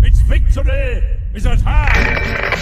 Its victory is at hand!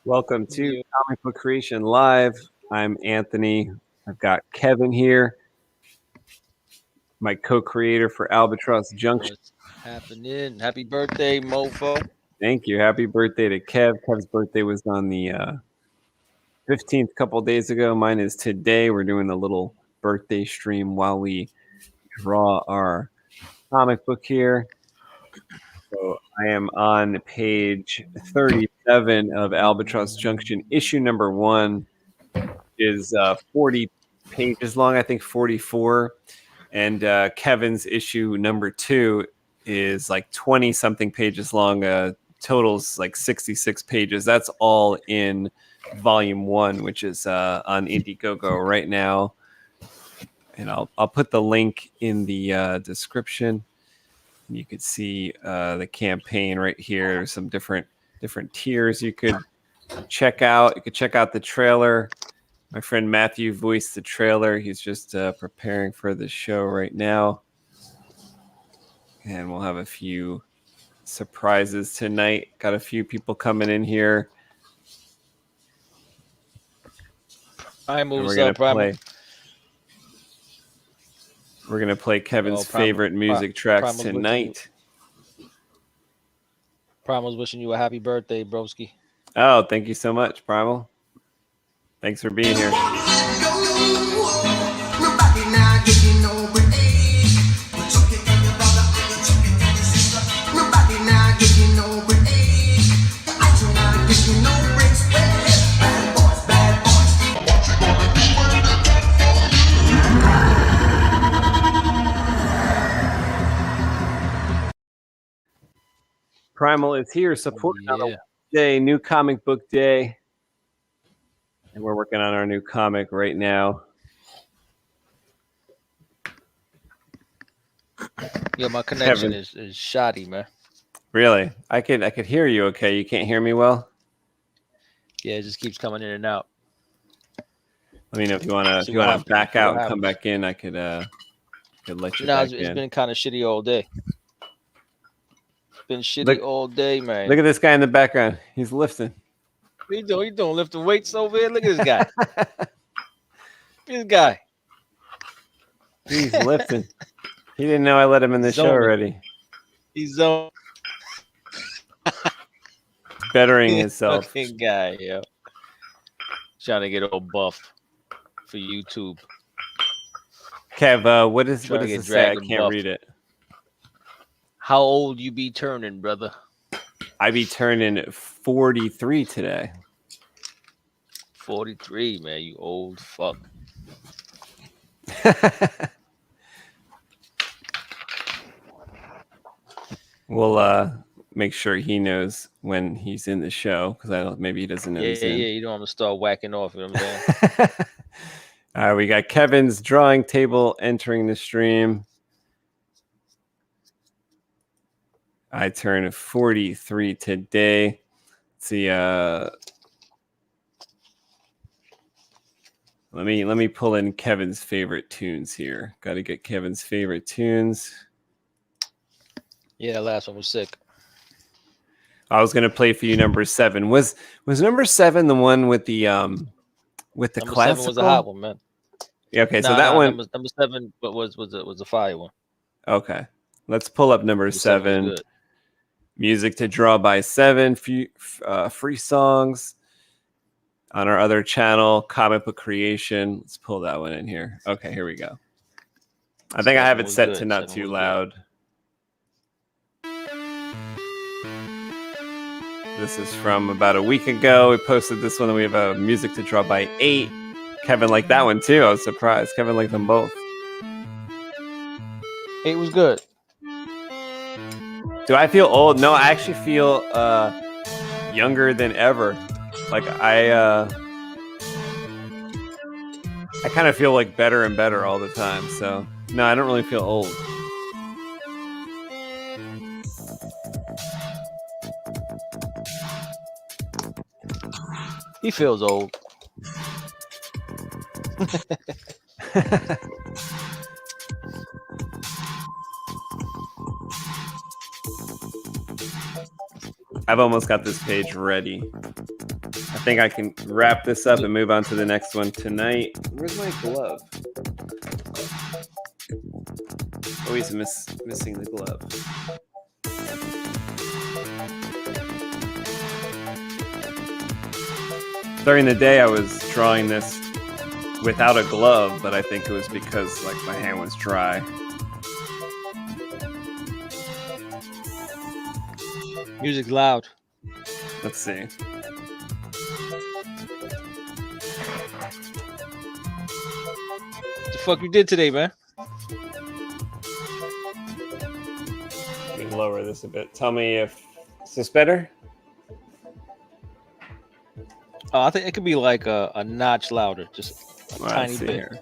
Welcome to Comic Book Creation Live. I'm Anthony. I've got Kevin here, my co-creator for Albatross Junction. What's happening? Happy birthday, mofo. Thank you. Happy birthday to Kev. Kev's birthday was on the 15th, a couple days ago. Mine is today. We're doing a little birthday stream while we draw our comic book here. So I am on page 37 of Albatross Junction. Issue number 1 is 40 pages long, I think 44. And Kevin's issue number 2 is like 20-something pages long. Totals like 66 pages. That's all in volume 1, which is on Indiegogo right now. And I'll put the link in the description. You could see the campaign right here. There's some different tiers you could check out. You could check out the trailer. My friend Matthew voiced the trailer. He's just preparing for the show right now. And we'll have a few surprises tonight. Got a few people coming in here. We're going to play Kevin's favorite music tracks tonight. Primal's wishing you a happy birthday, broski. Oh, thank you so much, Primal. Thanks for being here. Primal is here supporting on a day, new comic book day. And we're working on our new comic right now. Yeah, my connection is shoddy, man. Really? I could hear you okay. You can't hear me well? Yeah, it just keeps coming in and out. Let me know if you wanna back out and come back in. I could let you back in. It's been kind of shitty all day. Been shitty all day, man. Look at this guy in the background. He's lifting. What you doing? You doing lifting weights over here? Look at this guy. This guy. He's lifting. He didn't know I let him in the show already. He's bettering himself. Fucking guy, yo. Trying to get all buff for YouTube. Kev, what does it say? I can't read it. How old you be turning, brother? I be turning 43 today. 43, man. You old fuck. Well, make sure he knows when he's in the show because maybe he doesn't know. Yeah, he's in. You don't want to start whacking off. You know what I'm saying? All right, we got Kevin's drawing table entering the stream. I turned 43 today. Let's see. Let me pull in Kevin's favorite tunes here. Got to get Kevin's favorite tunes. Yeah, that last one was sick. I was gonna play for you number 7. Was number 7 the one with the Number classical? 7 was a hot one, man. Yeah, okay, so that one number 7, but was a fire one. Okay, let's pull up number 7. Music to Draw by 7. Free songs on our other channel, Comic Book Creation. Let's pull that one in here. Okay, here we go. I think I have it set to not too loud. This is from about a week ago. We posted this one, and we have a Music to Draw by 8. Kevin liked that one too. I was surprised. Kevin liked them both. 8 was good. Do I feel old? No, I actually feel younger than ever. Like I kind of feel like better and better all the time. So no, I don't really feel old. He feels old. I've almost got this page ready. I think I can wrap this up and move on to the next one tonight. Where's my glove? Always missing the glove. During the day, I was drawing this without a glove, but I think it was because like my hand was dry. Music's loud. Let's see. What the fuck you did today, man? Let me lower this a bit. Tell me if is this better? Oh, I think it could be like a notch louder, just a tiny bit. Here.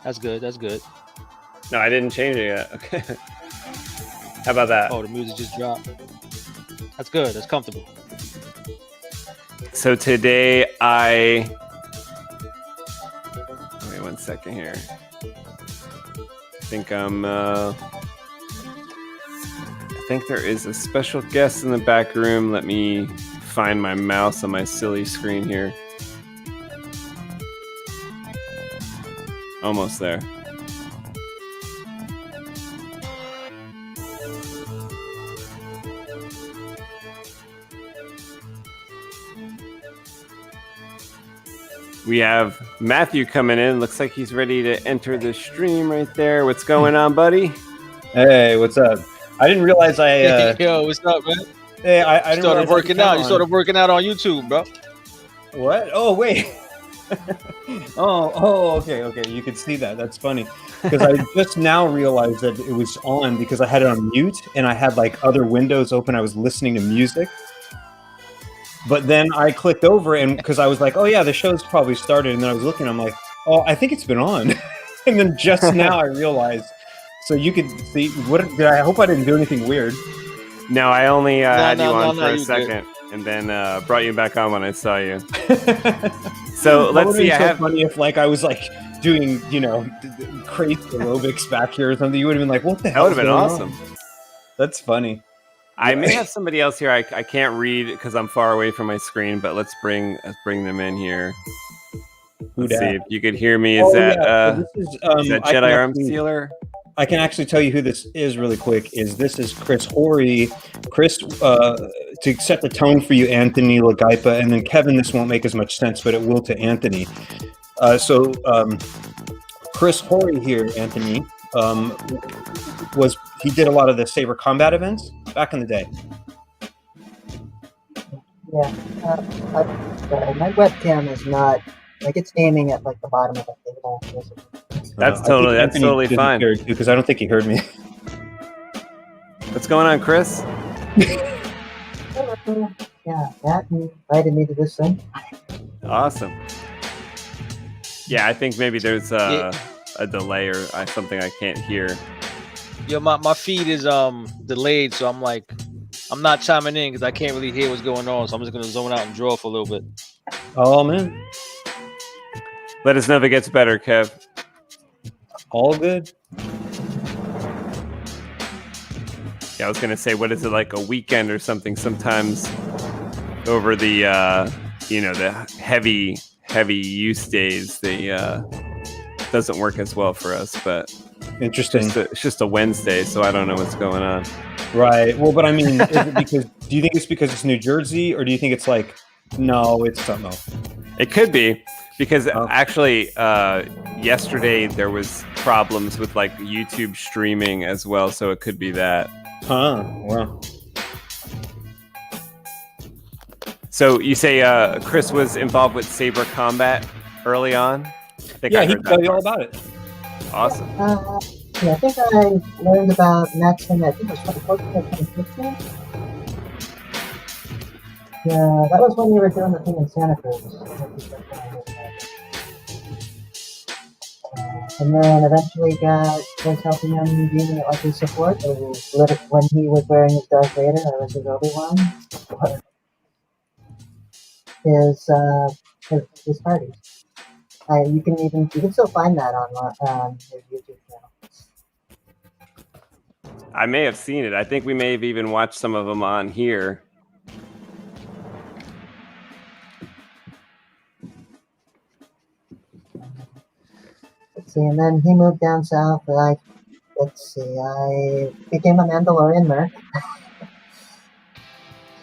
That's good. That's good. No, I didn't change it yet. Okay. How about that? Oh, the music just dropped. That's good. That's comfortable. So today wait 1 second here. I think I think there is a special guest in the back room. Let me find my mouse on my silly screen here. Almost there. We have Matthew coming in. Looks like he's ready to enter the stream right there. What's going on, buddy? Hey, what's up? I didn't realize Yo, what's up, man? Hey, I didn't started working out. You started working out on YouTube, bro. What? Oh, wait. Okay. You could see that. That's funny. Because I just now realized that it was on because I had it on mute and I had like other windows open. I was listening to music. But then I clicked over and because I was like, oh yeah, the show's probably started. And then I was looking, I'm like, oh, I think it's been on. And then just now I realized. So you could see I hope I didn't do anything weird. No, I only had you on for a second and then brought you back on when I saw you. So let's see. So funny if like I was like doing, crazy aerobics back here or something. You would have been like, what the hell? That would have been awesome. That's funny. I may have somebody else here. I can't read because I'm far away from my screen, but let's bring them in here. Let's see if you could hear me. Is that Jedi Arm Stealer? I can actually tell you who this is really quick. This is Chris Horry. Chris, to set the tone for you, Anthony Lagaipa, and then Kevin, this won't make as much sense, but it will to Anthony. Chris Horry here, Anthony, he did a lot of the Saber Combat events back in the day. Yeah, my webcam is not like it's aiming at like the bottom of the table. That's totally fine. Because I don't think he heard me. What's going on, Chris? Hello. Yeah, Matt invited me to this thing. Awesome. Yeah, I think maybe there's a delay or something I can't hear. Yo, my feed is delayed, so I'm not chiming in because I can't really hear what's going on. So I'm just gonna zone out and draw for a little bit. Oh man, Let us know if it gets better, Kev. all good. Yeah, I was gonna say, what is it, like a weekend or something? Sometimes over the the heavy use days, they doesn't work as well for us. But Interesting. it's just a Wednesday, so I don't know what's going on. Right. Well, but I mean, is it because? Do you think it's because it's New Jersey, or do you think it's like, no, it's something else? It could be because Oh. actually yesterday there was problems with like YouTube streaming as well, so it could be that. Huh. Well. So you say Chris was involved with Saber Combat early on? I think Yeah, I he heard can tell that you all part. about it. Awesome. Yeah, I think I learned about Maxim, I think it was 2014 or 2015. Yeah, that was when you were doing the thing in Santa Cruz. And then eventually was helping him being like his support. When he was wearing his Darth Vader, I was his Obi-Wan. His parties. You can still find that on his YouTube channel. I may have seen it. I think we may have even watched some of them on here. Let's see, and then he moved down south. I became a Mandalorian merc.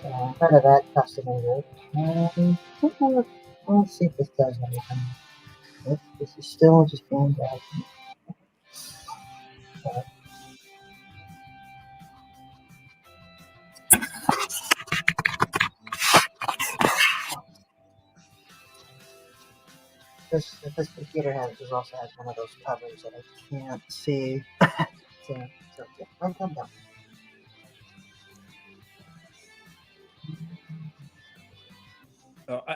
So I'm part of that customer group. Let's see if this does anything. This is still just going back. This computer also has one of those covers that I can't see. so yeah, I'll come down.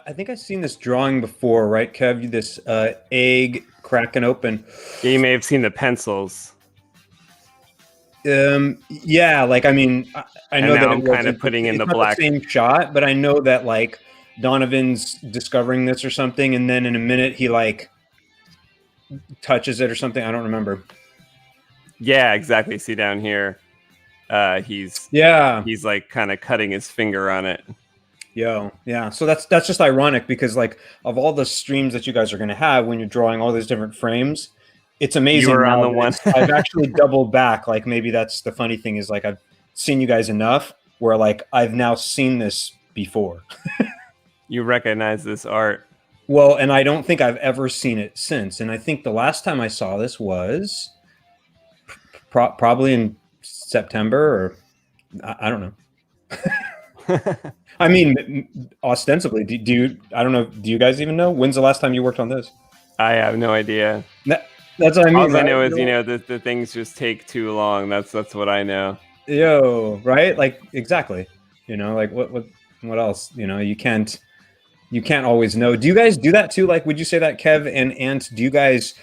I think I've seen this drawing before, right, Kev? This egg cracking open. Yeah, you may have seen the pencils. Yeah, like I mean, I know And now that I'm it kind wasn't- of putting in it's the not black. same shot, but I know that like Donovan's discovering this or something, and then in a minute he like touches it or something. I don't remember. Yeah, exactly. See down here, he's Yeah, like kind of cutting his finger on it. yeah. So that's just ironic because like of all the streams that you guys are going to have when you're drawing all these different frames, it's amazing. You were on now the that one. I've actually doubled back. Like maybe that's the funny thing is like I've seen you guys enough where like I've now seen this before. You recognize this art. Well, and I don't think I've ever seen it since. And I think the last time I saw this was probably in September or I don't know. I mean, ostensibly, do you? I don't know. Do you guys even know when's the last time you worked on this? I have no idea. That's what I mean. All I right? know is the things just take too long. That's what I know. Right? Like exactly. Like what else? You can't always know. Do you guys do that too? Like, would you say that, Kev and Ant? Do you guys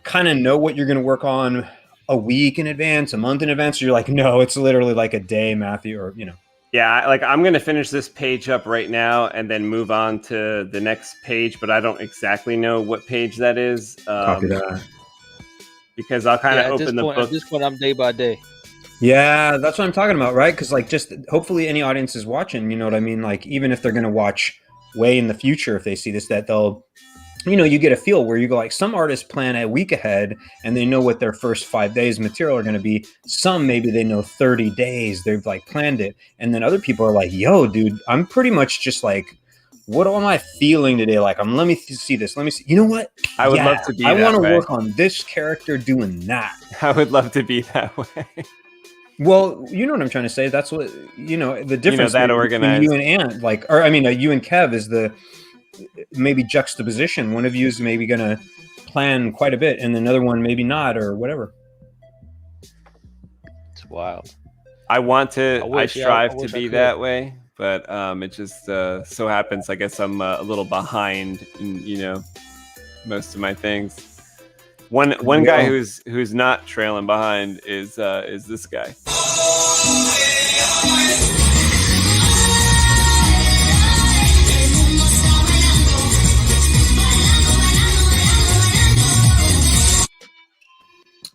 kind of know what you're going to work on a week in advance, a month in advance? Or you're like, no, it's literally like a day, Matthew, or Yeah, like I'm gonna finish this page up right now and then move on to the next page, but I don't exactly know what page that is. Copy that. Because I'll kind of open the book. At this point, I'm day by day. Yeah, that's what I'm talking about, right? Because like, just hopefully any audience is watching. You know what I mean? Like, even if they're going to watch way in the future, if they see this, that they'll, you get a feel where you go like, some artists plan a week ahead and they know what their first 5 days material are going to be. Some maybe they know 30 days. They've like planned it, and then other people are like, "Yo, dude, I'm pretty much just like, what am I feeling today? Like, let me see this. Let me see. You know what? I would love to be. I want to work on this character doing that. I would love to be that way. Well, you know what I'm trying to say. That's what the difference that between organized. you and Ant, like, or I mean, you and Kev is the maybe juxtaposition. One of you is maybe going to plan quite a bit, and another one maybe not, or whatever. It's wild. I want to. I wish, yeah, strive I to wish I be could. that way, but it just so happens. I guess I'm a little behind in most of my things. One guy who's not trailing behind is this guy.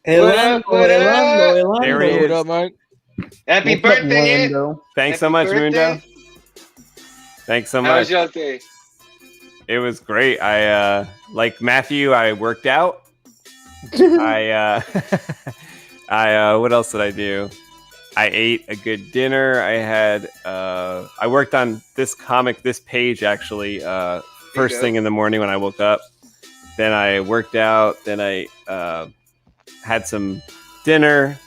Elando. There he What is. up, Mike? Happy What's up, birthday, Ed. Lando? Thanks so Happy much, birthday. Mundo. Thanks so How was much. your day? It was great. I like Matthew. I worked out. I what else did I do? I ate a good dinner. I had I worked on this page actually first thing in the morning when I woke up. Then I worked out. Then I had some dinner.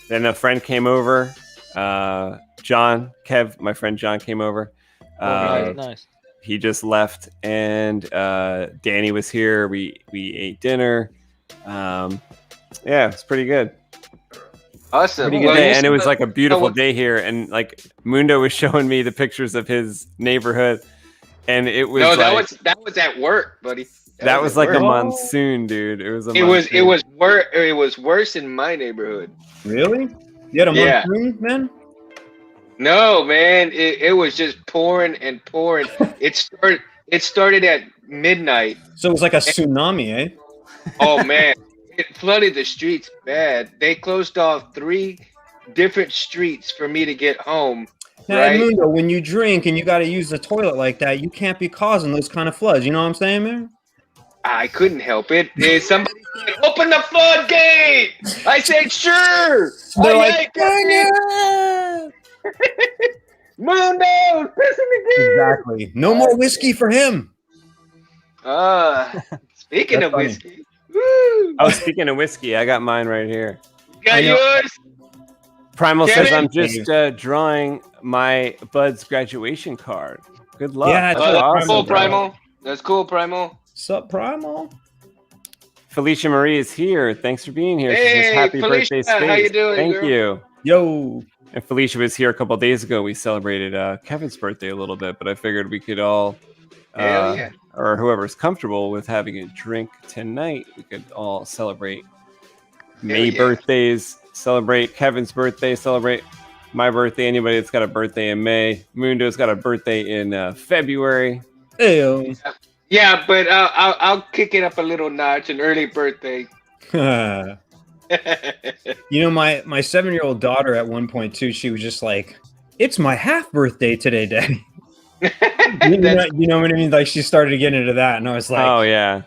Then a friend came over. John, Kev, my friend John came over. Nice. He just left, and Danny was here. We ate dinner. Yeah, it's pretty good. Awesome. Pretty good day. And it was like a beautiful day here. And like Mundo was showing me the pictures of his neighborhood, and it was No, like, that was at work, buddy. that was at like a work. monsoon, dude. It was a It was monsoon. it was worse in my neighborhood. Really? You had a Yeah. monsoon, man? No, man, it was just pouring and pouring. It started at midnight. So it was like a tsunami, eh? Oh man, it flooded the streets bad. They closed off 3 different streets for me to get home. Now, Right. Edmundo, when you drink and you got to use the toilet like that, you can't be causing those kind of floods. You know what I'm saying, man? I couldn't help it. Somebody said, "Open the floodgate." I said, "Sure." They're I like, yanked it. Mundo, listen again. exactly. No more whiskey for him. Speaking That's of funny. whiskey, woo, Oh, speaking of whiskey, I got mine right here. got I know. yours. Primal Kevin? says I'm just drawing my Bud's graduation card. Good luck. Yeah, That's that's awesome, Cool, bro. Primal. That's cool, Primal. Sup, Primal? Felicia Marie is here. Thanks for being here. She says Hey, happy Felicia, birthday, Space. how you doing, Thank girl? you. Yo. And Felicia was here a couple days ago. We celebrated Kevin's birthday a little bit, but I figured we could all, Hell yeah. or whoever's comfortable with having a drink tonight, we could all celebrate May yeah. birthdays, celebrate Kevin's birthday, celebrate my birthday. Anybody that's got a birthday in May. Mundo's got a birthday in February. Ew. Yeah, but I'll kick it up a little notch. An early birthday. You know, my 7-year-old daughter at one point too, she was just like, "It's my half birthday today, Daddy." you know what I mean? Like she started to get into that, and I was like, Oh yeah.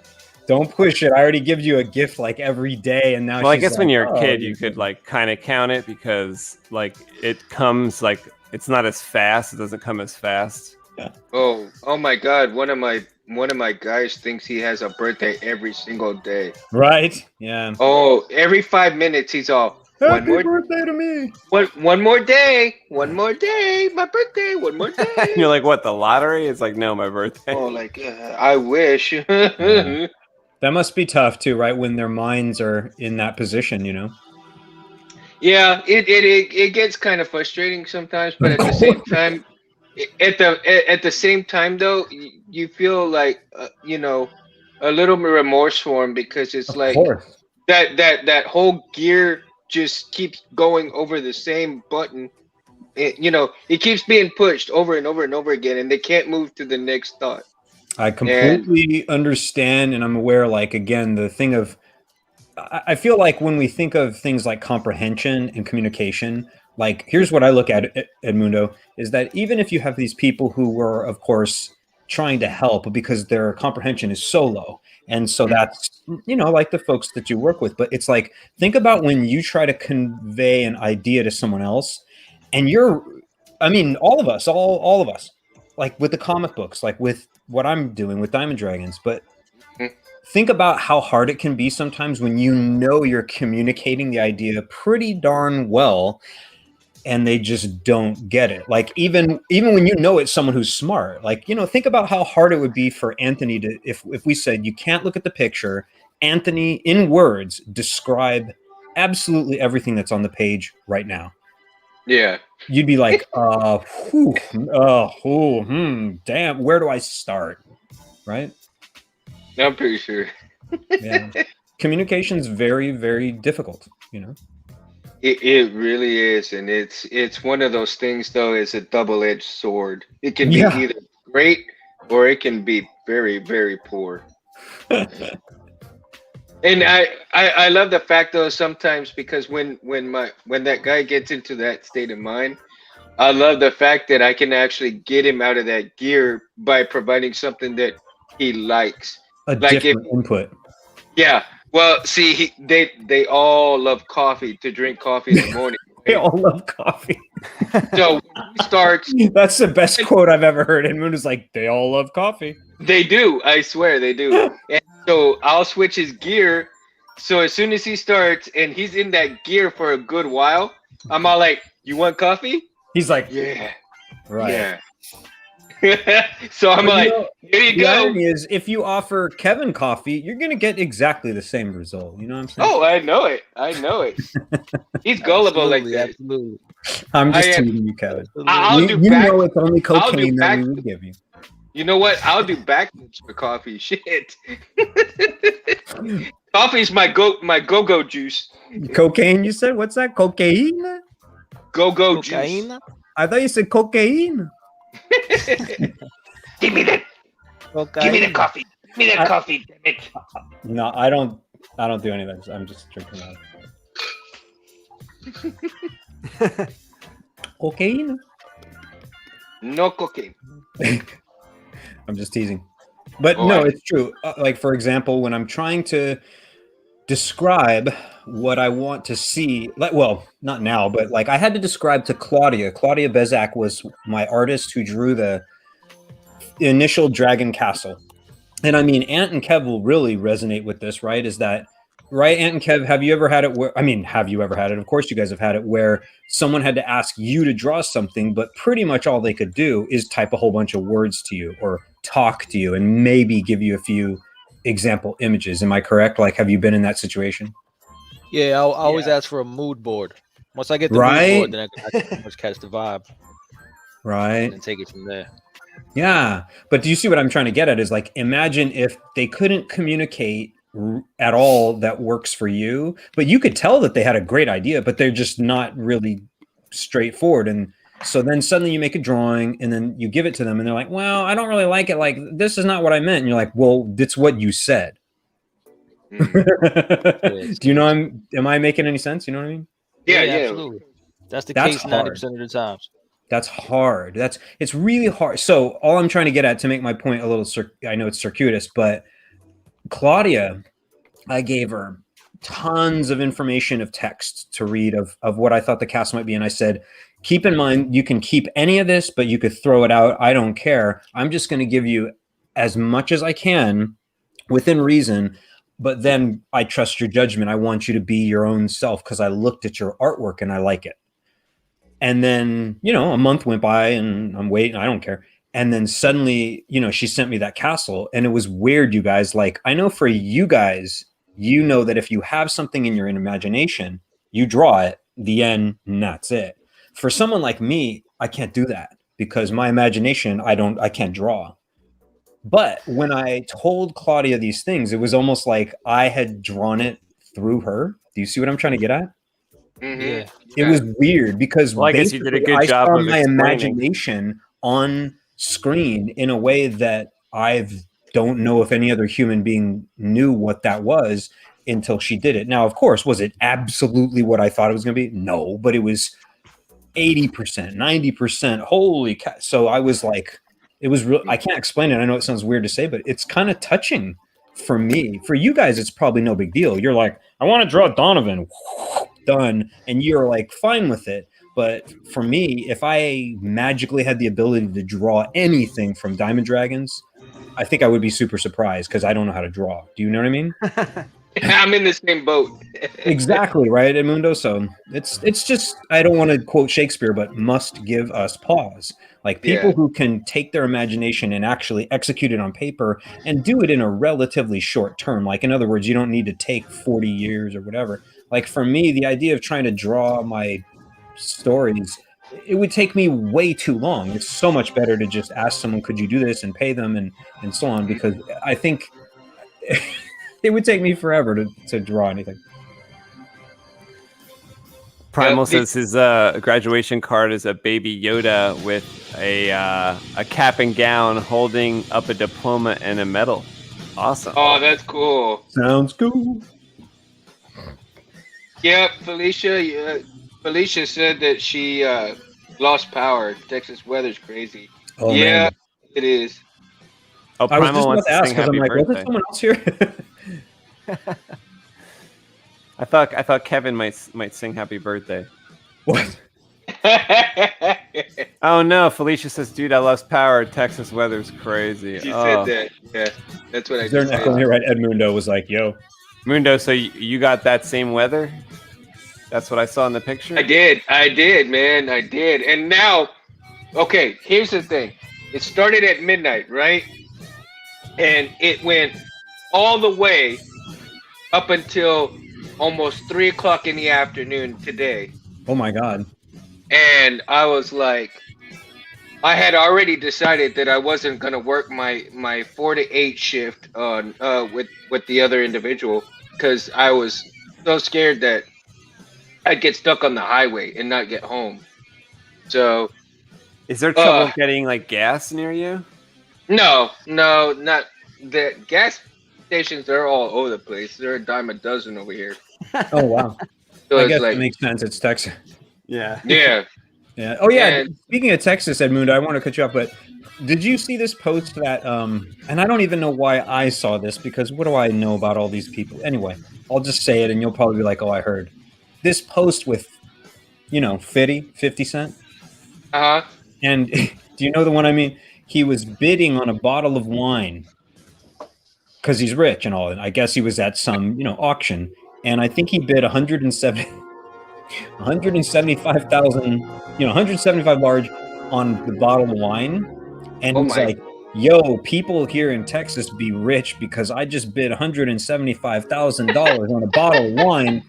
"Don't push it. I already give you a gift like every day, and now." Well, I she's guess when like, you're a "Oh, kid, you could like kind of count it because like it comes like it's not as fast. It doesn't come as fast. Oh my God! One of my guys thinks he has a birthday every single day. right? Yeah. Oh, every 5 minutes he's all Happy more birthday to me. one more day, my birthday, one more day. And you're like, what? The lottery? It's like, no, my birthday. Oh, like I wish. That must be tough too, right? When their minds are in that position, you know. Yeah, it gets kind of frustrating sometimes, but at the same time, at the same time though, you feel like a little remorse for him because it's like Of course. that whole gear just keeps going over the same button. It keeps being pushed over and over and over again, and they can't move to the next thought. I completely understand, and I'm aware. Like again, the thing of, I feel like when we think of things like comprehension and communication, like here's what I look at, Edmundo, is that even if you have these people who were, of course, trying to help because their comprehension is so low, and so that's like the folks that you work with, but it's like think about when you try to convey an idea to someone else, and all of us, all of us, like with the comic books, like with what I'm doing with Diamond Dragons, but think about how hard it can be sometimes when you're communicating the idea pretty darn well and they just don't get it. Like even when it's someone who's smart, like, think about how hard it would be for Anthony to, if we said, you can't look at the picture, Anthony, in words, describe absolutely everything that's on the page right now. Yeah. you'd be like, damn, where do I start? Right? I'm pretty sure. Yeah. Communication's very, very difficult, you know? It really is, and it's one of those things though. It's a double-edged sword. It can be Yeah. either great or it can be very, very poor. And I love the fact though sometimes because when that guy gets into that state of mind, I love the fact that I can actually get him out of that gear by providing something that he likes. A Like if different input. yeah, well, see, they all love coffee to drink coffee in the morning. They all love coffee. So when he starts, That's the best quote I've ever heard. And Moon is like, they all love coffee. they do. I swear they do. And so I'll switch his gear. So as soon as he starts and he's in that gear for a good while, I'm all like, "You want coffee?" He's like, Yeah, right. yeah. So I'm But like, know, "Here you the go." irony is, if you offer Kevin coffee, you're going to get exactly the same result. You know what I'm saying? Oh, I know it. I know it. He's gullible like Absolutely, that. absolutely. I'm just I am- teasing you, Kevin. I'll You, do you back. know it's only I'll do cocaine that we back- would give you. You know what? I'll do backflips for coffee. Shit. Coffee's my go-go juice. Cocaine, you said? What's that? Cocaine? Go-go juice. Cocaine? I thought you said cocaine. Give me that. Give me the coffee. Give me that coffee. Damn it. No, I don't do any of that. I'm just drinking that. Cocaine? No cocaine. I'm just teasing. But Oh, no, I- it's true. Like, for example, when I'm trying to describe what I want to see, like, well, not now, but like I had to describe to Claudia. Claudia Bezak was my artist who drew the initial Dragon Castle. And I mean, Ant and Kev will really resonate with this, right? Is that right, Ant and Kev? Have you ever had it where, I mean, have you ever had it? Of course you guys have had it where someone had to ask you to draw something, but pretty much all they could do is type a whole bunch of words to you or talk to you and maybe give you a few example images. Am I correct? Like, have you been in that situation? Yeah, I always ask for a mood board. Once I get the Right. mood board, then I can pretty much catch the vibe Right. and take it from there. Yeah. But do you see what I'm trying to get at is like, imagine if they couldn't communicate at all that works for you, but you could tell that they had a great idea, but they're just not really straightforward. And so then suddenly you make a drawing and then you give it to them and they're like, well, I don't really like it. Like, this is not what I meant. And you're like, well, that's what you said. Mm. Do you know am I making any sense? You know what I mean? Yeah, absolutely. That's the That's case hard. 90% of the times. That's hard. It's really hard. So all I'm trying to get at to make my point a little, I know it's circuitous, but Claudia, I gave her tons of information of text to read of what I thought the cast might be. And I said, keep in mind, you can keep any of this, but you could throw it out. I don't care. I'm just going to give you as much as I can within reason. But then I trust your judgment. I want you to be your own self because I looked at your artwork and I like it. And then, you know, a month went by and I'm waiting. I don't care. And then suddenly, you know, she sent me that castle and it was weird, you guys. Like, I know for you guys, you know that if you have something in your imagination, you draw it, the end, and that's it. For someone like me, I can't do that because my imagination, I can't draw. But when I told Claudia these things, it was almost like I had drawn it through her. Do you see what I'm trying to get at? Mhm. Yeah. It was weird because Well, I guess you did a basically good I job saw of my explaining. imagination on screen in a way that I don't know if any other human being knew what that was until she did it. Now, of course, was it absolutely what I thought it was going to be? No, but it was 80%, 90%. Holy cow. So I was like, it was real. I can't explain it. I know it sounds weird to say, but it's kind of touching for me. For you guys, it's probably no big deal. You're like, I want to draw Donovan. Done. And you're like fine with it. But for me, if I magically had the ability to draw anything from Diamond Dragons, I think I would be super surprised because I don't know how to draw. Do you know what I mean? I'm in the same boat. Exactly, right, Edmundo? So it's just, I don't want to quote Shakespeare, but must give us pause. Like people Yeah. who can take their imagination and actually execute it on paper and do it in a relatively short term. Like, in other words, you don't need to take 40 years or whatever. Like for me, the idea of trying to draw my stories, it would take me way too long. It's so much better to just ask someone, could you do this, and pay them and so on, because I think it would take me forever to draw anything. Primal says his graduation card is a baby Yoda with a cap and gown holding up a diploma and a medal. Awesome. Oh, that's cool. Sounds cool. Yeah, Felicia said that she lost power. Texas weather's crazy. Oh, yeah, man. it is. Oh, I was Primal just about wants to to ask sing because I'm happy like, was birthday. there someone else here? I thought Kevin might sing happy birthday. What? Oh no, Felicia says, dude, I lost power. Texas weather's crazy. She Oh. said that. Yeah, that's what I Is there an just echo said. here? Right, Edmundo was like, "Yo, Mundo, so you got that same weather? That's what I saw in the picture? I did, man, I did. And now, okay, here's the thing. It started at midnight, right? And it went all the way up until almost 3 o'clock in the afternoon today. oh my god." And I was like, I had already decided that I wasn't gonna work my 4 to 8 shift on with the other individual, because I was so scared that I'd get stuck on the highway and not get home. So Is there trouble getting like gas near you? no, not the gas stations. They're all over the place. They're a dime a dozen over here. Oh wow. So I it's guess like, that makes sense. It's Texas. Yeah. yeah. Yeah. Oh yeah. And- Speaking of Texas, Edmundo, I want to cut you off, but did you see this post that? And I don't even know why I saw this, because what do I know about all these people? Anyway, I'll just say it, and you'll probably be like, "Oh, I heard." This post with, 50 Cent, and do you know the one I mean? He was bidding on a bottle of wine because he's rich and all. And I guess he was at some, auction, and I think he bid 175,000, 175 large on the bottle of wine, and Oh he's my. like, "Yo, people here in Texas be rich because I just bid $175,000 on a bottle of wine,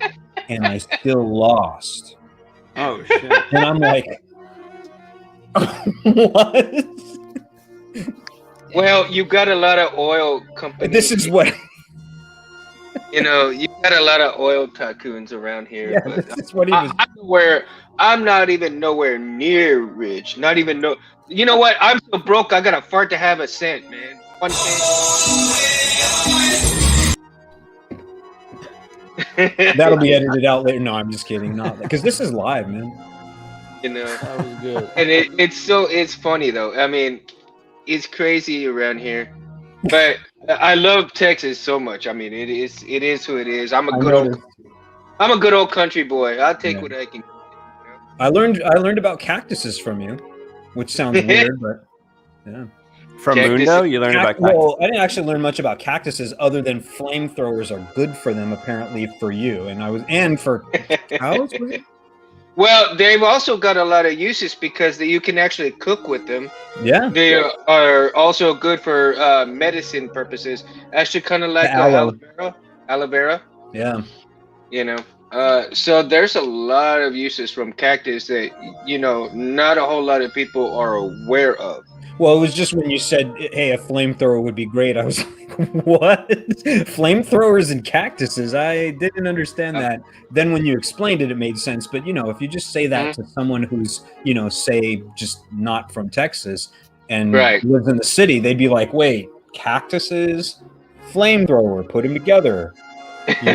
and I still lost." Oh shit. And I'm like, "What?" Well, you got a lot of oil companies. This is what. you got a lot of oil tycoons around here. Yeah, but this is what he was. I'm not even nowhere near rich. Not even no. You know what? I'm so broke. I gotta fart to have a cent, man. 1 cent. That'll be edited out later. No, I'm just kidding. Not because this is live, man. That was good. And it's funny though. I mean, it's crazy around here, but I love Texas so much. I mean, it is who it is. I'm a good old country boy. I'll take Yeah. what I can. I learned about cactuses from you, which sounds weird, but yeah. From Cactus- Mundo, you learned about cactus. Well, I didn't actually learn much about cactuses other than flamethrowers are good for them, apparently for you, and for cows. Was it? Well, they've also got a lot of uses because you can actually cook with them. Yeah. They are also good for medicine purposes. Actually, kind of like aloe. aloe vera. Yeah. So there's a lot of uses from cactus that not a whole lot of people are aware of. Well, it was just when you said, "Hey, a flamethrower would be great," I was like, "What? Flamethrowers and cactuses?" I didn't understand that. Then when you explained it, it made sense. But if you just say that to someone who's, say, just not from Texas and Right. lives in the city, they'd be like, "Wait, cactuses, flamethrower, put them together." They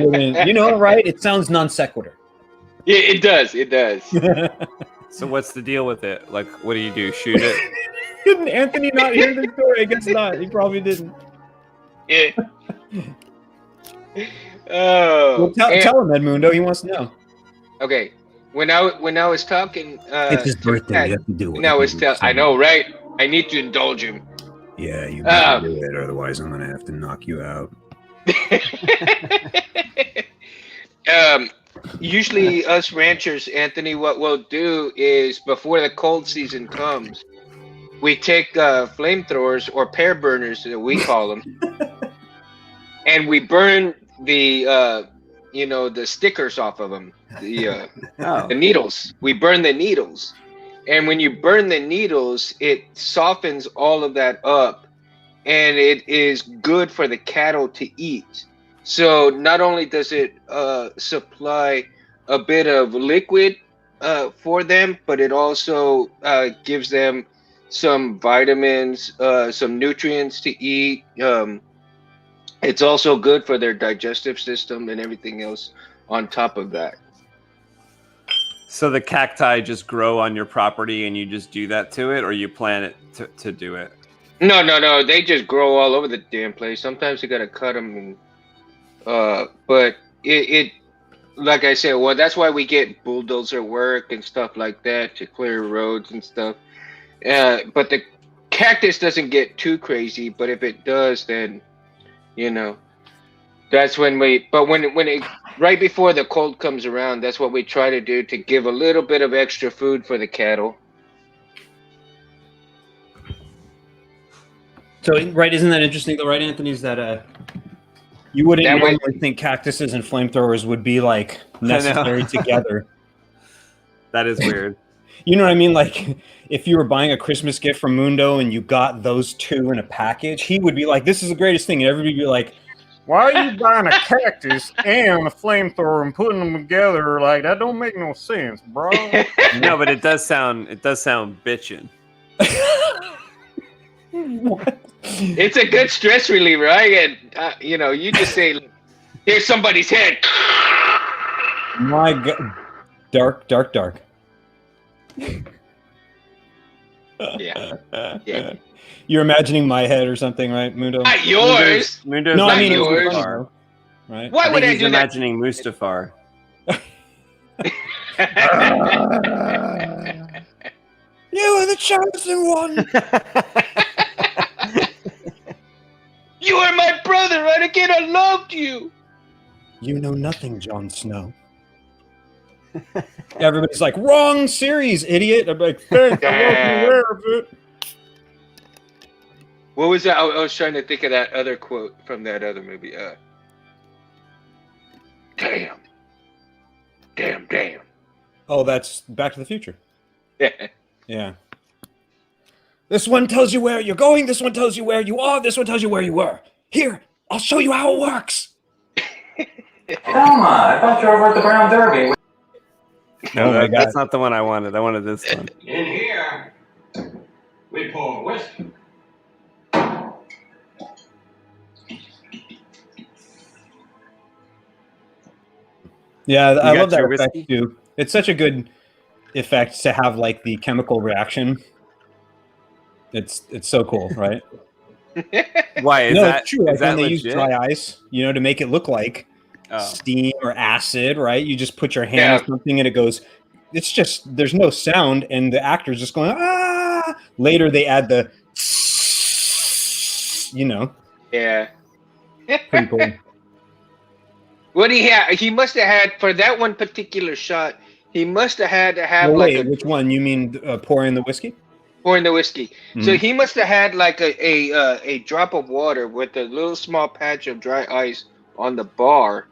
wouldn't, right? It sounds non sequitur. Yeah, it does. It does. So what's the deal with it? Like, what do you do? Shoot it? Didn't Anthony not hear the story? I guess not. He probably didn't. Yeah. Oh. Well, tell him, Edmundo. He wants to know. Okay. When I was talking, It's his to birthday. Pat, You have to do it. and I was I know, right? I need to indulge him. Yeah, you better do it. Otherwise, I'm gonna have to knock you out. Usually us ranchers, Anthony, what we'll do is before the cold season comes, we take flamethrowers or pear burners that we call them, and we burn the the stickers off of them, the Oh, needles. We burn the needles, and when you burn the needles, it softens all of that up, and it is good for the cattle to eat. So not only does it supply a bit of liquid for them, but it also gives them some vitamins, some nutrients to eat. It's also good for their digestive system and everything else on top of that. so the cacti just grow on your property and you just do that to it, or you plant it to do it? No. They just grow all over the damn place. Sometimes you gotta cut them, and, but it like I said, well, that's why we get bulldozer work and stuff like that to clear roads and stuff. But the cactus doesn't get too crazy. But if it does, then that's when we. But when it right before the cold comes around, that's what we try to do to give a little bit of extra food for the cattle. So, right, isn't that interesting though, right, Anthony? Is that you wouldn't That way- normally think cactuses and flamethrowers would be like necessary together. That is weird. You know what I mean? Like, if you were buying a Christmas gift from Mundo and you got those two in a package, he would be like, "This is the greatest thing," and everybody would be like, Why are you buying a cactus and a flamethrower and putting them together? Like, that don't make no sense, bro. No, but it does sound bitchin'. "What?" It's a good stress reliever. I get, you just say, "Here's somebody's head." My God, dark. Yeah. You're imagining my head or something, right, Mundo? Not yours. Mundo's No, I mean yours. Mustafar. Right? Why I would think I he's do that? imagining Mustafar. You are the chosen one. You are my brother, right? Again, I loved you. You know nothing, Jon Snow. Everybody's like, "Wrong series, idiot." I'm like, "Thanks, I wasn't aware of it." What was that? I was trying to think of that other quote from that other movie. Damn. Oh, that's Back to the Future. Yeah. Yeah. This one tells you where you're going. This one tells you where you are. This one tells you where you were. Here, I'll show you how it works. Thelma, I thought you were over at the Brown Derby. No, Oh my God. that's not the one I wanted. I wanted this one. In here, we pour whiskey. Yeah, I got love that your effect whiskey? too. It's such a good effect to have like the chemical reaction. It's so cool, right? Why is No, that? it's true. Like is when that they use legit? dry ice, to make it look like Oh. steam or acid, right? You just put your hand Yeah. on something and it goes. It's just there's no sound, and the actor's just going ah. Later they add the, Yeah. pretty cool. What he must have had for that one particular shot. He must have had to have Well, like wait, which one? You mean pouring the whiskey? pouring the whiskey. So Mhm. he must have had like a drop of water with a little small patch of dry ice on the bar.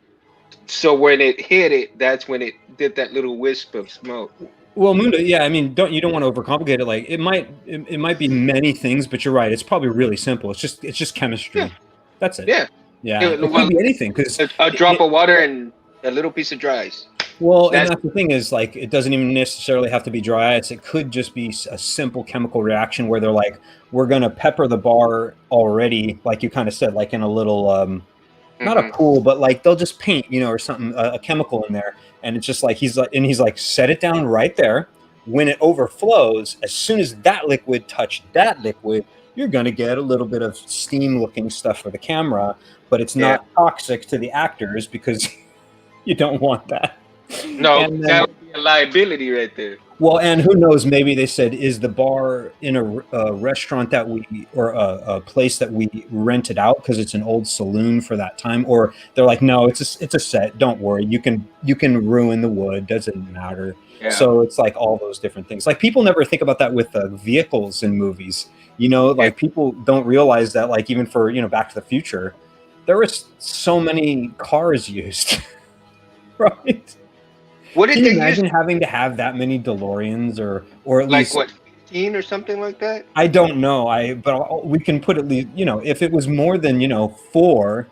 So when it hit it, that's when it did that little wisp of smoke. Well, Mundo, yeah, I mean, you don't want to overcomplicate it. Like it might be many things, but you're right. It's probably really simple. It's just chemistry. Yeah. That's it. Yeah. Yeah. Yeah, It well, could be anything because A drop of water and a little piece of dry ice. well, and that's- that's the thing is like it doesn't even necessarily have to be dry ice. It could just be a simple chemical reaction where they're like, we're gonna pepper the bar already, like you kind of said, like in a little not a pool, but like they'll just paint, or something, a chemical in there, and it's just like he's like, set it down right there. When it overflows, as soon as that liquid touched that liquid, you're going to get a little bit of steam-looking stuff for the camera, but it's not toxic to the actors because you don't want that. No, And then- that would be a liability right there. Well, and who knows? Maybe they said, is the bar in a restaurant that or a place that we rented out because it's an old saloon for that time, or they're like, no, it's a set. Don't worry, you can ruin the wood. Doesn't matter. Yeah. So it's like all those different things. Like people never think about that with vehicles in movies. Like people don't realize that. Like even for Back to the Future, there was so many cars used. Right. What did Can you they imagine use? having to have that many DeLoreans, or at Like least what, 15 or something like that? I don't know. We can put at least, if it was more than 4,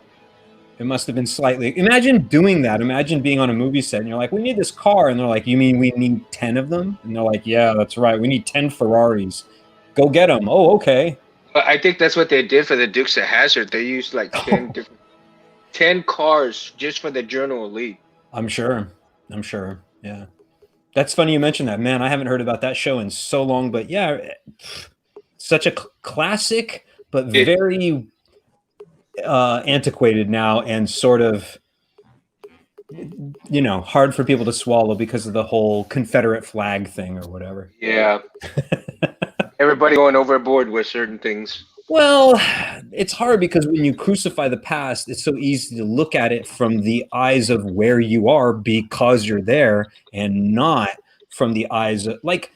it must have been slightly. Imagine doing that. Imagine being on a movie set and you're like, we need this car, and they're like, you mean we need 10 of them? And they're like, yeah, that's right. We need 10 Ferraris. Go get them. Oh, okay. I think that's what they did for the Dukes of Hazzard. They used like 10 cars just for the Journal Elite. I'm sure. Yeah. That's funny you mentioned that. Man, I haven't heard about that show in so long, but yeah, such a classic, but very antiquated now, and sort of, hard for people to swallow because of the whole Confederate flag thing or whatever. Yeah. Everybody going overboard with certain things. Well, it's hard because when you crucify the past, it's so easy to look at it from the eyes of where you are because you're there, and not from the eyes of, like,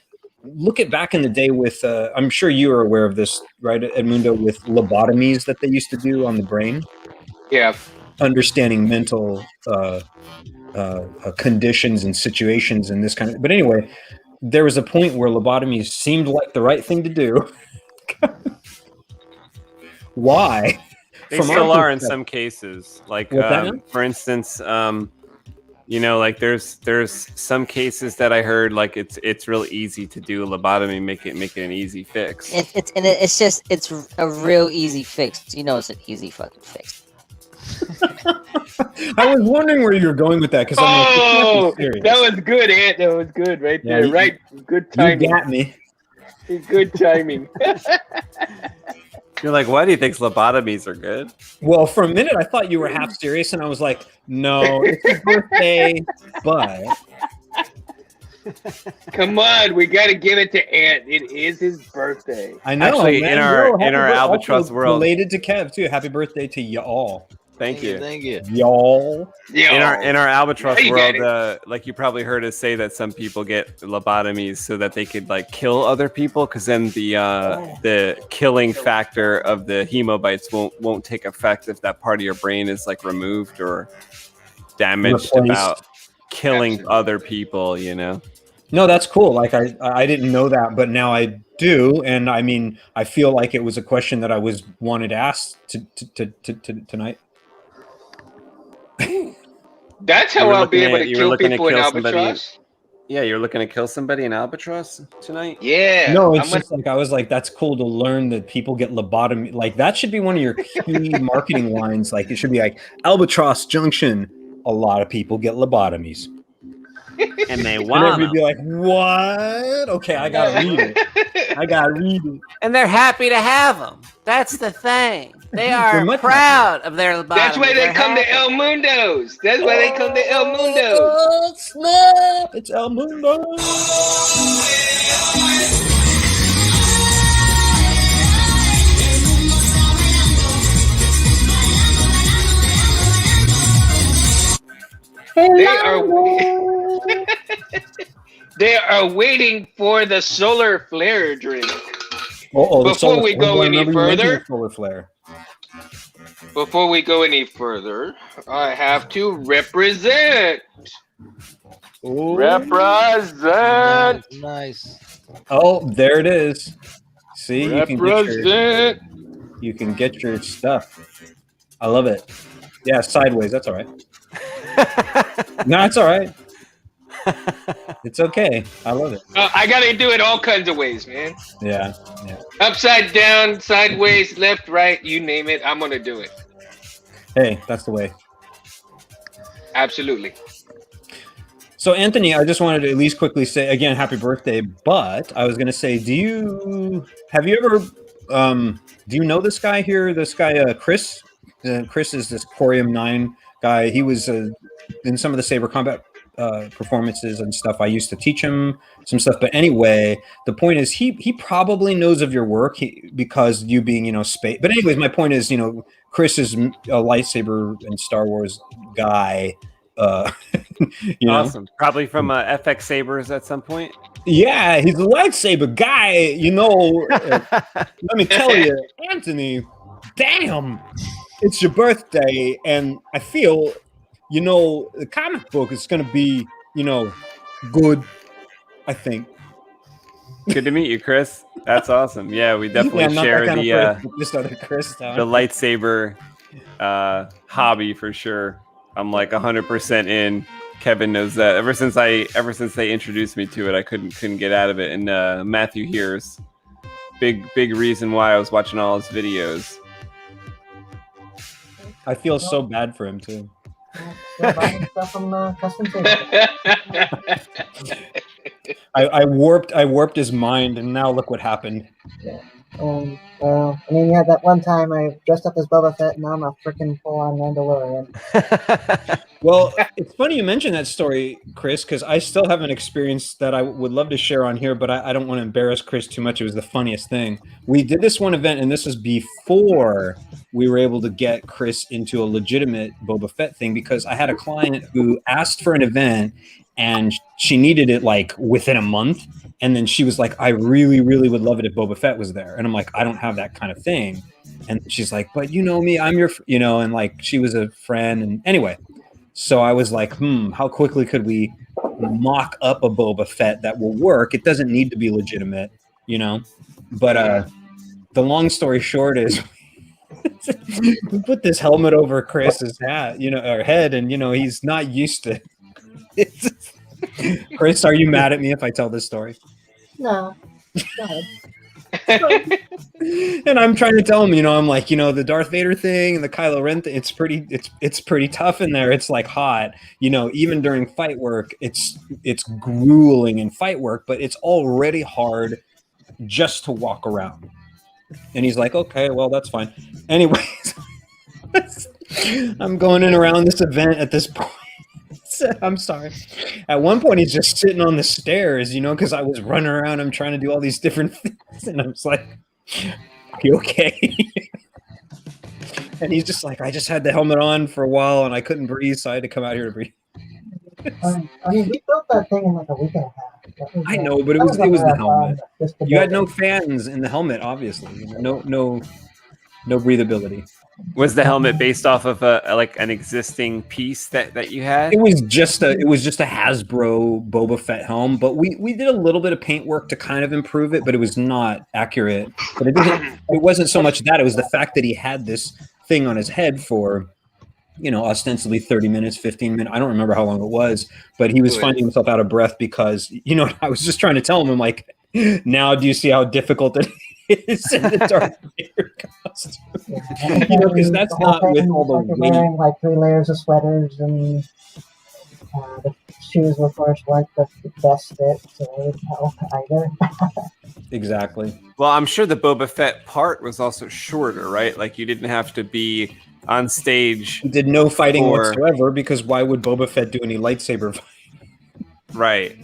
look at back in the day with, I'm sure you are aware of this, right, Edmundo, with lobotomies that they used to do on the brain. Yeah. Understanding mental conditions and situations and this kind of. But anyway, there was a point where lobotomies seemed like the right thing to do. Why? They still are in some cases. Like, for instance, like there's some cases that I heard, like it's real easy to do a lobotomy, make it an easy fix. It's a real easy fix. It's an easy fucking fix. I was wondering where you were going with that, because that was good, Ant. That was good right there. Right, good timing. You got me. Good timing. You're like, why do you think lobotomies are good? Well, for a minute, I thought you were half serious, and I was like, no, it's his birthday, but... Come on, we got to give it to Ant. It is his birthday. I know. Actually, man. in our Albatross world, related to Kev too. Happy birthday to y'all. Thank you. Y'all. In our Albatross world, like you probably heard us say that some people get lobotomies so that they could like kill other people, because then the killing factor of the hemobites won't take effect if that part of your brain is like removed or damaged about killing other people. No, that's cool. Like I didn't know that, but now I do, and I mean, I feel like it was a question that I wanted to ask tonight. That's how I'll be able to kill people in Albatross. Yeah, you're looking to kill somebody in Albatross tonight? Yeah. No, it's just like, I was like, that's cool to learn that people get lobotomy. Like, that should be one of your key marketing lines. Like, it should be like, Albatross Junction, a lot of people get lobotomies. And they And want everybody be like, what? Okay, I gotta read it. And they're happy to have them. That's the thing. They are proud of their lobotomy. That's why they come to El Mundo's. That's why they come to El Mundo's. Oh, snap! It's El Mundo. They are waiting for the solar flare drink. Before we go any further, solar flare. Before we go any further, I have to represent. Ooh. Represent. Nice. Oh, there it is. See, represent. You can get your stuff. I love it. Yeah, sideways. That's all right. No, it's all right. It's okay. I love it. I gotta do it all kinds of ways, man. Yeah. Upside down, sideways, left, right, you name it. I'm gonna do it. Hey, that's the way. Absolutely. So, Anthony, I just wanted to at least quickly say again, happy birthday. But I was gonna say, have you ever do you know this guy here? This guy, Chris. Chris is this Corium 9 guy. He was in some of the Saber Combat performances and stuff. I used to teach him some stuff, but anyway, the point is he probably knows of your work because you being space. But anyways, my point is Chris is a lightsaber and Star Wars guy. Awesome. Probably from FX Sabers at some point. Yeah, he's a lightsaber guy. Let me tell you, Anthony. Damn, it's your birthday, and I feel you know, the comic book is going to be, you know, good, I think. Good to meet you, Chris. That's awesome. Yeah, we definitely share the lightsaber hobby for sure. I'm like 100% in. Kevin knows that. Ever since they introduced me to it, I couldn't get out of it. And Matthew here's big reason why I was watching all his videos. I feel so bad for him too. I warped his mind, and now look what happened. Yeah. Well, I mean, yeah, that one time I dressed up as Boba Fett, and now I'm a freaking full-on Mandalorian. Well, it's funny you mention that story, Chris, because I still have an experience that I would love to share on here, but I don't want to embarrass Chris too much. It was the funniest thing. We did this one event, and this was before we were able to get Chris into a legitimate Boba Fett thing, because I had a client who asked for an event, and she needed it like within a month. And then she was like, I really, really would love it if Boba Fett was there. And I'm like, I don't have that kind of thing. And she's like, but you know me, I'm your, you know, and like she was a friend. And anyway, so I was like, how quickly could we mock up a Boba Fett that will work? It doesn't need to be legitimate, you know? But the long story short is we put this helmet over Chris's hat, you know, or head, and, you know, he's not used to it. Chris, are you mad at me if I tell this story? No. Go ahead. And I'm trying to tell him, you know, I'm like, you know, the Darth Vader thing and the Kylo Ren thing, it's pretty tough in there. It's like hot, you know, even during fight work, it's grueling in fight work, but it's already hard just to walk around. And he's like, okay, well, that's fine. Anyways, I'm going in around this event at this point. I'm sorry. At one point, he's just sitting on the stairs, you know, because I was running around. I'm trying to do all these different things. And I was like, are you okay? And he's just like, I just had the helmet on for a while and I couldn't breathe, so I had to come out here to breathe. I mean, we built that thing in like a week and a half. I know, but it was the helmet. You had no fans in the helmet, obviously. You know, no breathability. Was the helmet based off of like an existing piece that you had? It was just a Hasbro Boba Fett helm, but we did a little bit of paint work to kind of improve it, but it was not accurate. But it wasn't so much that, it was the fact that he had this thing on his head for, you know, ostensibly 30 minutes, 15 minutes. I don't remember how long it was, but he was finding himself out of breath because, you know, I was just trying to tell him, I'm like, now do you see how difficult it is in the Darth Vader costume? Yeah, you know, because that's not with all the like wearing like 3 layers of sweaters, and the shoes, of course, weren't the best fit, so it wouldn't help either. Exactly. Well, I'm sure the Boba Fett part was also shorter, right? Like you didn't have to be on stage. He did no fighting whatsoever, because why would Boba Fett do any lightsaber fighting? Right.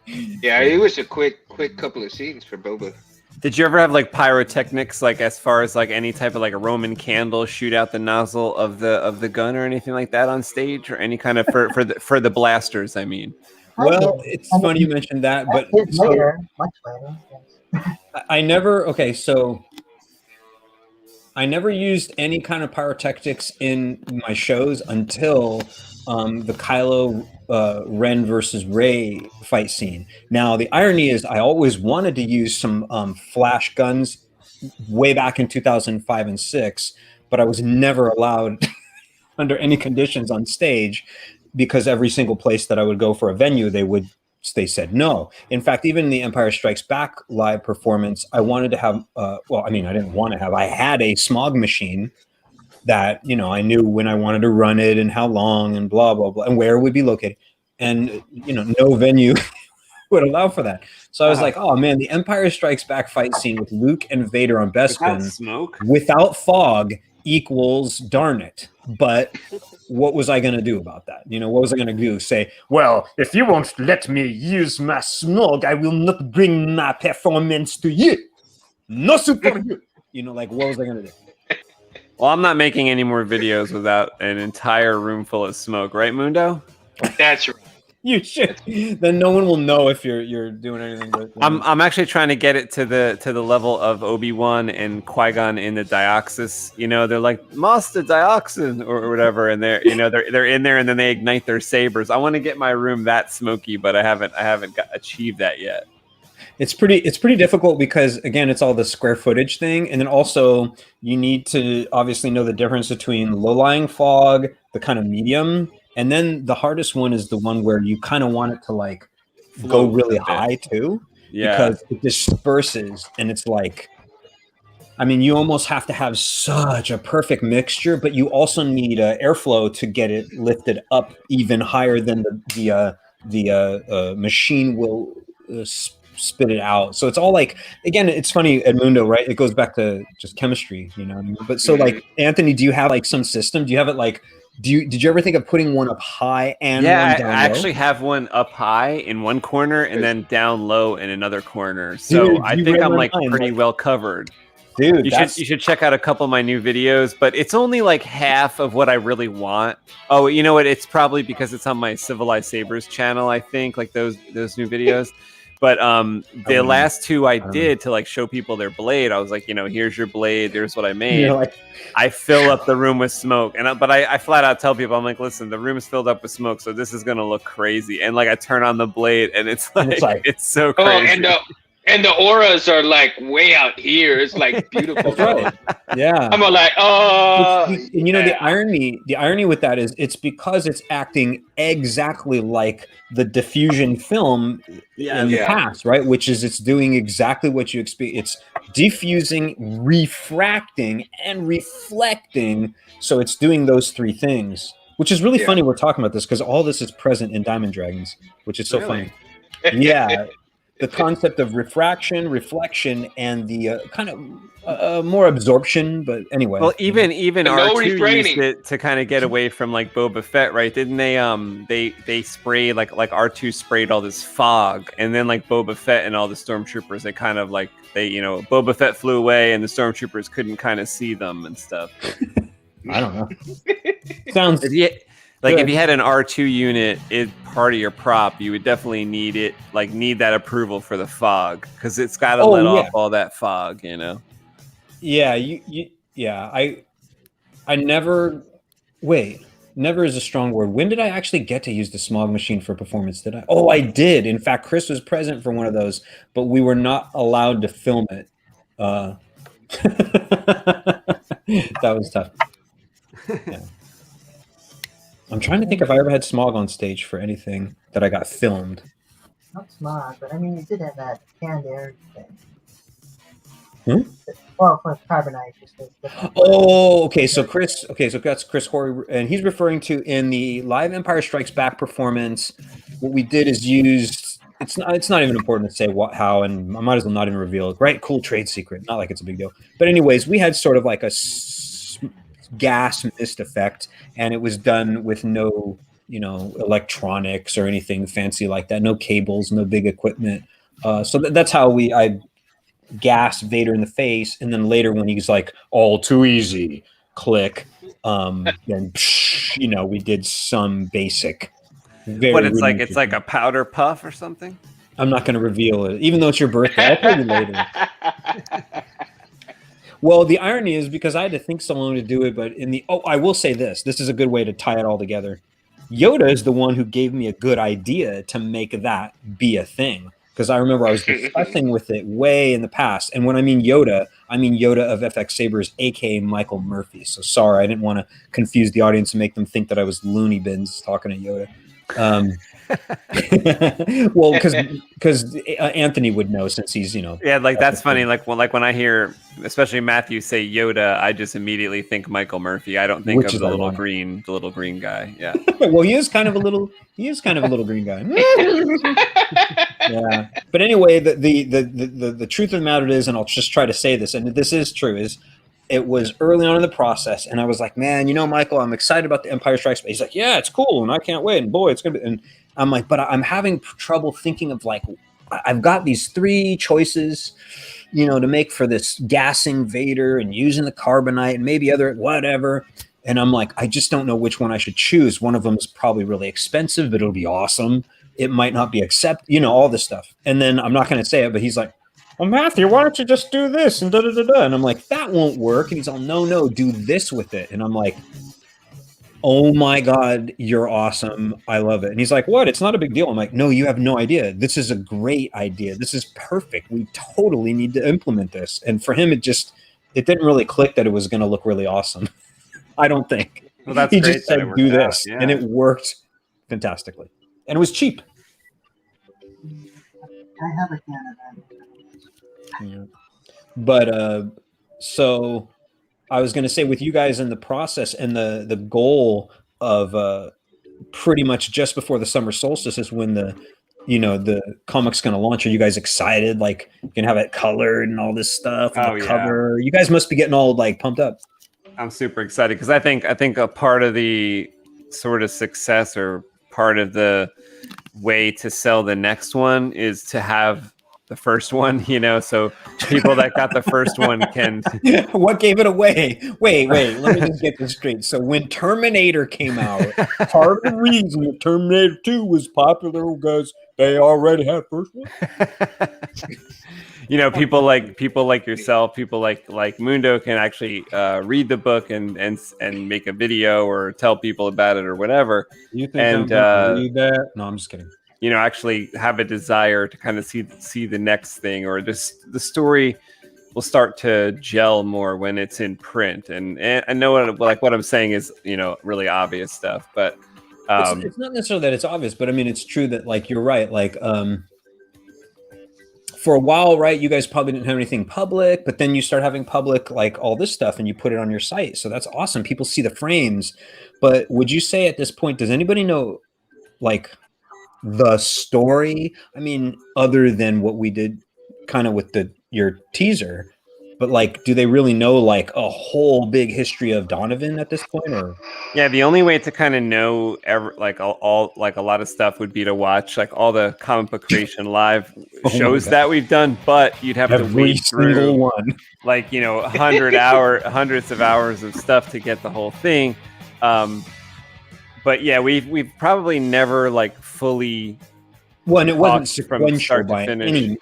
Yeah, it was a quick couple of scenes for Boba. Did you ever have like pyrotechnics, like as far as like any type of like a Roman candle shoot out the nozzle of the gun or anything like that on stage, or any kind of for the blasters? I mean, well, it's funny you mentioned that, but later, much later. I never used any kind of pyrotechnics in my shows until the Kylo Ren versus Rey fight scene. Now, the irony is I always wanted to use some flash guns way back in 2005 and 6, but I was never allowed under any conditions on stage, because every single place that I would go for a venue, they said no. In fact, even in the Empire Strikes Back live performance, I wanted to have, I had a smog machine that, you know, I knew when I wanted to run it and how long and blah, blah, blah, and where it would be located. And, you know, no venue would allow for that. So I was like, oh man, the Empire Strikes Back fight scene with Luke and Vader on Bespin without fog equals darn it. But what was I going to do about that? You know, what was I going to do? Say, well, if you won't let me use my smog, I will not bring my performance to you. No super you. You know, like, what was I going to do? Well, I'm not making any more videos without an entire room full of smoke, right, Mundo? That's right. You should. Then no one will know if you're doing anything. But, I'm actually trying to get it to the level of Obi-Wan and Qui-Gon in the Dioxis. You know, they're like Master Dioxin or whatever, and they're in there, and then they ignite their sabers. I want to get my room that smoky, but I haven't achieved that yet. It's pretty difficult because again, it's all the square footage thing, and then also you need to obviously know the difference between low-lying fog, the kind of medium. And then the hardest one is the one where you kind of want it to like go really high too, because it disperses, and it's like, I mean, you almost have to have such a perfect mixture, but you also need airflow to get it lifted up even higher than the machine will spit it out. So it's all like, again, it's funny, Edmundo, right? It goes back to just chemistry, you know what I mean? But so like, Anthony, do you have like some system? Do you have it like, did you ever think of putting one up high and one down low? I actually have one up high in one corner and then down low in another corner. So dude, I think I'm like pretty well covered. Dude, you should check out a couple of my new videos, but it's only like half of what I really want. Oh, you know what? It's probably because it's on my Civilized Sabers channel, I think, like those new videos. But the last two I did to like show people their blade, I was like, you know, here's your blade, here's what I made. Like, I fill up the room with smoke, but I flat out tell people, I'm like, listen, the room's filled up with smoke, so this is gonna look crazy. And like I turn on the blade, and it's it's so crazy. Oh, and the auras are like way out here. It's like beautiful. Right. Yeah. I'm like, you know, the irony with that is it's because it's acting exactly like the diffusion film in the past, right? Which is it's doing exactly what you expect. It's diffusing, refracting, and reflecting. So it's doing those three things, which is really funny. We're talking about this because all this is present in Diamond Dragons, which is so funny. Yeah. The concept of refraction, reflection, and the kind of more absorption. But anyway, well, even R2 used it to kind of get away from like Boba Fett, right? Didn't they sprayed like R2 sprayed all this fog, and then like Boba Fett and all the stormtroopers, they kind of like Boba Fett flew away, and the stormtroopers couldn't kind of see them and stuff. I don't know. Sounds. Like if you had an R2 unit, part of your prop, you would definitely need that approval for the fog, because it's got to let off all that fog, you know. Yeah, I never is a strong word. When did I actually get to use the smog machine for performance? Did I? Oh, I did. In fact, Chris was present for one of those, but we were not allowed to film it. That was tough. Yeah. I'm trying to think if I ever had smog on stage for anything that I got filmed. Not smog, but I mean, you did have that canned air thing. Hmm? Well, for carbonite. Oh, okay. So that's Chris Horry, and he's referring to in the live Empire Strikes Back performance. What we did is used. It's not even important to say how, and I might as well not even reveal it. Right? Cool trade secret. Not like it's a big deal. But anyways, we had sort of like a gas mist effect, and it was done with no electronics or anything fancy like that, no cables, no big equipment, so that's how I gas Vader in the face, and then later when he's like all too easy, click, then we did some basic it's like a powder puff or something. I'm not going to reveal it, even though it's your birthday. I'll tell you later. Well, the irony is because I had to think so long to do it, but I will say this is a good way to tie it all together. Yoda is the one who gave me a good idea to make that be a thing. Because I remember I was discussing with it way in the past. And when I mean Yoda of FX Sabers, aka Michael Murphy. So sorry, I didn't want to confuse the audience and make them think that I was loony bins talking to Yoda. Well, because Anthony would know, since he's that's funny. Like when I hear especially Matthew say Yoda, I just immediately think Michael Murphy. I don't think of the little green guy. Yeah. Well, he is kind of a little green guy. Yeah. But anyway, the truth of the matter is, and I'll just try to say this, and this is true, is it was early on in the process, and I was like, man, Michael, I'm excited about the Empire Strikes Back. He's like, yeah, it's cool, and I can't wait, and boy, it's gonna be. And I'm like, but I'm having trouble thinking of like, I've got these three choices, to make for this gassing Vader and using the carbonite and maybe other whatever. And I'm like, I just don't know which one I should choose. One of them is probably really expensive, but it'll be awesome. It might not be all this stuff. And then I'm not going to say it, but he's like, well, Matthew, why don't you just do this and da-da-da-da? And I'm like, that won't work. And he's all, no, do this with it. And I'm like, oh my God, you're awesome. I love it. And he's like, what? It's not a big deal. I'm like, no, you have no idea. This is a great idea. This is perfect. We totally need to implement this. And for him, it didn't really click that it was going to look really awesome. I don't think. Well, that's he great just said, do this. Yeah. And it worked fantastically. And it was cheap. I have a can of that. Yeah. But so I was going to say, with you guys in the process and the goal of pretty much just before the summer solstice is when the comic's going to launch. Are you guys excited? Like, you can have it colored and all this stuff on the cover. You guys must be getting all like pumped up. I'm super excited because I think a part of the sort of success or part of the way to sell the next one is to have the first one, so people that got the first one can. What gave it away? Wait, let me just get this straight. So when Terminator came out, part of the reason that Terminator 2 was popular was they already had first one. People like yourself, people like Mundo can actually read the book and make a video or tell people about it or whatever. You think I'm gonna read that? No, I'm just kidding. Actually have a desire to kind of see the next thing, or just the story will start to gel more when it's in print. And I know what I'm saying is really obvious stuff, but it's not necessarily that it's obvious, but I mean it's true that like you're right. Like for a while, right, you guys probably didn't have anything public, but then you start having public like all this stuff and you put it on your site. So that's awesome. People see the frames. But would you say at this point, does anybody know like the story? I mean, other than what we did kind of with your teaser, but like, do they really know like a whole big history of Donovan at this point? Or yeah, the only way to kind of know all like a lot of stuff would be to watch like all the comic book creation live shows that we've done, but you'd have to wait through one like hundreds of hours of stuff to get the whole thing. But yeah, we've probably never like fully. Well, and it wasn't sequential by any means.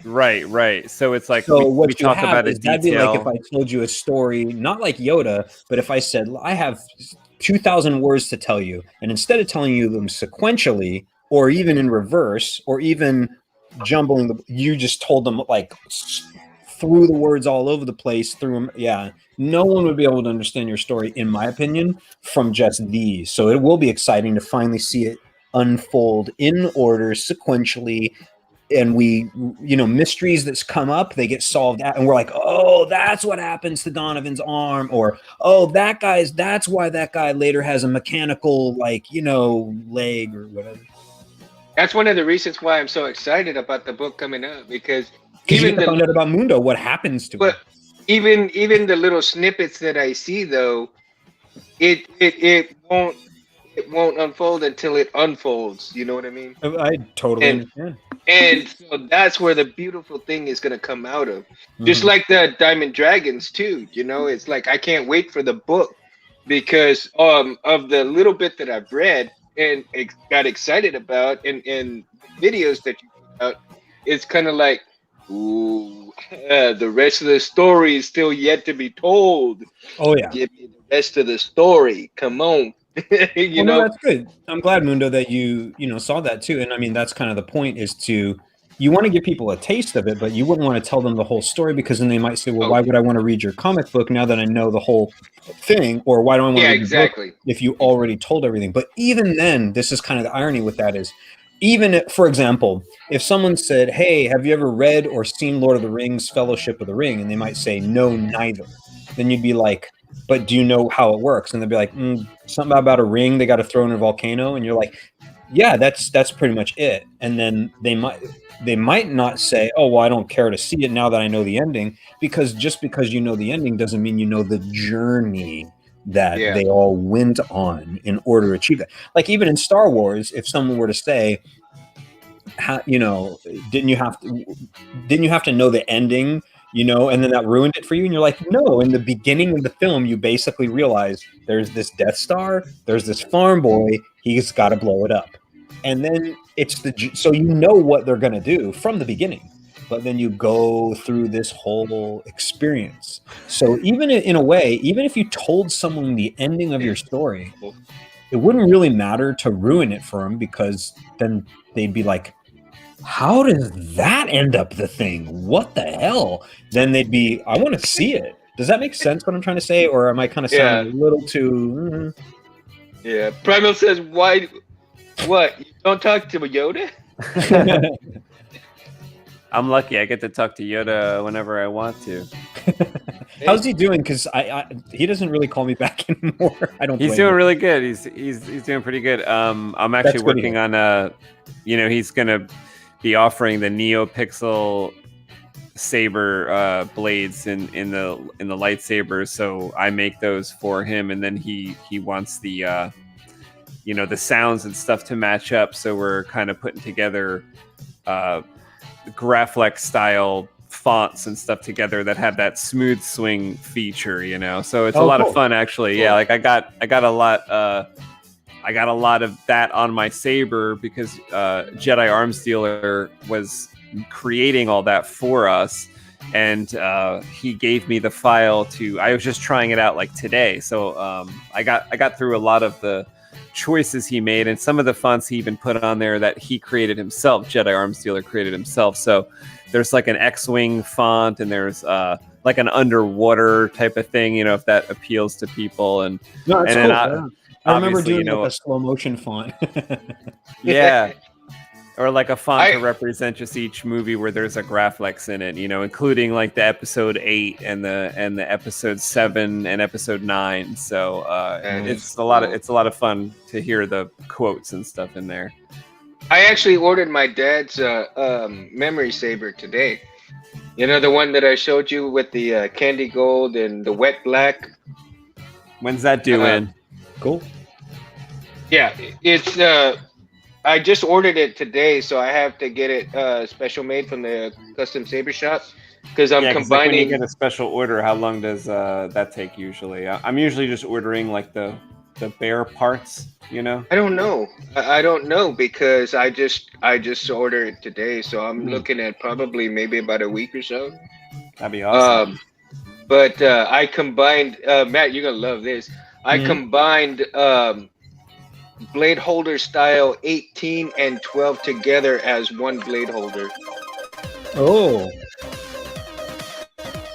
Right. So it's like what we talk about it. That'd be like if I told you a story, not like Yoda, but if I said I have 2,000 words to tell you, and instead of telling you them sequentially, or even in reverse, or even jumbling them, you just told them like threw the words all over the place, threw them. Yeah, no one would be able to understand your story, in my opinion, from just these. So it will be exciting to finally see it unfold in order sequentially, and we mysteries that's come up, they get solved and we're like, oh, that's what happens to Donovan's arm, or oh, that's why that guy later has a mechanical leg or whatever. That's one of the reasons why I'm so excited about the book coming up, because even you found out about Mundo, what happens to him. Even the little snippets that I see though, it won't unfold until it unfolds. You know what I mean? I totally understand. And so that's where the beautiful thing is going to come out of. Just like the Diamond Dragons too. It's like I can't wait for the book because of the little bit that I've read and got excited about and videos that you put out. It's kind of like, ooh, the rest of the story is still yet to be told. Oh yeah, give me the rest of the story. Come on. No, that's good. I'm glad, Mundo, that you saw that too. And I mean, that's kind of the point, is you want to give people a taste of it, but you wouldn't want to tell them the whole story, because then they might say, well, why would I want to read your comic book now that I know the whole thing? Or why do I want to read your book if you already told everything? But even then, this is kind of the irony with that is, even if, for example, if someone said, hey, have you ever read or seen Lord of the Rings, Fellowship of the Ring? And they might say, no, neither. Then you'd be like, but do you know how it works? And they'll be like, something about a ring they got to throw in a volcano. And you're like, yeah, that's pretty much it. And then they might not say, oh, well, I don't care to see it now that I know the ending, because just because you know the ending doesn't mean you know the journey that they all went on in order to achieve that. Like even in Star Wars, if someone were to say, didn't you have to know the ending you know, and then that ruined it for you. And you're like, no, in the beginning of the film, you basically realize there's this Death Star, there's this farm boy, he's got to blow it up. And then so you know what they're going to do from the beginning, but then you go through this whole experience. So even in a way, even if you told someone the ending of your story, it wouldn't really matter to ruin it for them, because then they'd be like, how does that end up the thing? What the hell? Then they'd be, I want to see it. Does that make sense what I'm trying to say? Or am I kind of sounding a little too... Yeah. Primal says, why... What? You don't talk to Yoda? I'm lucky. I get to talk to Yoda whenever I want to. How's he doing? Because he doesn't really call me back anymore. I don't. He's doing really good. He's doing pretty good. I'm actually working on he's gonna be offering the NeoPixel saber blades in the lightsabers. So I make those for him, and then he wants the the sounds and stuff to match up. So we're kind of putting together Graphic style fonts and stuff together that have that smooth swing feature, so it's a lot of fun actually. Cool. Yeah, like I got a lot of that on my saber because Jedi Arms Dealer was creating all that for us, and he gave me the file I was just trying it out like today, so I got through a lot of the choices he made, and some of the fonts he even put on there that he created himself. Jedi Arms Dealer created himself. So there's like an X-Wing font, and there's like an underwater type of thing, if that appeals to people. And no, and cool. then I remember doing a slow motion font. Yeah. Or like a font to represent just each movie where there's a Graphics in it, including like the episode 8 and the episode 7 and episode 9. So it's a lot of fun to hear the quotes and stuff in there. I actually ordered my dad's memory saber today. The one that I showed you with the candy gold and the wet black. When's that due in? Cool. Yeah, it's I just ordered it today, so I have to get it special made from the custom saber shop because I'm combining. Like when you get a special order, how long does that take usually? I'm usually just ordering like the bare parts, I don't know. I don't know because I just ordered it today, so I'm looking at probably maybe about a week or so. That'd be awesome. But I combined Matt, you're gonna love this. I combined blade holder style 18 and 12 together as one blade holder. Oh.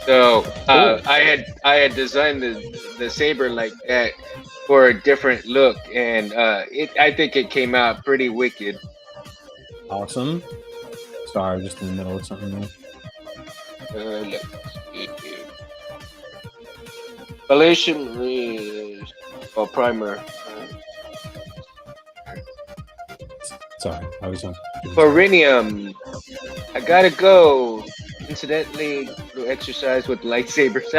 So I had designed the saber like that for a different look, and I think it came out pretty wicked. Awesome. Sorry, I'm just in the middle of something there. Let's see here. Elation is primer. Sorry, I was on. Perinium. I gotta go. Incidentally, do exercise with lightsabers.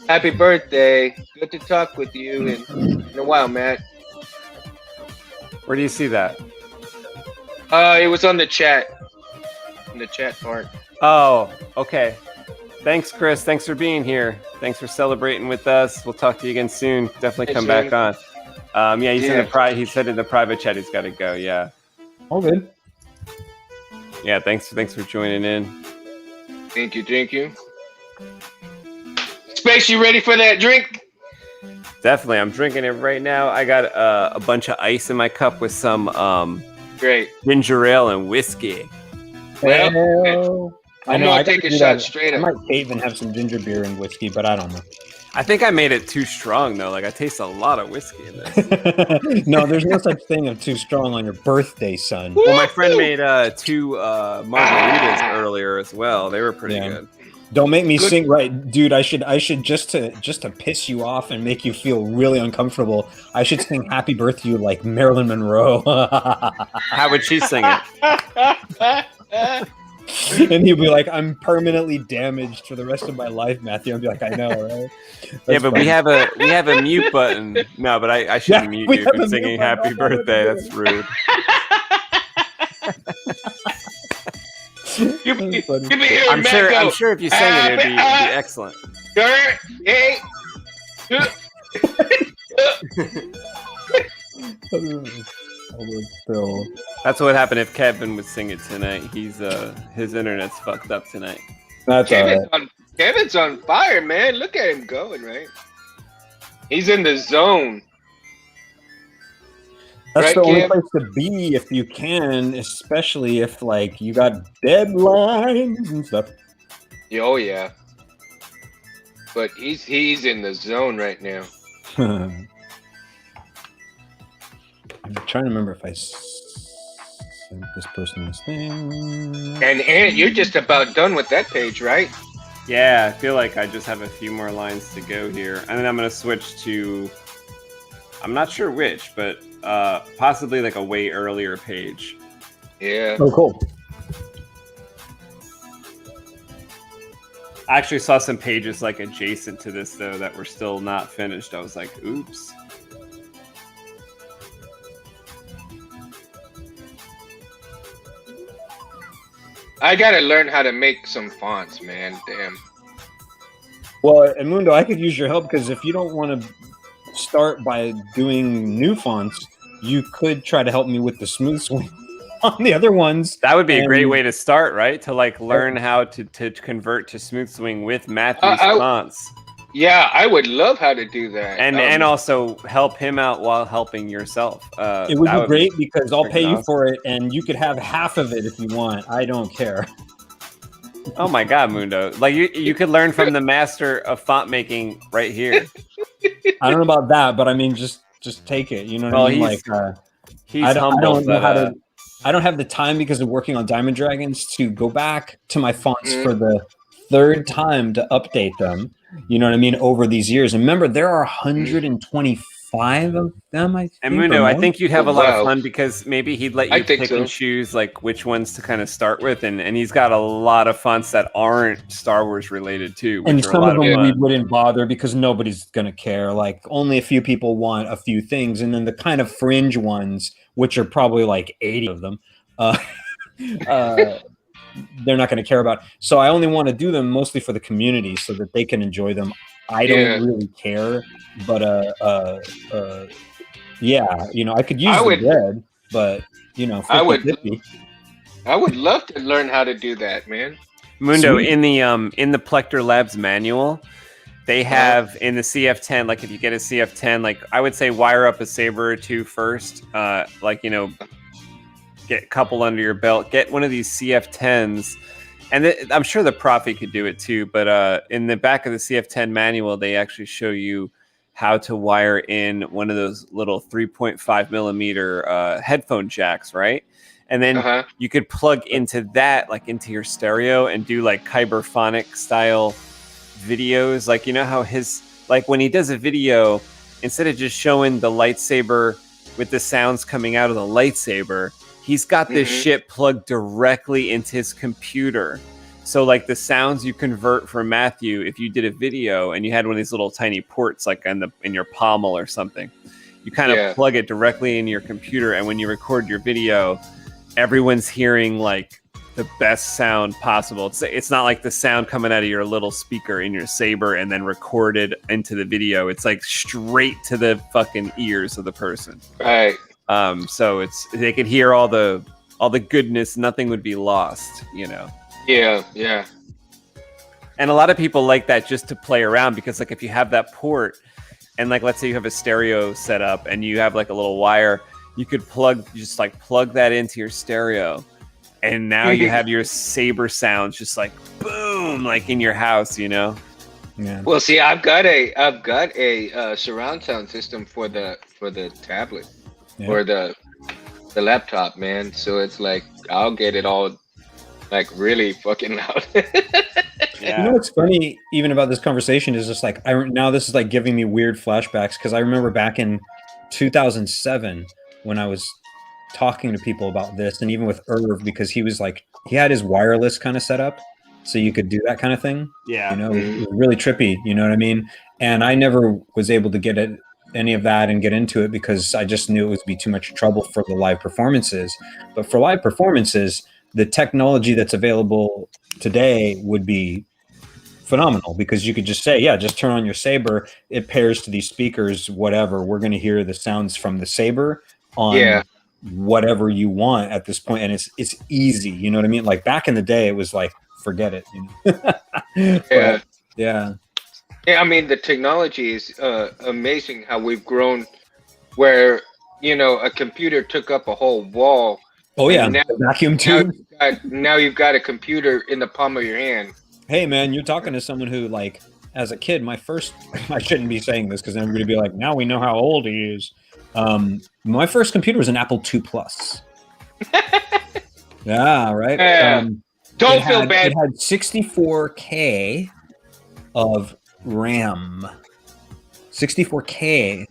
Happy birthday. Good to talk with you in a while, Matt. Where do you see that? It was on the chat. In the chat part. Oh, okay. Thanks, Chris. Thanks for being here. Thanks for celebrating with us. We'll talk to you again soon. Definitely come back on. Yeah, he's in the he said in the private chat he's got to go. Yeah. All good. Yeah, thanks for joining in. Thank you. Space, you ready for that drink? Definitely. I'm drinking it right now. I got a bunch of ice in my cup with some great ginger ale and whiskey. Well, I'm gonna take a shot straight up. I might even have some ginger beer and whiskey, but I don't know. I think I made it too strong though. Like I taste a lot of whiskey in this. No, there's no such thing of too strong on your birthday, son. Well, my friend made 2 margaritas earlier as well. They were pretty good. Don't make me sing right, dude. I should just to piss you off and make you feel really uncomfortable. I should sing "Happy Birthday" to you like Marilyn Monroe. How would she sing it? And he'll be like, "I'm permanently damaged for the rest of my life, Matthew." I'll be like, "I know, right?" Yeah, but we have a mute button. No, but I shouldn't mute you for singing "Happy Birthday." That's rude. You be hearing I'm Matt sure. go, I'm sure if you sang it, it'd be excellent. Hey. That's what happened if Kevin would sing it tonight. He's his internet's fucked up tonight. That's Kevin's on fire, man. Look at him going, right? He's in the zone. That's Right, the only Kev? place to be if you can, especially if like you got deadlines and stuff. Oh yeah. But he's in the zone right now. I'm trying to remember if I sent this person this thing. And you're just about done with that page, right? Yeah, I feel like I just have a few more lines to go here, and then I'm gonna switch to. I'm not sure which, but possibly like a way earlier page. Yeah. Oh, cool. I actually saw some pages like adjacent to this though that were still not finished. I was like, oops. I gotta learn how to make some fonts, man. Damn. Well, Edmundo, I could use your help because if you don't want to start by doing new fonts, you could try to help me with the smooth swing on the other ones. That would be a great way to start, right? To like learn how to convert to smooth swing with Matthew's fonts. Yeah, I would love how to do that. And also help him out while helping yourself. It would be great because I'll pay you for it, and you could have half of it if you want. I don't care. Oh my God, Mundo! Like you could learn from the master of font making right here. I don't know about that, but I mean, just take it. You know what I mean? Like, he's I humble. I don't know how to. I don't have the time because of working on Diamond Dragons to go back to my fonts for the third time to update them. You know what I mean? Over these years, and remember, there are 125 of them. I think. And Mundo, I think you'd have a lot of fun because maybe he'd let you pick and choose like which ones to kind of start with, and he's got a lot of fonts that aren't Star Wars related too. And some of them we wouldn't bother because nobody's gonna care. Like only a few people want a few things, and then the kind of fringe ones, which are probably like 80 of them, they're not going to care about. So I only want to do them mostly for the community so that they can enjoy them. I don't really care, but yeah, you know, I could use the dead, but you know, 50-50. I would love to learn how to do that, man. Mundo, in the Plector Labs manual, they have in the CF10, like if you get a CF10, like I would say wire up a saber or two first, like, you know, get a couple under your belt, get one of these CF10s, and I'm sure the Profi could do it too, but in the back of the CF10 manual, they actually show you how to wire in one of those little 3.5 millimeter headphone jacks, right? And then you could plug into that, like into your stereo, and do like Kyberphonic style videos. Like, you know how like when he does a video, instead of just showing the lightsaber with the sounds coming out of the lightsaber, he's got this shit plugged directly into his computer. So like the sounds you convert for Matthew, if you did a video and you had one of these little tiny ports like in your pommel or something, you kind of plug it directly in your computer, and when you record your video, everyone's hearing like the best sound possible. It's not like the sound coming out of your little speaker in your saber and then recorded into the video. It's like straight to the fucking ears of the person. Right. So they could hear all the goodness. Nothing would be lost, you know. Yeah, yeah. And a lot of people like that just to play around, because like if you have that port and like let's say you have a stereo set up and you have like a little wire, you could plug that into your stereo, and now you have your saber sounds just like boom, like in your house, you know. Yeah. Well, see, I've got a surround sound system for the tablet or the laptop, man. So it's like I'll get it all like really fucking loud. You know what's funny even about this conversation is just like now this is like giving me weird flashbacks, because I remember back in 2007 when I was talking to people about this, and even with Irv, because he was like, he had his wireless kind of set up so you could do that kind of thing. Yeah. You know, it was really trippy, you know what I mean? And I never was able to get any of that and get into it because I just knew it would be too much trouble for the live performances. But for live performances, the technology that's available today would be phenomenal, because you could just say, yeah, just turn on your Saber, it pairs to these speakers, whatever, we're going to hear the sounds from the Saber on whatever you want at this point, and it's easy, you know what I mean? Like back in the day, it was like, forget it, you know? But, yeah, I mean, the technology is amazing how we've grown, where, you know, a computer took up a whole wall. Oh yeah, now, vacuum tube. Now you've got a computer in the palm of your hand. Hey man, you're talking to someone who, like, as a kid, I shouldn't be saying this because then everybody would be like, now we know how old he is. My first computer was an Apple II Plus. Yeah, right. Don't feel bad. It had 64K of RAM. 64K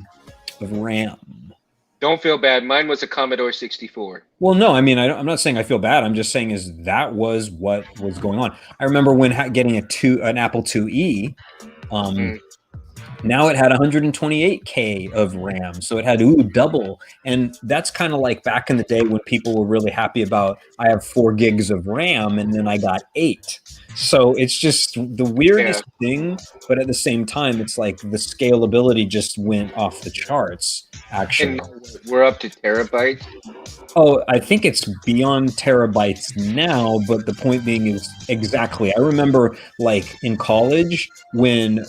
of RAM. Don't feel bad. Mine was a Commodore 64. Well, no, I mean, I'm not saying I feel bad. I'm just saying that was what was going on. I remember when getting an Apple IIe. Now it had 128K of RAM, so it had double. And that's kind of like back in the day when people were really happy about, I have 4 gigs of RAM, and then I got 8. So it's just the weirdest thing, but at the same time, it's like the scalability just went off the charts, actually. And we're up to terabytes. Oh, I think it's beyond terabytes now, but the point being is exactly. I remember, like, in college when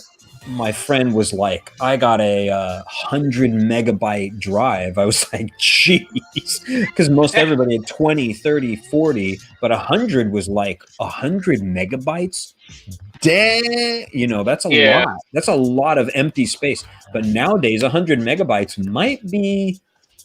my friend was like, I got a 100 megabyte drive. I was like, jeez, because most everybody had 20, 30, 40, but 100 was like 100 megabytes. You know, that's a lot. That's a lot of empty space. But nowadays, 100 megabytes might be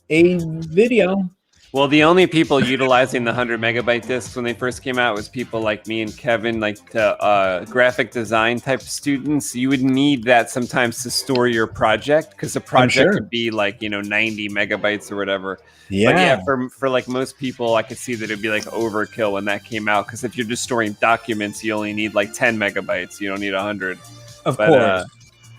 a video. Well, the only people utilizing the 100 megabyte discs when they first came out was people like me and Kevin, like the graphic design type students. You would need that sometimes to store your project, because the project would be like, 90 megabytes or whatever. Yeah. But yeah, for like most people, I could see that it'd be like overkill when that came out, because if you're just storing documents, you only need like 10 megabytes. You don't need 100. Of course.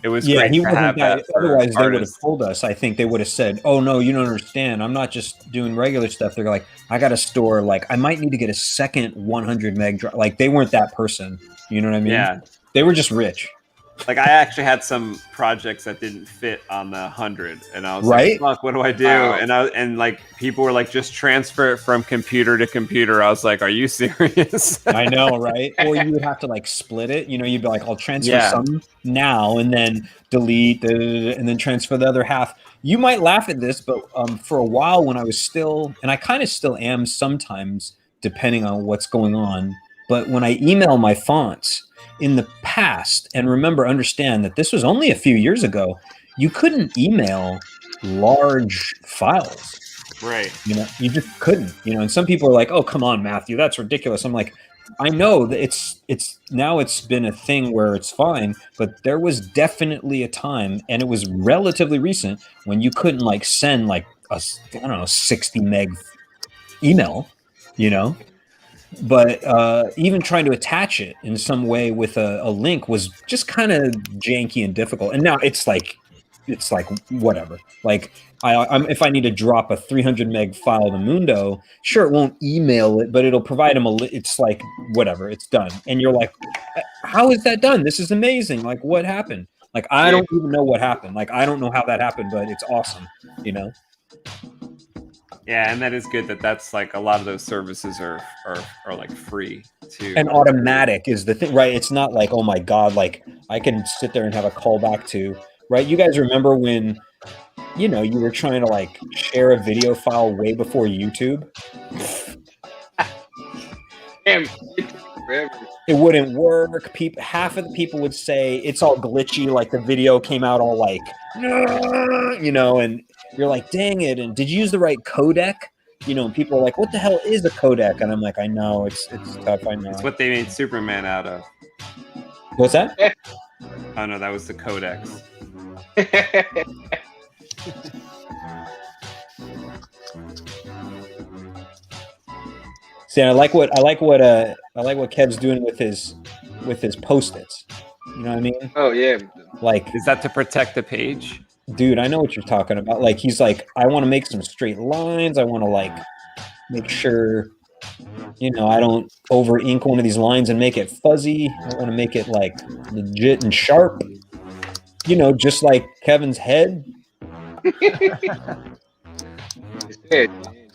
It was great to have that. Otherwise, they would have told us. I think they would have said, "Oh no, you don't understand. I'm not just doing regular stuff." They're like, "I got to store. Like, I might need to get a second 100 meg drive." Like, they weren't that person. You know what I mean? Yeah. They were just rich. Like, I actually had some projects that didn't fit on the 100, and I was like, "Fuck, what do I do?" Wow. And like people were like, "Just transfer it from computer to computer." I was like, "Are you serious?" I know, right? Or you would have to like split it. You know, you'd be like, "I'll transfer some now, and then delete, and then transfer the other half." You might laugh at this, but for a while when I was still, and I kind of still am sometimes, depending on what's going on. But when I email my fonts in the past, and understand that this was only a few years ago, you couldn't email large files. Right. You know, you just couldn't, and some people are like, "Oh, come on, Matthew, that's ridiculous." I'm like, I know that it's now it's been a thing where it's fine, but there was definitely a time, and it was relatively recent, when you couldn't like send like a 60 meg email, But even trying to attach it in some way with a link was just kind of janky and difficult. And now it's like whatever. Like I'm if I need to drop a 300 meg file to Mundo, sure, it won't email it, but it'll provide him it's like whatever, it's done. And you're like, how is that done? This is amazing. Like, what happened? Like, I don't even know what happened. Like, I don't know how that happened, but it's awesome. Yeah, and that is good that's like a lot of those services are like free too. And automatic is the thing, right? It's not like, oh my God, like I can sit there and have a callback to, right? You guys remember when, you were trying to like share a video file way before YouTube? It wouldn't work. Half of the people would say it's all glitchy, like the video came out all like, and you're like, dang it, and did you use the right codec? And people are like, what the hell is a codec? And I'm like, I know, it's tough, I know. It's what they made Superman out of. What's that? Oh no, that was the codex. See, I like what Kev's doing with his Post-its. You know what I mean? Oh yeah. Like, is that to protect the page? Dude, I know what you're talking about. Like, he's like, I want to make some straight lines. I want to like make sure you know, I don't over ink one of these lines and make it fuzzy. I want to make it like legit and sharp. You know, just like Kevin's head.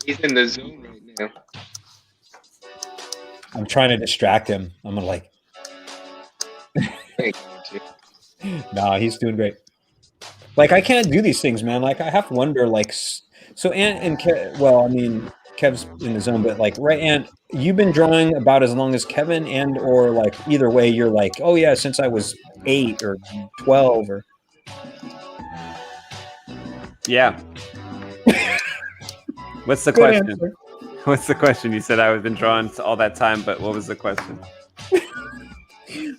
He's in the zone right now. I'm trying to distract him. I'm gonna like. Nah, he's doing great. Like I can't do these things, man. Like I have to wonder, like, so well, I mean, Kev's in the zone, but like, right, Ant, you've been drawing about as long as Kevin, and or like either way, you're like, oh yeah, since I was 8 or 12 or. Yeah. What's the Good question? answer. What's the question? You said I've been drawing all that time, but what was the question?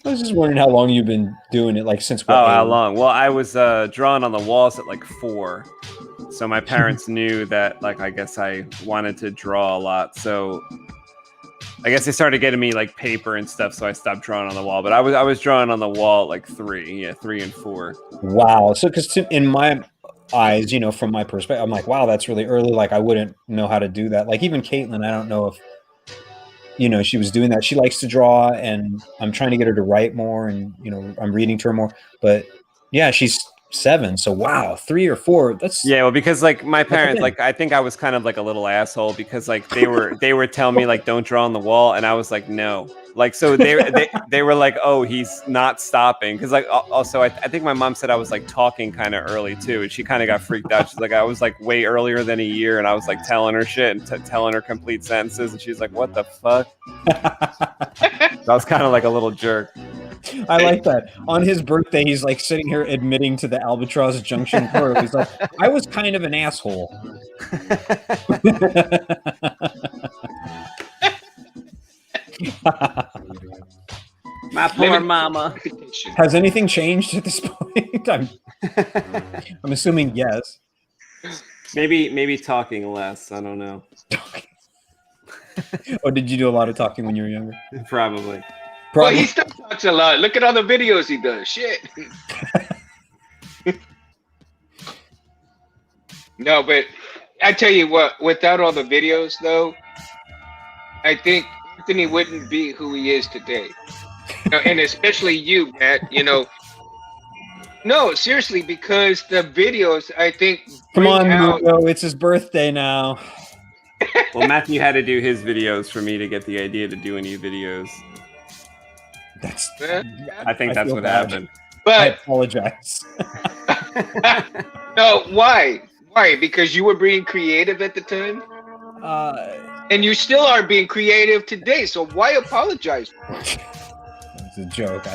I was just wondering how long you've been doing it, like since what Oh, how age? long? Well, I was drawing on the walls at like 4. So my parents knew that, like, I guess I wanted to draw a lot. So I guess they started getting me like paper and stuff. So I stopped drawing on the wall. But I was drawing on the wall at like 3. Yeah, 3 and 4. Wow. So, because in my eyes, you know, from my perspective, I'm like, wow, that's really early. Like, I wouldn't know how to do that. Like, even Caitlin, I don't know if, you know, she was doing that. She likes to draw, and I'm trying to get her to write more, and, you know, I'm reading to her more. But yeah, she's 7. So, wow, 3 or 4. That's Yeah, well, because like my parents, like I think I was kind of like a little asshole because like they were telling me like don't draw on the wall, and I was like no. Like so they were like, oh, he's not stopping, because like also I think my mom said I was like talking kind of early too, and she kind of got freaked out. She's like, I was like way earlier than a year, and I was like telling her shit and telling her complete sentences, and she's like, what the fuck? I was kind of like a little jerk. I like that. On his birthday, he's like sitting here admitting to the Albatross Junction crew. He's like, I was kind of an asshole. My poor mama. Has anything changed at this point? I'm assuming yes. Maybe talking less. I don't know. Or did you do a lot of talking when you were younger? Probably. Well, he still talks a lot. Look at all the videos he does. Shit. No, but I tell you what, without all the videos, though, I think Anthony wouldn't be who he is today. You know, and especially you, Matt, you know. No, seriously, because the videos, I think. Come on, out... Mundo, it's his birthday now. Well, Matthew had to do his videos for me to get the idea to do any videos. I think that's what happened. But I apologize. No, why? Why? Because you were being creative at the time? And you still are being creative today, so why apologize? It's a joke.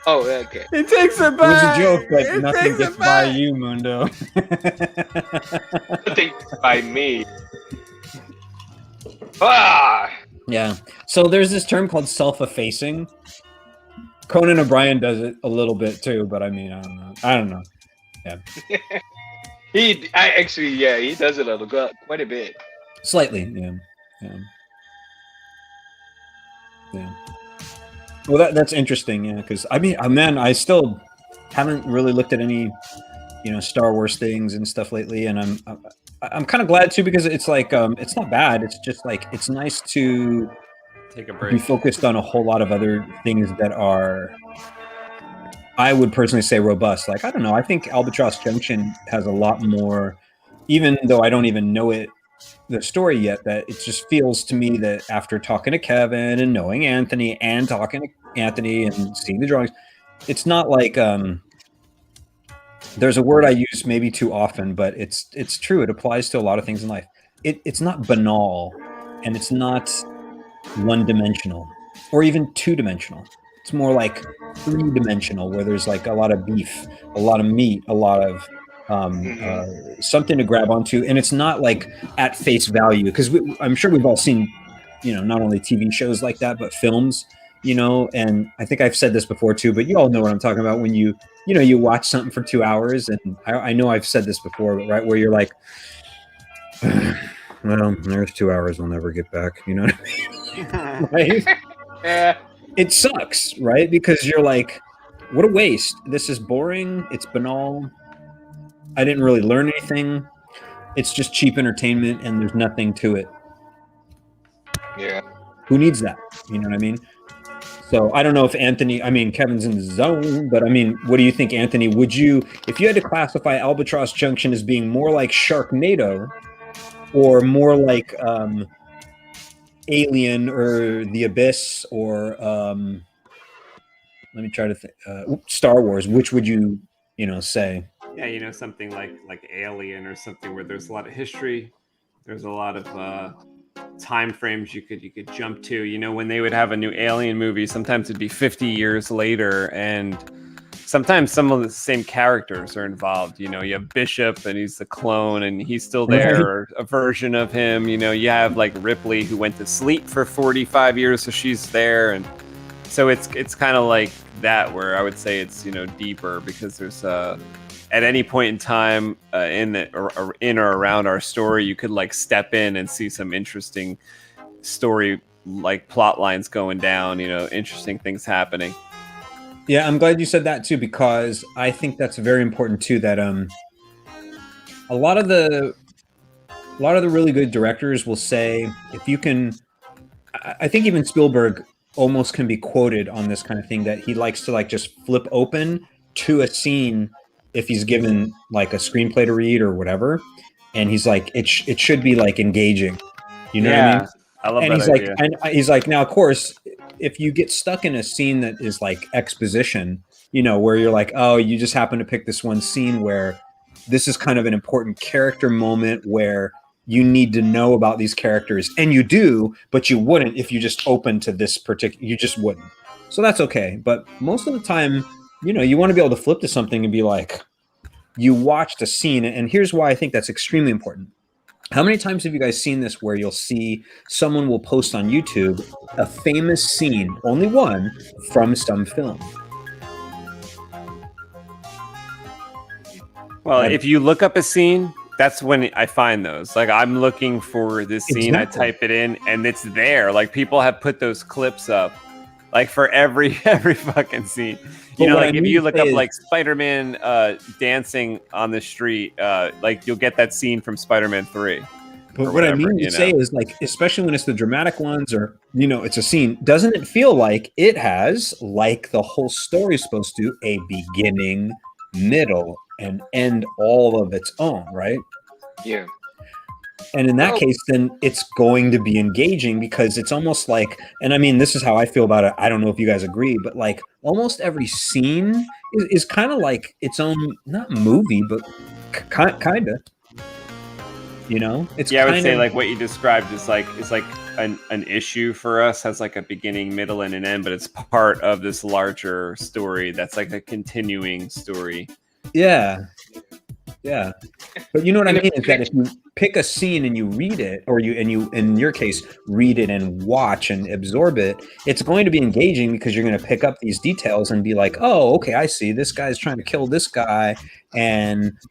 Oh, okay. It takes a It was a joke, but nothing gets by you, Mundo. Nothing by me. Ah! Yeah. So there's this term called self-effacing. Conan O'Brien does it a little bit too, but I mean, I don't know. Yeah. He does it quite a bit. Slightly, yeah. Well, that's interesting, yeah, because I mean, man, I still haven't really looked at any, you know, Star Wars things and stuff lately, and I'm kind of glad too, because it's like it's not bad. It's just like it's nice to take a break, be focused on a whole lot of other things that are, I would personally say, robust. Like, I don't know, I think Albatross Junction has a lot more, even though I don't even know the story yet, that it just feels to me that after talking to Kevin and knowing Anthony and talking to Anthony and seeing the drawings, it's not like there's a word I use maybe too often, but it's true. It applies to a lot of things in life. It's not banal, and it's not one-dimensional or even two-dimensional. It's more like three-dimensional, where there's like a lot of beef, a lot of meat, a lot of something to grab onto, and it's not like at face value, because I'm sure we've all seen, you know, not only TV shows like that, but films, you know, and I think I've said this before too, but you all know what I'm talking about when you watch something for 2 hours, and I know I've said this before, but right, where you're like, well, there's 2 hours we'll never get back, you know what I mean? Right? Yeah. It sucks, right? Because you're like, what a waste. This is boring. It's banal. I didn't really learn anything. It's just cheap entertainment, and there's nothing to it. Yeah. Who needs that? You know what I mean? So I don't know if Kevin's in the zone, but I mean, what do you think, Anthony? Would you, if you had to classify Albatross Junction as being more like Sharknado or more like Alien or The Abyss or let me try to think, Star Wars, which would you say? Yeah, something like Alien or something where there's a lot of history, there's a lot of time frames you could jump to. When they would have a new Alien movie, sometimes it'd be 50 years later, and sometimes some of the same characters are involved. You have Bishop, and he's the clone, and he's still there, or a version of him. You have like Ripley, who went to sleep for 45 years, so she's there, and so it's kind of like that, where I would say it's deeper, because there's at any point in time in or around our story, you could like step in and see some interesting story, like plot lines going down, interesting things happening. Yeah, I'm glad you said that too, because I think that's very important too, that a lot of the really good directors will say, if you can, I think even Spielberg almost can be quoted on this kind of thing, that he likes to like just flip open to a scene if he's given like a screenplay to read or whatever, and he's like, it should be like engaging, what I mean? I love and that he's idea. like, and he's like, now of course, if you get stuck in a scene that is like exposition, where you're like, oh, you just happen to pick this one scene where this is kind of an important character moment where you need to know about these characters, and you do, but you wouldn't if you just open to this particular, you just wouldn't. So that's okay. But most of the time, you want to be able to flip to something and be like, you watched a scene. And here's why I think that's extremely important. How many times have you guys seen this, where you'll see someone will post on YouTube a famous scene, only one, from some film? Well, if you look up a scene, that's when I find those. Like, I'm looking for this scene, Exactly. I type it in, and it's there. Like, people have put those clips up, like, for every fucking scene. Like, if you look up like Spider-Man dancing on the street, like, you'll get that scene from Spider-Man 3. But what I mean to say is, like, especially when it's the dramatic ones, or it's a scene, doesn't it feel like it has, like the whole story is supposed to, a beginning, middle, and end all of its own, right? Yeah. And in that case, then it's going to be engaging, because it's almost like, and I mean, this is how I feel about it. I don't know if you guys agree, but like almost every scene is kind of like its own, not movie, but kind of, it's I would say like what you described is like an issue for us, has like a beginning, middle, and an end, but it's part of this larger story that's like a continuing story. Yeah. But you know what I mean, is that if you pick a scene and you read it, or you in your case read it and watch and absorb it, it's going to be engaging, because you're going to pick up these details and be like, oh, okay, I see, this guy's trying to kill this guy,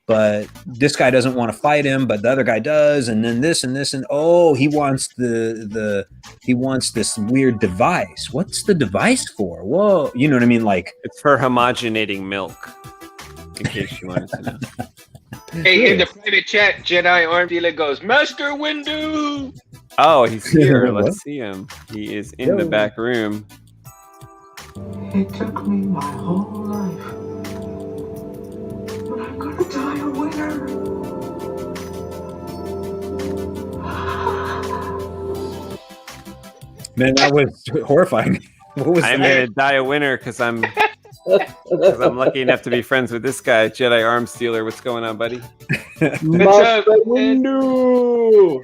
but this guy doesn't want to fight him, but the other guy does, and then this and this, and oh, he wants he wants this weird device. What's the device for? Whoa, you know what I mean? Like, it's for homogenating milk, in case you wanted to know. Hey, in the private chat, Jedi Arm Dealer goes, Master Windu! Oh, he's here. Let's see him. He is in the back room. It took me my whole life, but I'm gonna die a winner. man, that was horrifying. What was I'm that? gonna die a winner because I'm lucky enough to be friends with this guy, Jedi Arms Dealer. What's going on, buddy? What's up, Windu!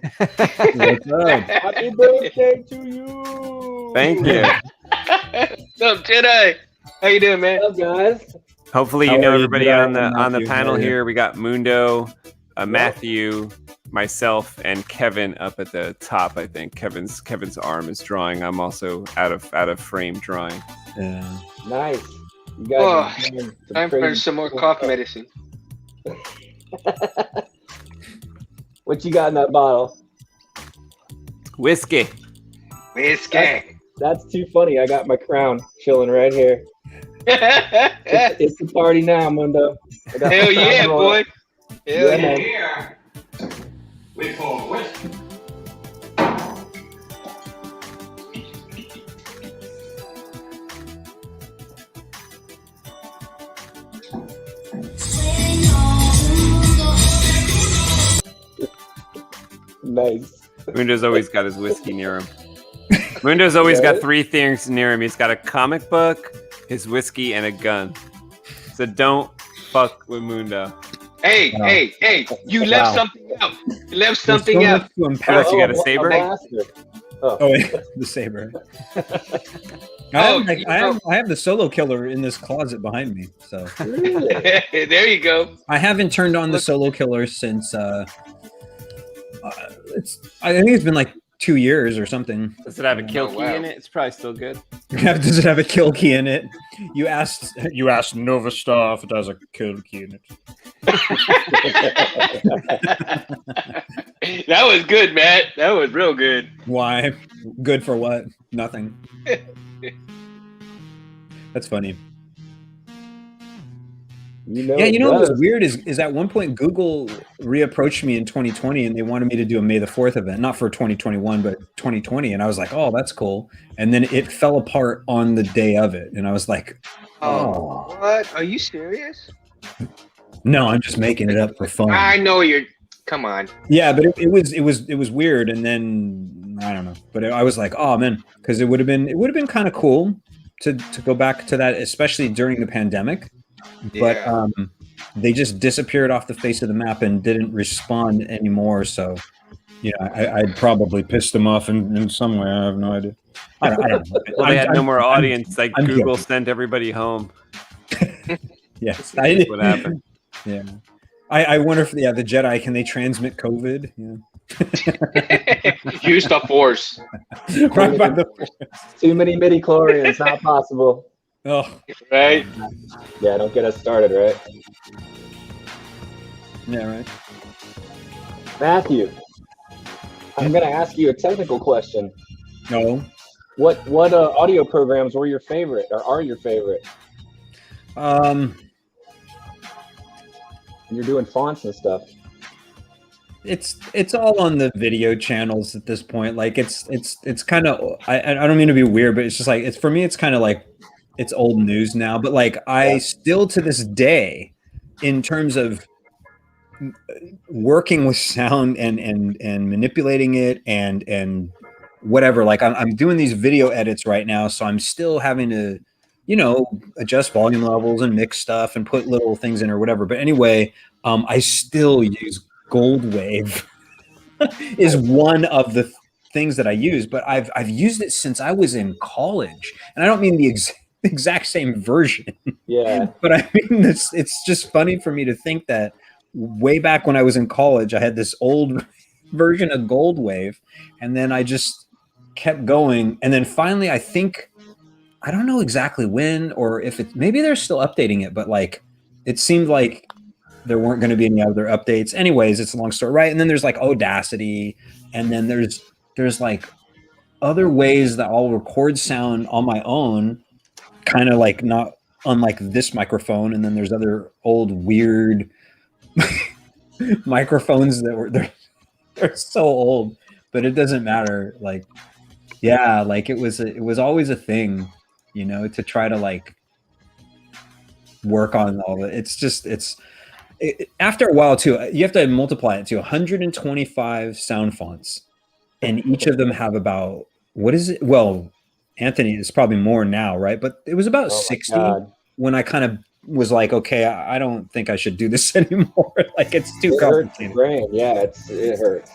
What's up? Happy birthday to you! Thank you. What's up, Jedi? How you doing, man? What's up, guys? Hopefully, How you know are you, everybody Jedi? on the Matthew, panel how are you? here. We got Mundo, Matthew, myself, and Kevin up at the top. I think Kevin's arm is drawing. I'm also out of frame drawing. Yeah. Nice. You guys are Oh, doing some time for crazy some more cool cough stuff. medicine. What you got in that bottle? Whiskey. Whiskey. That's too funny. I got my crown chilling right here. It's the party now, Mundo. I got Hell my crown yeah, going. boy. Hell Yeah, yeah. man. Here, we pour whiskey. Nice. Mundo's always got his whiskey near him. Mundo's always got 3 things near him. He's got a comic book, his whiskey, and a gun. So don't fuck with Mundo. Hey, you left something out. You left something out. Unless you got a saber? Oh, yeah, the saber. I have the solo killer in this closet behind me. So there you go. I haven't turned on the solo killer since I think it's been like 2 years or something. Does it have a kill key in it? It's probably still good. Does it have a kill key in it? You asked Nova Star if it has a kill key in it. That was good, Matt. That was real good. Why? Good for what? Nothing. That's funny. You know what's weird is at one point Google reapproached me in 2020 and they wanted me to do a May the 4th event, not for 2021 but 2020, and I was like, oh, that's cool. And then it fell apart on the day of it, and I was like, oh, what? Are you serious? No, I'm just making it up for fun. I know you're. Come on. Yeah, but it was weird, and then I don't know, but I was like, oh man, because it would have been kind of cool to go back to that, especially during the pandemic. But they just disappeared off the face of the map and didn't respond anymore. So, I'd probably pissed them off in some way. I have no idea. I don't know. Well, they had no more audience. Google sent everybody home. Yes, that's what happened. Yeah, I wonder if the Jedi, can they transmit COVID? Yeah. Use the Force. Right by the Force. Too many midi-chlorians, not possible. Oh, right. Yeah, don't get us started, right? Yeah, right. Matthew, I'm going to ask you a technical question. No. What audio programs were your favorite, or are your favorite? You're doing fonts and stuff. It's all on the video channels at this point. Like it's kind of, I don't mean to be weird, but it's just like, for me, it's kind of like, it's old news now, but like I still to this day, in terms of working with sound and manipulating it and whatever, like I'm doing these video edits right now, so I'm still having to, adjust volume levels and mix stuff and put little things in or whatever. But anyway, I still use Gold Wave is one of the things that I use, but I've used it since I was in college, and I don't mean the exact same version. Yeah. But I mean, it's just funny for me to think that way back when I was in college, I had this old version of Gold Wave, and then I just kept going. And then finally, I don't know exactly when, or if maybe they're still updating it, but like, it seemed like there weren't going to be any other updates. Anyways, it's a long story, right? And then there's like Audacity, and then there's like other ways that I'll record sound on my own, kind of like not unlike this microphone. And then there's other old weird microphones that they're so old, but it doesn't matter. Like, yeah, like it was always a thing, to try to like work on all of it. After a while too, you have to multiply it to 125 sound fonts, and each of them have about, what is it? Well, Anthony, it's probably more now, right? But it was about 60 when I kind of was like, okay, I don't think I should do this anymore. Like, it's too complicated. Yeah, it hurts.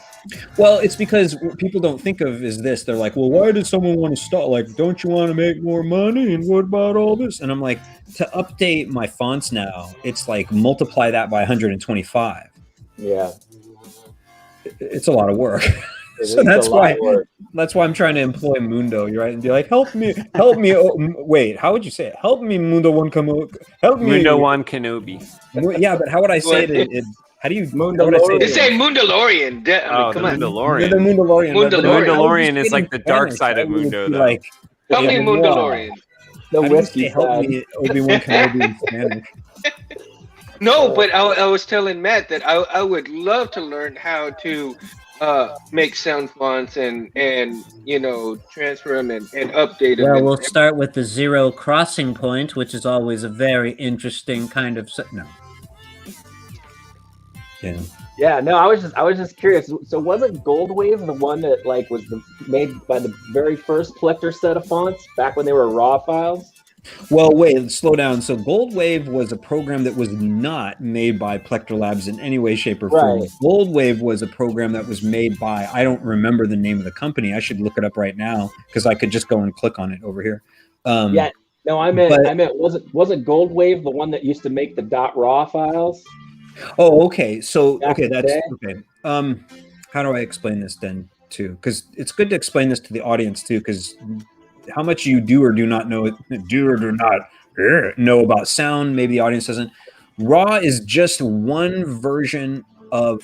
Well, it's because what people don't think of is this. They're like, well, why did someone want to stop? Like, don't you want to make more money? And what about all this? And I'm like, to update my fonts now, it's like multiply that by 125. Yeah. It's a lot of work. So that's why I'm trying to employ Mundo, right? And be like, help me. Wait, how would you say it? Help me, Mundo One Kenobi. Help me, Mundo One Kenobi. Yeah, but how would I say it? How do you? They say Mundalorian. Come on. Mundalorian. The Mundalorian. Mundalorian is like the dark side of Mundo, though. Like, help me, Mundalorian. The whiskey help me, Obi-Wan Kenobi in Spanish. No, but I was telling Matt that I would love to learn how to make sound fonts and transfer them and update them. Well, we'll start with the zero crossing point, which is always a very interesting kind of no. Yeah. Yeah, no, I was just curious. So wasn't Goldwave the one that like was made by the very first Plector set of fonts back when they were raw files? Well, wait, slow down. So Goldwave was a program that was not made by Plector Labs in any way, shape, or form. Right. Goldwave was a program that was made by, I don't remember the name of the company. I should look it up right now because I could just go and click on it over here. Yeah, no, I meant wasn't Goldwave the one that used to make the .raw files? Oh, okay. So, Back okay, in the that's day? okay. How do I explain this then too? Because it's good to explain this to the audience too, because how much you do or do not know know about sound, maybe the audience doesn't. Raw is just one version of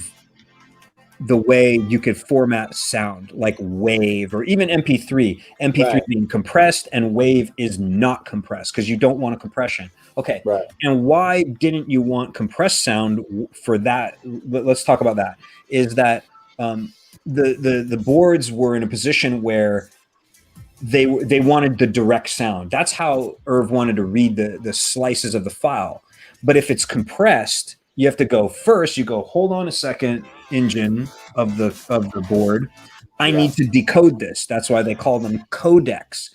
the way you could format sound, like WAV or even MP3. MP3 Right. being compressed and WAV is not compressed because you don't want a compression. Okay. Right. And why didn't you want compressed sound for that? Let's talk about that. Is that the boards were in a position where they wanted the direct sound. That's how Irv wanted to read the slices of the file. But if it's compressed, you have to go first. You go, hold on a second, engine of the board. I need to decode this. That's why they call them codecs.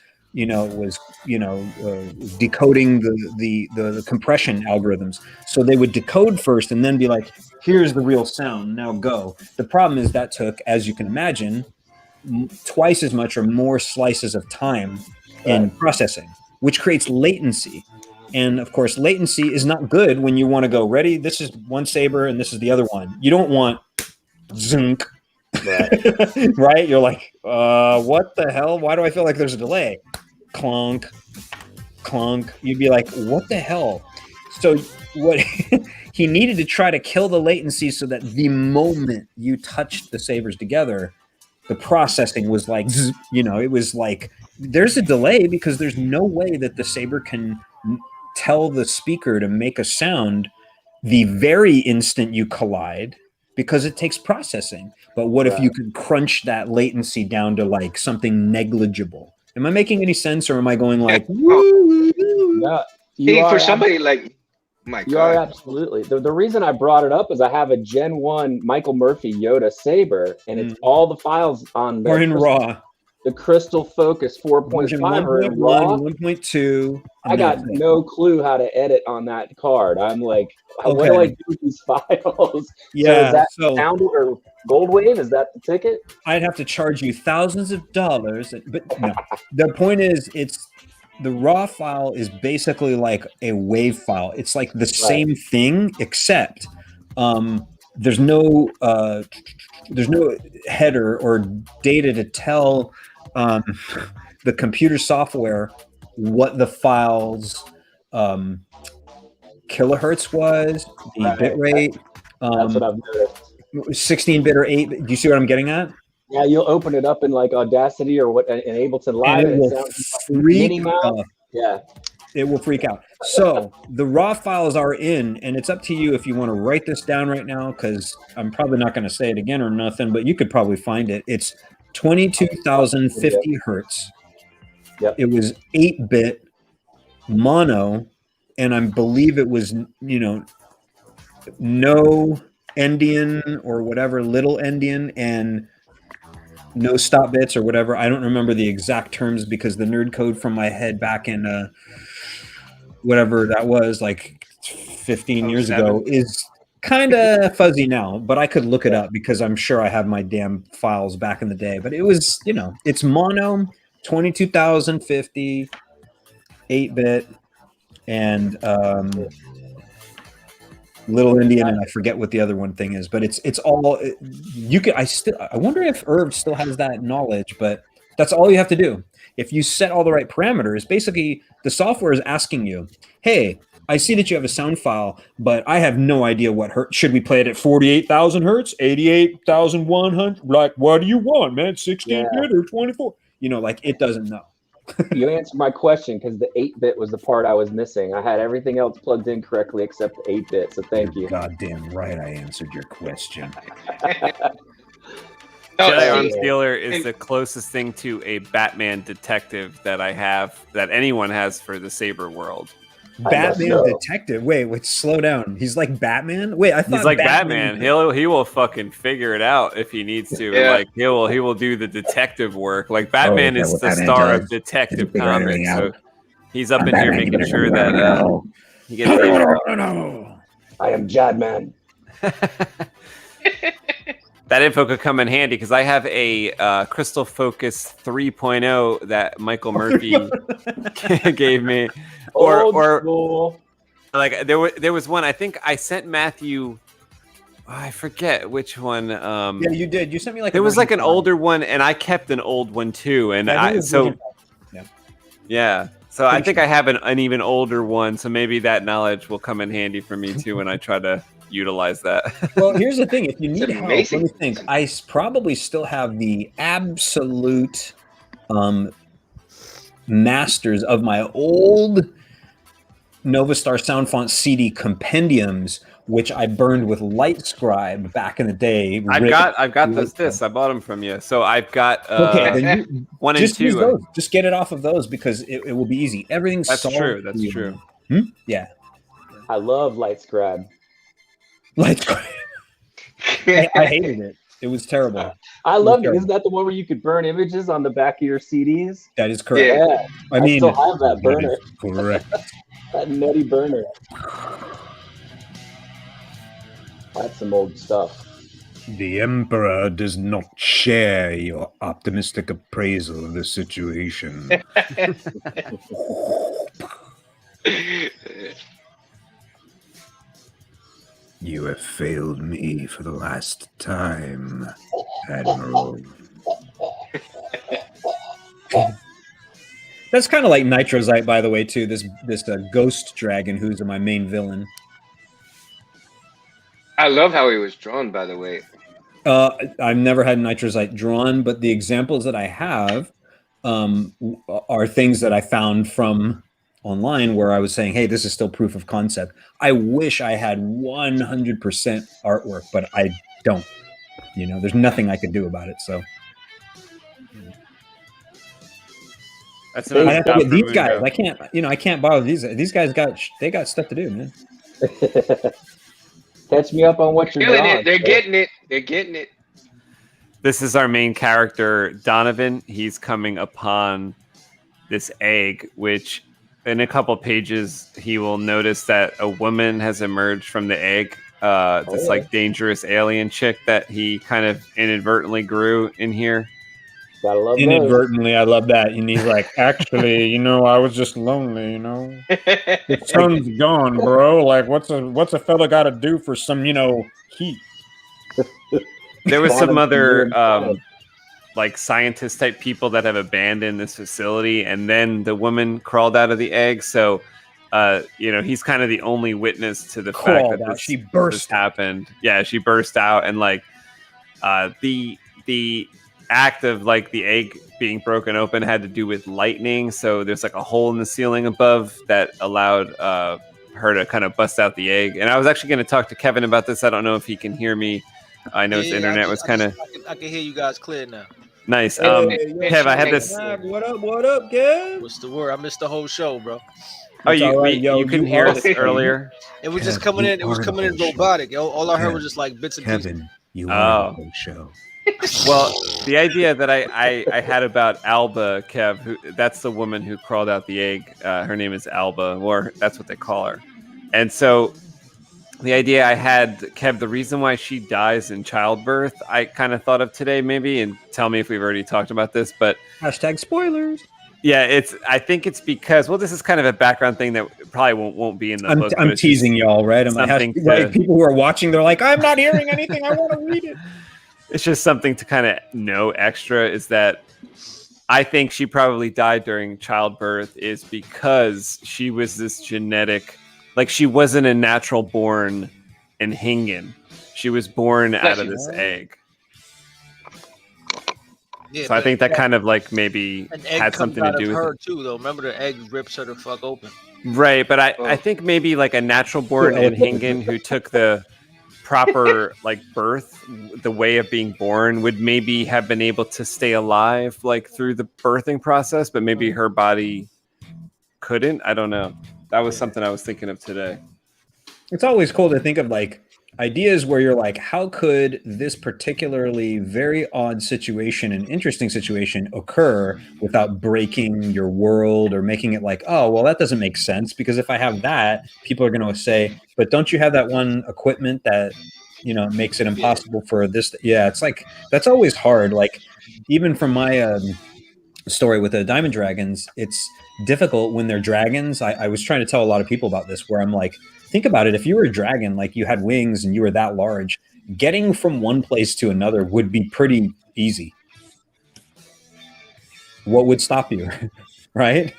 Decoding the compression algorithms. So they would decode first and then be like, here's the real sound. Now go. The problem is that took, as you can imagine, twice as much or more slices of time in processing, which creates latency. And of course, latency is not good when you want to go, ready? This is one saber and this is the other one. You don't want zunk, right? You're like, what the hell? Why do I feel like there's a delay? Clunk, clunk. You'd be like, what the hell? So what he needed to try to kill the latency so that the moment you touched the sabers together, the processing was like, it was like, there's a delay because there's no way that the saber can tell the speaker to make a sound the very instant you collide because it takes processing. But what if you could crunch that latency down to like something negligible? Am I making any sense, or am I going like, woo? No, for somebody like my God. You are absolutely. The reason I brought it up is I have a Gen 1 Michael Murphy Yoda Saber, and it's all the files on Or in RAW. The Crystal Focus 4.5 or in RAW. 1.2. I got no clue how to edit on that card. I'm like, what do I do with these files? Yeah. So is that sound or Goldwave? Is that the ticket? I'd have to charge you thousands of dollars. But no. The point is, the raw file is basically like a WAV file. It's like the same thing, except there's no header or data to tell the computer software what the file's kilohertz was, the bit rate. That's what I've noticed. 16-bit or 8. Do you see what I'm getting at? Yeah, you'll open it up in like Audacity or what in Ableton Live. And it will freak out. Yeah. It will freak out. So the raw files are in, and it's up to you if you want to write this down right now, because I'm probably not going to say it again or nothing, but you could probably find it. It's 22,050 hertz. Yep. It was 8-bit mono, and I believe it was, no endian or whatever, little endian, and no stop bits or whatever. I don't remember the exact terms because the nerd code from my head back in whatever that was, like 15 years ago, is kind of fuzzy now, but I could look it up because I'm sure I have my damn files back in the day. But it was, it's mono, 22,050, 8-bit, and little Indian, and I forget what the other one thing is, but it's all you can. I wonder if Irv still has that knowledge, but that's all you have to do. If you set all the right parameters, basically the software is asking you, hey, I see that you have a sound file, but I have no idea what hertz. Should we play it at 48,000 hertz, 88,100? Like, what do you want, man? 16-bit or 24? Like it doesn't know. You answered my question because the 8-bit was the part I was missing. I had everything else plugged in correctly except the 8-bit, so thank you. Goddamn right I answered your question. Jedi see, Arms Dealer is and- the closest thing to a Batman detective that I have, that anyone has for the Saber world. Batman detective. Wait, slow down. He's like Batman. Wait, I thought He's like Batman. He will fucking figure it out if he needs to. Yeah. Like he will do the detective work. Like Batman that's is what the Batman star does. of detective Figure everything comics. So out. he's up I'm in here Batman, making sure that he gets I am Jadman. that info could come in handy because I have a Crystal Focus 3.0 that Michael Murphy gave me, or like there was one. I think I sent Matthew. I forget which one. Yeah, you did. You sent me like it was like an older one, and I kept an old one too. And yeah. So I think I have an even older one. So maybe that knowledge will come in handy for me too when I try to utilize that. Well, here's the thing. If you need help, amazing. let me think. I probably still have the absolute masters of my old Novastar Sound Font CD compendiums, which I burned with LightScribe back in the day. I've got those discs. I bought them from you. So I've got okay, then one and just use two. those. Just get it off of those because it will be easy. Everything's That's solid true. for That's you. true. Yeah. I love LightScribe. LightScribe. I hated it. It was terrible. I loved it. Isn't that the one where you could burn images on the back of your CDs? That is correct. Yeah. I mean, still have that burner. Correct. That nutty burner. That's some old stuff. The Emperor does not share your optimistic appraisal of the situation. You have failed me for the last time, Admiral. That's kind of like Nitrozite, by the way, too. This ghost dragon who's my main villain. I love how he was drawn, by the way. I've never had Nitrozite drawn, but the examples that I have are things that I found from online where I was saying, hey, this is still proof of concept. I wish I had 100% artwork, but I don't. There's nothing I could do about it. So that's I have to get these guys. I can't bother these. These guys got stuff to do, man. Catch me up on what you're Killing drawing. it. They're getting it. They're getting it. This is our main character, Donovan. He's coming upon this egg, which in a couple pages, he will notice that a woman has emerged from the egg. This like dangerous alien chick that he kind of inadvertently grew in here. Gotta love Inadvertently, I love that. And he's like, actually, I was just lonely, The sun's gone, bro. Like, what's a fella got to do for some, heat? There was some other like scientist type people that have abandoned this facility, and then the woman crawled out of the egg. So, he's kind of the only witness to the fact that this happened. Yeah, she burst out, and like the act of like the egg being broken open had to do with lightning. So there's like a hole in the ceiling above that allowed her to kind of bust out the egg. And I was actually going to talk to Kevin about this. I don't know if he can hear me. I know his internet was kind of. I can hear you guys clear now. Nice. Kev, I had this. What up, Kev? What's the word? I missed the whole show, bro. Oh, you couldn't hear us earlier? It was just coming in. It was coming in robotic. All I heard was just like bits and pieces. Kevin, you are the show. Well, the idea that I had about Alba, Kev, that's the woman who crawled out the egg. Her name is Alba, or that's what they call her. And so the idea I had, Kev, the reason why she dies in childbirth, I kind of thought of today maybe, and tell me if we've already talked about this, but... #spoilers. Yeah, I think it's because, well, this is kind of a background thing that probably won't be in the book. I'm teasing y'all, right? People who are watching, they're like, I'm not hearing anything. I want to read it. It's just something to kind of know extra, is that I think she probably died during childbirth is because she was this genetic, like she wasn't a natural born Nhingen. She was born out of this egg. Yeah, so I think that kind of like maybe had something to do with her it too, though. Remember, the egg rips her the fuck open. Right, but I think maybe like a natural born Nhingen who took the proper like birth, the way of being born, would maybe have been able to stay alive like through the birthing process, but maybe her body couldn't. I don't know. That was something I was thinking of today. It's always cool to think of like ideas where you're like, how could this particularly very odd situation and interesting situation occur without breaking your world or making it like, oh, well, that doesn't make sense, because if I have that, people are going to say, but don't you have that one equipment that, you know, makes it impossible for this? Yeah, it's like, that's always hard. Like, even from my story with the Diamond Dragons, it's difficult when they're dragons. I was trying to tell a lot of people about this, where I'm like, think about it. If you were a dragon, like you had wings and you were that large, getting from one place to another would be pretty easy. What would stop you? Right?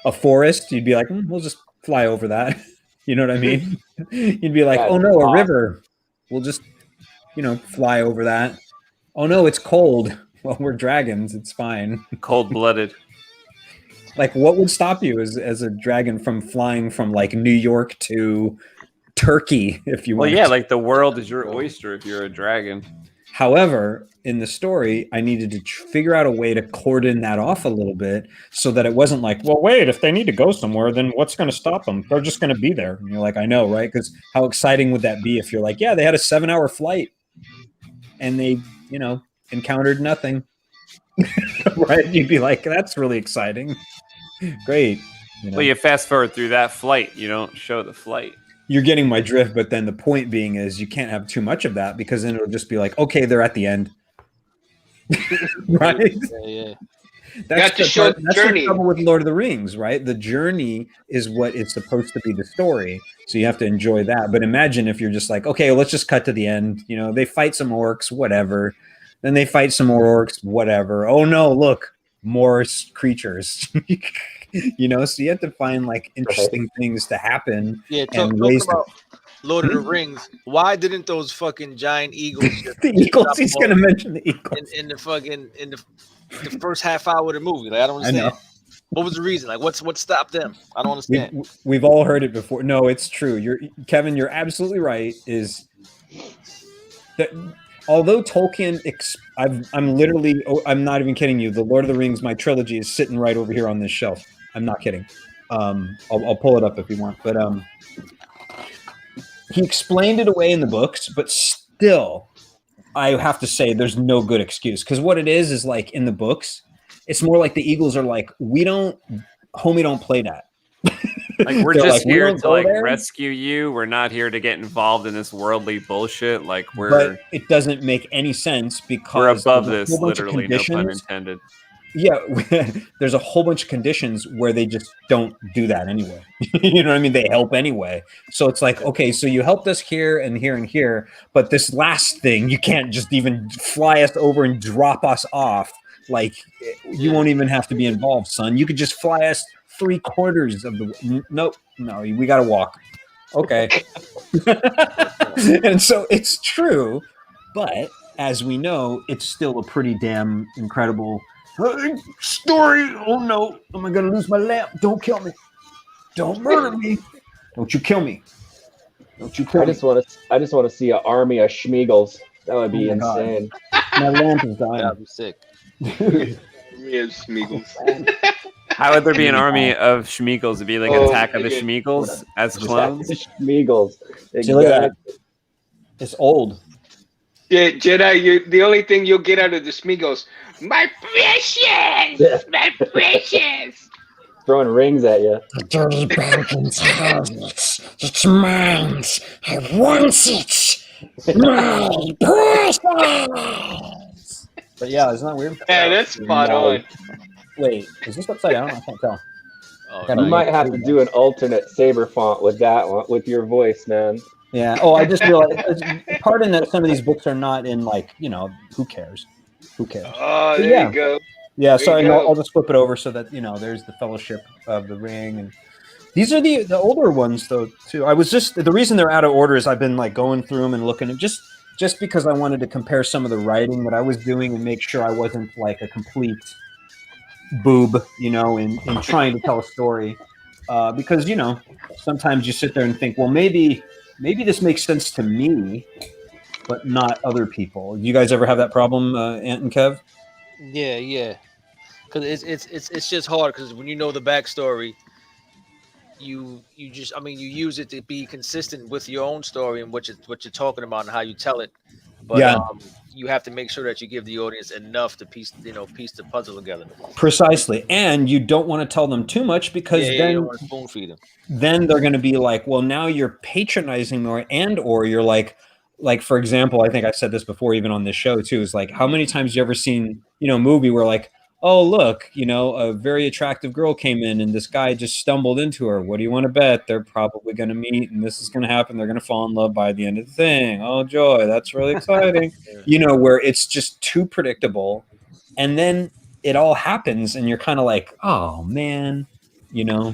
A forest, you'd be like, we'll just fly over that. You know what I mean? You'd be like, oh no, a river. We'll just, you know, fly over that. Oh no, it's cold. Well, we're dragons. It's fine. Cold-blooded. Like, what would stop you as a dragon from flying from like New York to Turkey, if you want? Well, yeah, like the world is your oyster if you're a dragon. However, in the story, I needed to figure out a way to cordon that off a little bit so that it wasn't like, well, wait, if they need to go somewhere, then what's going to stop them? They're just going to be there. And you're like, I know, right? Because how exciting would that be if you're like, yeah, they had a 7-hour flight and they, you know, encountered nothing. Right? You'd be like, that's really exciting. Great. You know? Well, you fast forward through that flight. You don't show the flight. You're getting my drift, but then the point being is you can't have too much of that, because then it'll just be like, okay, they're at the end. Right? Yeah. That's the trouble with Lord of the Rings, right? The journey is what it's supposed to be, the story. So you have to enjoy that. But imagine if you're just like, okay, well, let's just cut to the end. You know, they fight some orcs, whatever. Then they fight some more orcs, whatever. Oh no, look, more creatures. You know, so you have to find like interesting things to happen. Yeah, talk about Lord of the Rings. Why didn't those fucking giant eagles? The eagles. He's gonna mention the eagles in the first half hour of the movie. Like, I don't understand. What was the reason? Like, what stopped them? I don't understand. We've all heard it before. No, it's true. Kevin. You're absolutely right. Is that although Tolkien, I'm not even kidding you. The Lord of the Rings, my trilogy, is sitting right over here on this shelf. I'm not kidding. I'll pull it up if you want. But he explained it away in the books, but still, I have to say there's no good excuse. Because what it is like in the books, it's more like the Eagles are like, homie, don't play that. Like, we're just here to like rescue you. We're not here to get involved in this worldly bullshit. Like, but it doesn't make any sense because we're above this, literally, no pun intended. Yeah, there's a whole bunch of conditions where they just don't do that anyway. You know what I mean? They help anyway. So it's like, okay, so you helped us here and here and here, but this last thing, you can't just even fly us over and drop us off. Like, you won't even have to be involved, son. You could just fly us 3/4 of the... No, we got to walk. Okay. And so it's true, but as we know, it's still a pretty damn incredible... story. Oh no, am I gonna lose my lamp? Don't kill me. Don't murder me. Don't you kill me. Don't you kill me. I just want to see an army of Schmeagles. That would be insane. My lamp is dying. That'd be sick. Army of Schmeagles. How would there be an army of Schmeagles? It'd be like an attack of the Schmeagles as clones? Schmeagles. See, look at that. It's old. Yeah, Jedi, the only thing you'll get out of the Schmeagles, my precious! My precious! Throwing rings at you. The dirty Balkan's has it. It's mine. I want it. My precious! But yeah, isn't that weird? Yeah, that's spot on. Wait, is this upside down? I can't tell. You might have to do an alternate saber font with that one, with your voice, man. Yeah. Oh, I just realized. Pardon that some of these books are not in, like, you know, who cares? Who cares? Oh, there you go. Yeah. Sorry, I'll just flip it over so that, you know, there's the Fellowship of the Ring, and these are the older ones though too. I was just, the reason they're out of order is I've been like going through them and looking at just because I wanted to compare some of the writing that I was doing and make sure I wasn't like a complete boob, you know, in trying to tell a story. Because, you know, sometimes you sit there and think, well, maybe maybe this makes sense to me, but not other people. You guys ever have that problem, Ant and Kev? Yeah. Because it's just hard because when you know the backstory, you just you use it to be consistent with your own story and what you're talking about and how you tell it. But you have to make sure that you give the audience enough to piece the puzzle together. Precisely, and you don't want to tell them too much because you then don't want to spoon feed them. Then they're going to be like, well, now you're patronizing more, or you're like for example, I think I said this before, even on this show too. Is like, how many times you ever seen a movie where like, oh look, a very attractive girl came in and this guy just stumbled into her. What do you want to bet? They're probably going to meet and this is going to happen. They're going to fall in love by the end of the thing. Oh joy, that's really exciting. Where it's just too predictable, and then it all happens, and you're kind of like, oh man.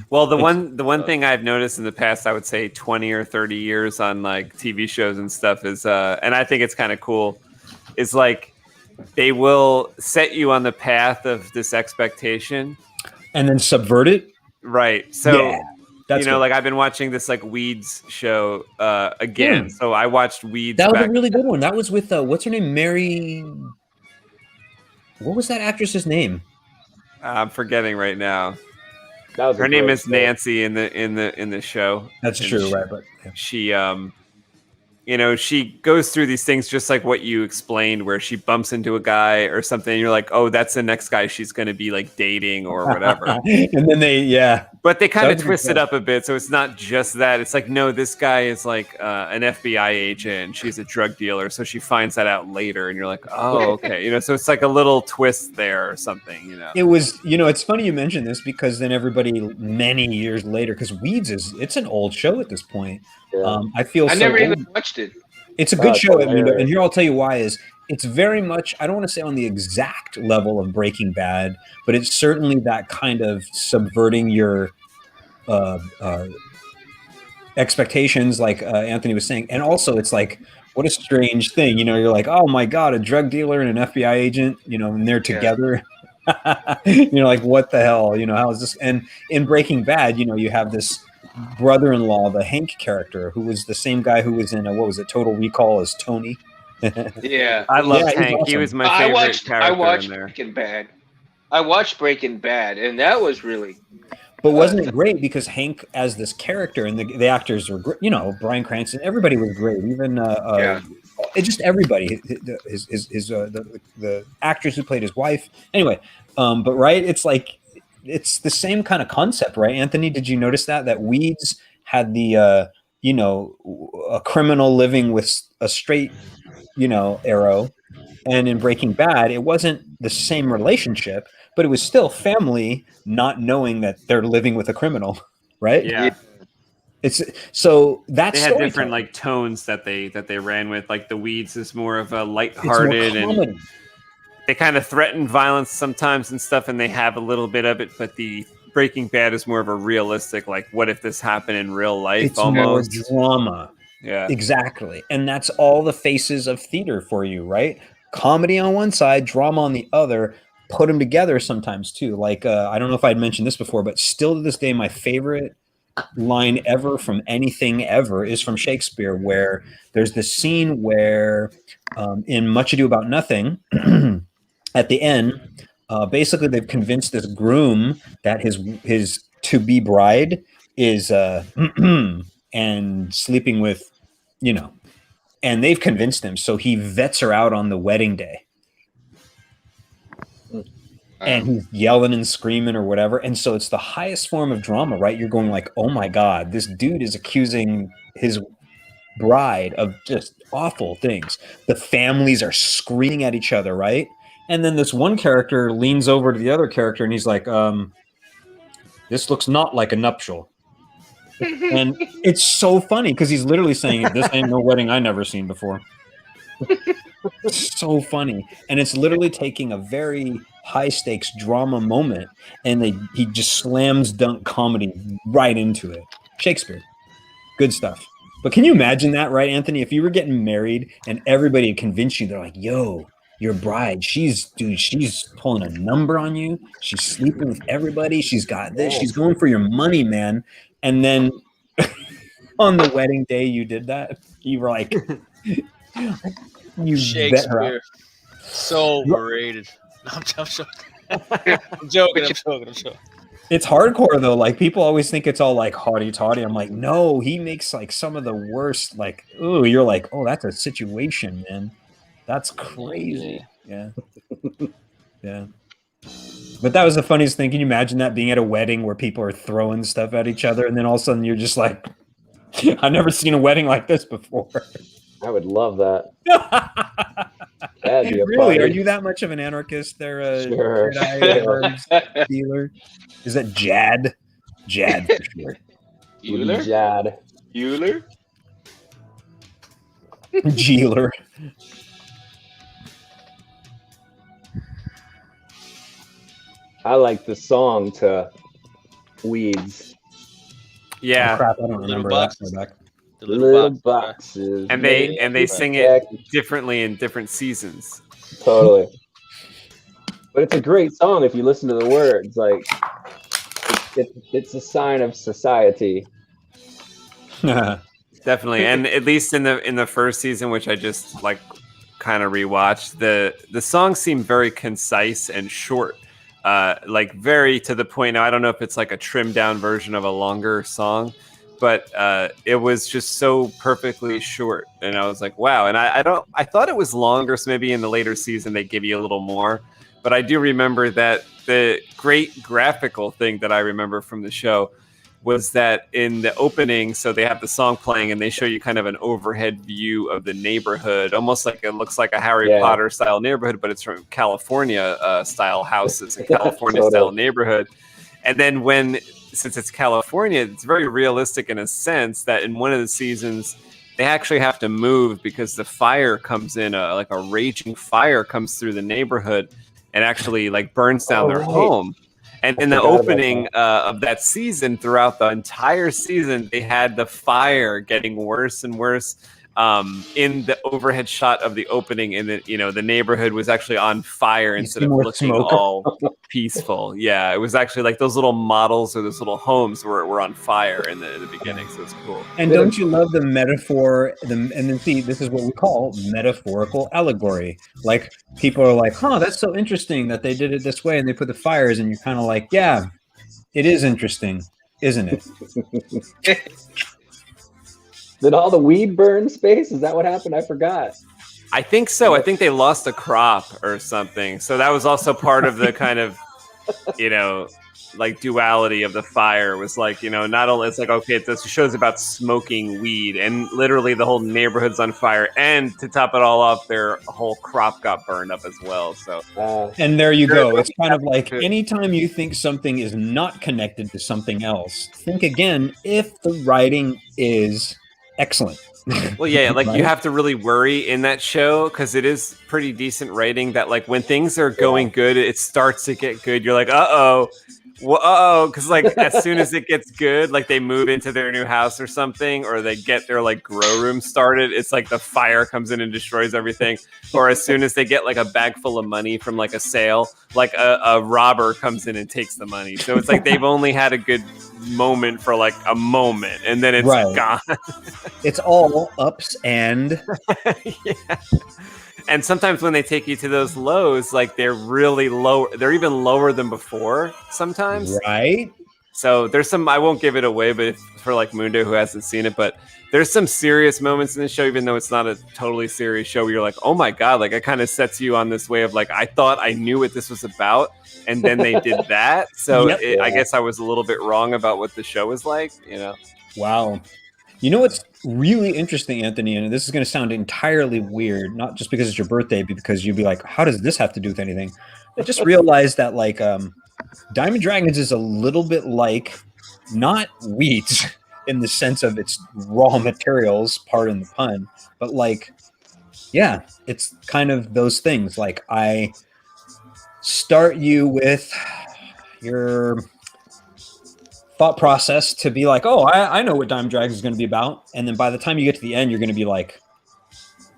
Well, the one thing I've noticed in the past, I would say 20 or 30 years on like TV shows and stuff is, and I think it's kind of cool, is like they will set you on the path of this expectation and then subvert it. Right. So, yeah, that's like I've been watching this like Weeds show again. So I watched Weeds. That was a really good one. That was with what's her name? Mary. What was that actress's name? I'm forgetting right now. Her name is Nancy in the show. That's true, right? But she she goes through these things just like what you explained, where she bumps into a guy or something, and you're like, oh, that's the next guy she's going to be like dating or whatever. And then but they kind of twist it up a bit, so it's not just that. It's like, no, this guy is like an FBI agent, she's a drug dealer, so she finds that out later, and you're like, oh, okay, so it's like a little twist there or something, It was, it's funny you mentioned this because then everybody many years later, because Weeds it's an old show at this point. Yeah. I never even watched it. It's a good show, and here I'll tell you why. Is it's very much, I don't want to say on the exact level of Breaking Bad, but it's certainly that kind of subverting your expectations, like Anthony was saying, and also it's like, what a strange thing, you're like, oh my god, a drug dealer and an FBI agent, and they're together. Like, what the hell, how is this? And in Breaking Bad, you have this brother-in-law, the Hank character, who was the same guy who was in what was it, Total Recall as Tony. Yeah, I love Hank. Awesome. He was my favorite character. I watched in there. Breaking Bad. I watched Breaking Bad, and that was really. But wasn't it great because Hank as this character, and the actors were great, Bryan Cranston, everybody was great, even just everybody, the actress who played his wife. Anyway, but right, it's like. It's the same kind of concept, right, Anthony? Did you notice that Weeds had the, a criminal living with a straight, arrow, and in Breaking Bad, it wasn't the same relationship, but it was still family, not knowing that they're living with a criminal, right? Yeah. It's so that's they had different like tones that they ran with. Like the Weeds is more of a lighthearted and. They kind of threaten violence sometimes and stuff, and they have a little bit of it, but the Breaking Bad is more of a realistic, like, what if this happened in real life? It's almost more drama. Yeah. Exactly. And that's all the faces of theater for you, right? Comedy on one side, drama on the other, put them together sometimes too. Like, I don't know if I'd mentioned this before, but still to this day, my favorite line ever from anything ever is from Shakespeare, where there's this scene where in Much Ado About Nothing, at the end, basically they've convinced this groom that his to-be bride is and sleeping with, and they've convinced him. So he vets her out on the wedding day. And he's yelling and screaming or whatever. And so it's the highest form of drama, right? You're going like, oh my God, this dude is accusing his bride of just awful things. The families are screaming at each other, right? And then this one character leans over to the other character and he's like, this looks not like a nuptial. And it's so funny because he's literally saying, this ain't no wedding I never seen before. It's so funny. And it's literally taking a very high stakes drama moment and he just slams dunk comedy right into it. Shakespeare. Good stuff. But can you imagine that, right, Anthony? If you were getting married and everybody had convinced you, they're like, yo, your bride, she's pulling a number on you. She's sleeping with everybody. She's got this. She's going for your money, man. And then on the wedding day you did that? You were like, you bet her out. Shakespeare, so overrated. I'm joking. I'm joking. It's hardcore though. Like people always think it's all like haughty toddy. I'm like, no, he makes like some of the worst. Like, ooh, you're like, oh, that's a situation, man. That's crazy. Yeah. Yeah. But that was the funniest thing. Can you imagine that being at a wedding where people are throwing stuff at each other, and then all of a sudden you're just like, I've never seen a wedding like this before. I would love that. That'd be a Really? party. Are you that much of an anarchist there, Sure. Jedi dealer? Is that Jad? Jad for sure. Euler? Jad. Euler? Jeeler. I like the song to Weeds. Yeah. Oh, crap, I don't remember that. Back. The Little boxes. And they sing it differently in different seasons. Totally. But it's a great song if you listen to the words. Like, it's a sign of society. Definitely, and at least in the first season, which I just like kind of rewatched, the songs seem very concise and short, like very to the point. Now I don't know if it's like a trimmed down version of a longer song, but it was just so perfectly short, and I was like, wow. And I thought it was longer, so maybe in the later season they give you a little more. But I do remember that the great graphical thing that I remember from the show was that in the opening, so they have the song playing and they show you kind of an overhead view of the neighborhood, almost like it looks like a Harry Potter style neighborhood, but it's from California style houses in California style neighborhood. And then since it's California, it's very realistic in a sense that in one of the seasons, they actually have to move because the fire comes in, like a raging fire comes through the neighborhood and actually like burns down their home. And in the opening of that season, throughout the entire season, they had the fire getting worse and worse. In the overhead shot of the opening, and the neighborhood was actually on fire instead of looking all peaceful. Yeah, it was actually like those little models or those little homes were on fire in the beginning. So it's cool. And don't you love the metaphor? And then see, this is what we call metaphorical allegory. Like people are like, "Huh, that's so interesting that they did it this way," and they put the fires, and you're kind of like, "Yeah, it is interesting, isn't it?" Did all the weed burn space? Is that what happened? I forgot. I think so. I think they lost a crop or something. So that was also part of the kind of, like duality of the fire was like, not only it's like, okay, this show's about smoking weed and literally the whole neighborhood's on fire. And to top it all off, their whole crop got burned up as well. So, and there you go. It's kind of like anytime you think something is not connected to something else, think again if the writing is excellent. Well, yeah, like Right? you have to really worry in that show because it is pretty decent writing that like when things are going good, it starts to get good. You're like, uh-oh, because like as soon as it gets good, like they move into their new house or something, or they get their like grow room started, it's like the fire comes in and destroys everything. Or as soon as they get like a bag full of money from like a sale, like a robber comes in and takes the money. So it's like they've only had a good moment for like a moment and then it's gone. It's all ups and yeah. And sometimes when they take you to those lows, like they're really low, they're even lower than before sometimes. Right. So there's some, I won't give it away, but for like Mundo who hasn't seen it, but there's some serious moments in the show, even though it's not a totally serious show, where you're like, oh my God, like it kind of sets you on this way of like, I thought I knew what this was about. And then they did that. So I guess I was a little bit wrong about what the show was like, Wow. You know what's really interesting, Anthony, and this is going to sound entirely weird, not just because it's your birthday, but because you'd be like, how does this have to do with anything? I just realized that like Diamond Dragons is a little bit like not wheat in the sense of its raw materials, pardon the pun, but like, yeah, it's kind of those things. Like I start you with your thought process to be like, oh, I know what Diamond Dragons is going to be about. And then by the time you get to the end, you're going to be like,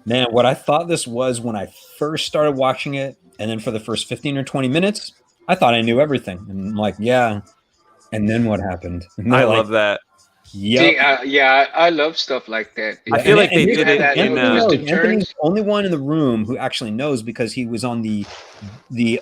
man, what I thought this was when I first started watching it. And then for the first 15 or 20 minutes, I thought I knew everything. And I'm like, yeah. And then what happened? I love that. See, yeah, I love stuff like that. I feel like they You did had it that in little twist of Anthony's turns. the only one in the room who actually knows because he was on the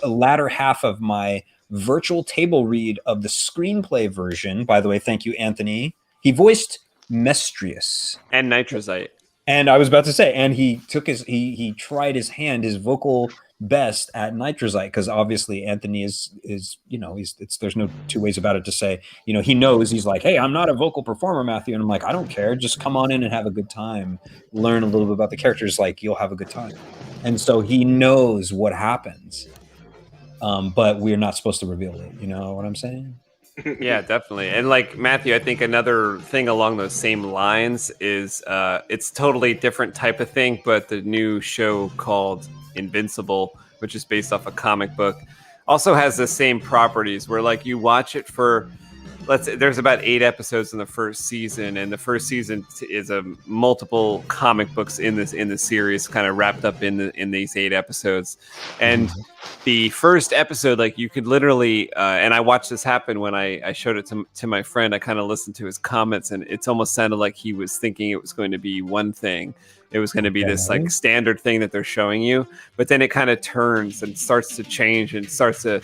latter half of my virtual table read of the screenplay version. By the way, thank you, Anthony. He voiced Mestrius and Nitrosite. And I was about to say, and he took he tried his vocal best at Nitrosite, because obviously Anthony is there's no two ways about it to say, he knows. He's like, hey, I'm not a vocal performer, Matthew. And I'm like, I don't care, just come on in and have a good time, learn a little bit about the characters, like you'll have a good time. And so he knows what happens, but we're not supposed to reveal it. You know what I'm saying? Yeah, definitely. And like Matthew, I think another thing along those same lines is it's totally different type of thing, but the new show called Invincible, which is based off a comic book, also has the same properties where like you watch it for, there's about 8 episodes in the first season, and the first season is a multiple comic books in the series, kind of wrapped up in these 8 episodes. And the first episode, like you could literally, and I watched this happen when I showed it to my friend. I kind of listened to his comments, and it's almost sounded like he was thinking it was going to be one thing. It was going to be this like standard thing that they're showing you, but then it kind of turns and starts to change and starts to.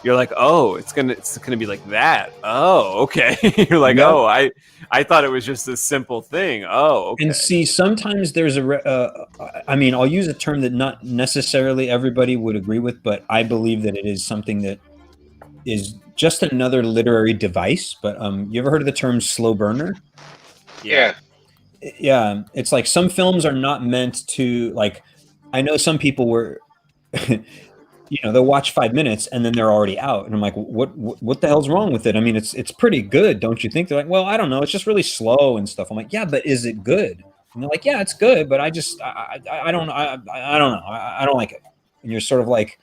You're like, oh, it's gonna be like that. Oh, okay. You're like, oh, I thought it was just a simple thing. Oh, okay. And see, sometimes there's I'll use a term that not necessarily everybody would agree with, but I believe that it is something that is just another literary device. But you ever heard of the term slow burner? Yeah. Yeah, it's like some films are not meant to, like, I know some people were. They'll watch 5 minutes and then they're already out, and I'm like, what the hell's wrong with it? I mean, it's pretty good, don't you think? They're like, well, I don't know, it's just really slow and stuff. I'm like, yeah, but is it good? And they're like, yeah, it's good, but I don't know, I don't like it. And you're sort of like,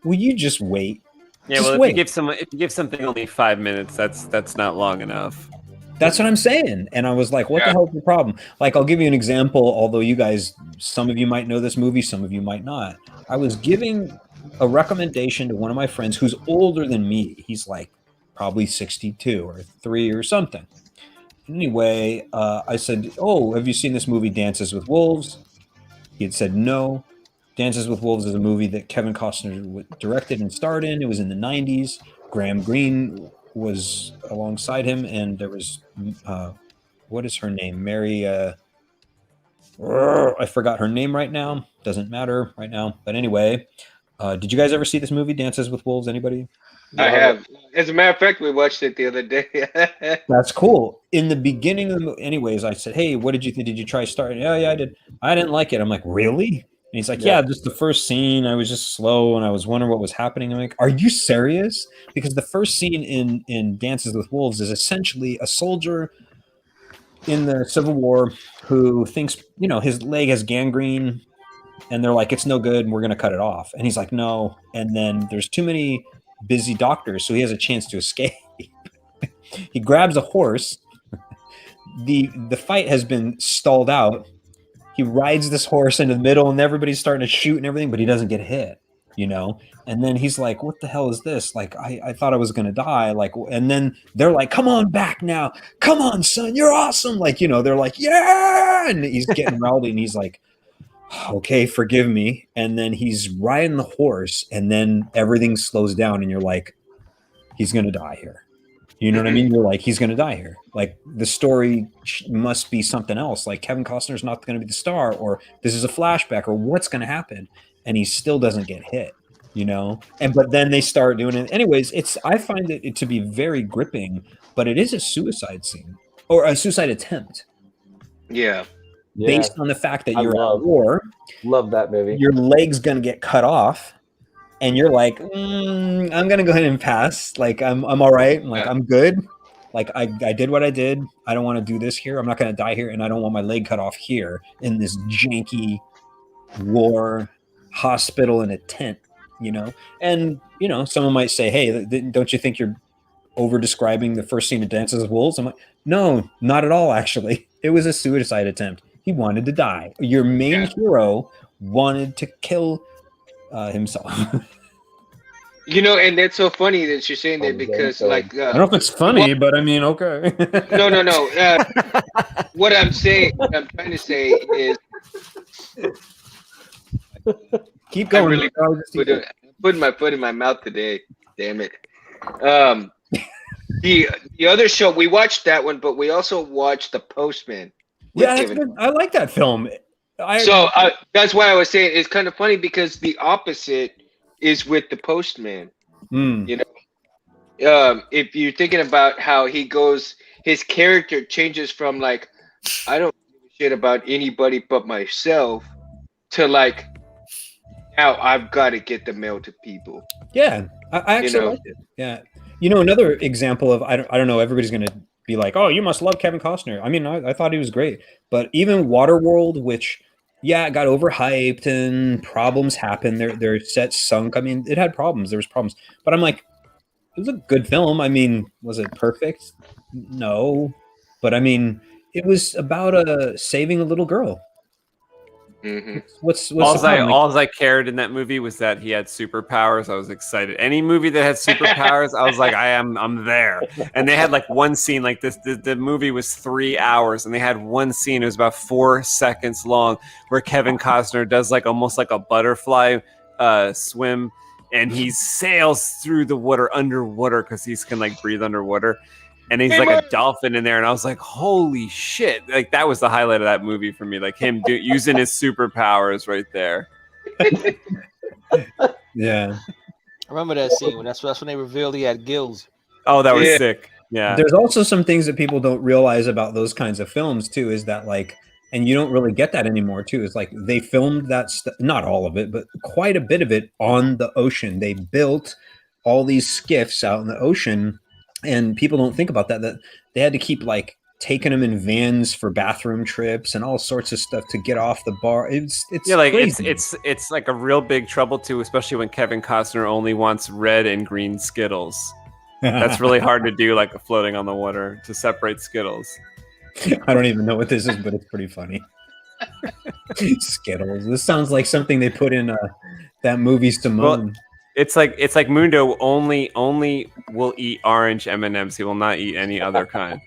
will you just wait? Yeah, just well, wait. if you give something only 5 minutes, that's not long enough. That's what I'm saying. And I was like, what the hell's the problem? Like, I'll give you an example, although you guys, some of you might know this movie, some of you might not. I was giving a recommendation to one of my friends who's older than me. He's like probably 62 or 3 or something. Anyway, I said, oh, have you seen this movie Dances with Wolves? He had said no. Dances with Wolves is a movie that Kevin Costner directed and starred in. It was in the 90s. Graham Greene was alongside him, and there was what is her name? Mary I forgot her name right now. Doesn't matter right now. But anyway, did you guys ever see this movie, Dances with Wolves? Anybody? I have. As a matter of fact, we watched it the other day. That's cool. In the beginning of the movie, anyways, I said, hey, what did you think? Did you try starting? Yeah, I did. I didn't like it. I'm like, really? And he's like, yeah, just the first scene, I was just slow and I was wondering what was happening. I'm like, are you serious? Because the first scene in Dances with Wolves is essentially a soldier in the Civil War who thinks, his leg has gangrene, and they're like, it's no good, and we're going to cut it off. And he's like, no. And then there's too many busy doctors, so he has a chance to escape. He grabs a horse. The fight has been stalled out. He rides this horse into the middle, and everybody's starting to shoot and everything, but he doesn't get hit, And then he's like, what the hell is this? Like, I thought I was going to die. Like, and then they're like, come on back now. Come on, son. You're awesome. Like, they're like, yeah. And he's getting rowdy, and he's like, okay, forgive me. And then he's riding the horse, and then everything slows down, and you're like, he's going to die here. You know what I mean? You're like, he's going to die here. Like, the story must be something else. Like, Kevin Costner's not going to be the star, or this is a flashback, or what's going to happen. And he still doesn't get hit, but then they start doing it. Anyways, I find it to be very gripping, but it is a suicide scene or a suicide attempt. Yeah. Based on the fact that you're at war. Love that movie. Your leg's going to get cut off. And you're like, I'm going to go ahead and pass. Like, I'm all right. Like, I'm good. Like, I did what I did. I don't want to do this here. I'm not going to die here. And I don't want my leg cut off here in this janky war hospital in a tent, And, someone might say, hey, don't you think you're over describing the first scene of Dances with Wolves? I'm like, no, not at all, actually. It was a suicide attempt. He wanted to die. Your main hero wanted to kill himself. You know, and that's so funny that you're saying that because, like, I don't know if it's funny, but I mean, okay. no. What I'm trying to say is, keep going. I really putting my foot in my mouth today. Damn it. The other show we watched that one, but we also watched The Postman. Yeah, that's good. I like that film. That's why I was saying it's kind of funny because the opposite is with The Postman. You know, if you're thinking about how he goes, his character changes from like, I don't give a shit about anybody but myself, to like, now I've got to get the mail to people. Yeah, I actually liked it. Yeah, you know, another example of I don't know. Everybody's gonna be like, oh, you must love Kevin Costner. I mean, I thought he was great, but even Waterworld, which it got overhyped and problems happened. Their set sunk. I mean, it had problems. There was problems, but I'm like, it was a good film. I mean, was it perfect? No, but I mean, it was about saving a little girl. What's all I cared in that movie was that he had superpowers. I was excited. Any movie that had superpowers, I was like, I'm there. And they had like one scene like this. The movie was 3 hours, and they had one scene. It was about 4 seconds long, where Kevin Costner does like almost like a butterfly swim, and he sails through the water underwater because he can like breathe underwater. And he's like a dolphin in there, and I was like, "Holy shit!" Like that was the highlight of that movie for me. Like him using his superpowers right there. Yeah, I remember that scene when that's when they revealed he had gills. Oh, that was sick. Yeah. There's also some things that people don't realize about those kinds of films too. Is that like, and you don't really get that anymore too. It's like they filmed that not all of it, but quite a bit of it on the ocean. They built all these skiffs out in the ocean. And people don't think about that they had to keep like taking them in vans for bathroom trips and all sorts of stuff to get off the bar. It's like crazy. it's like a real big trouble too, especially when Kevin Costner only wants red and green Skittles. That's really hard to do, like floating on the water, to separate Skittles. I don't even know what this is, but it's pretty funny. Skittles. This sounds like something they put in that movie Simone. Well, it's like Mundo only will eat orange M&Ms. He will not eat any other kind.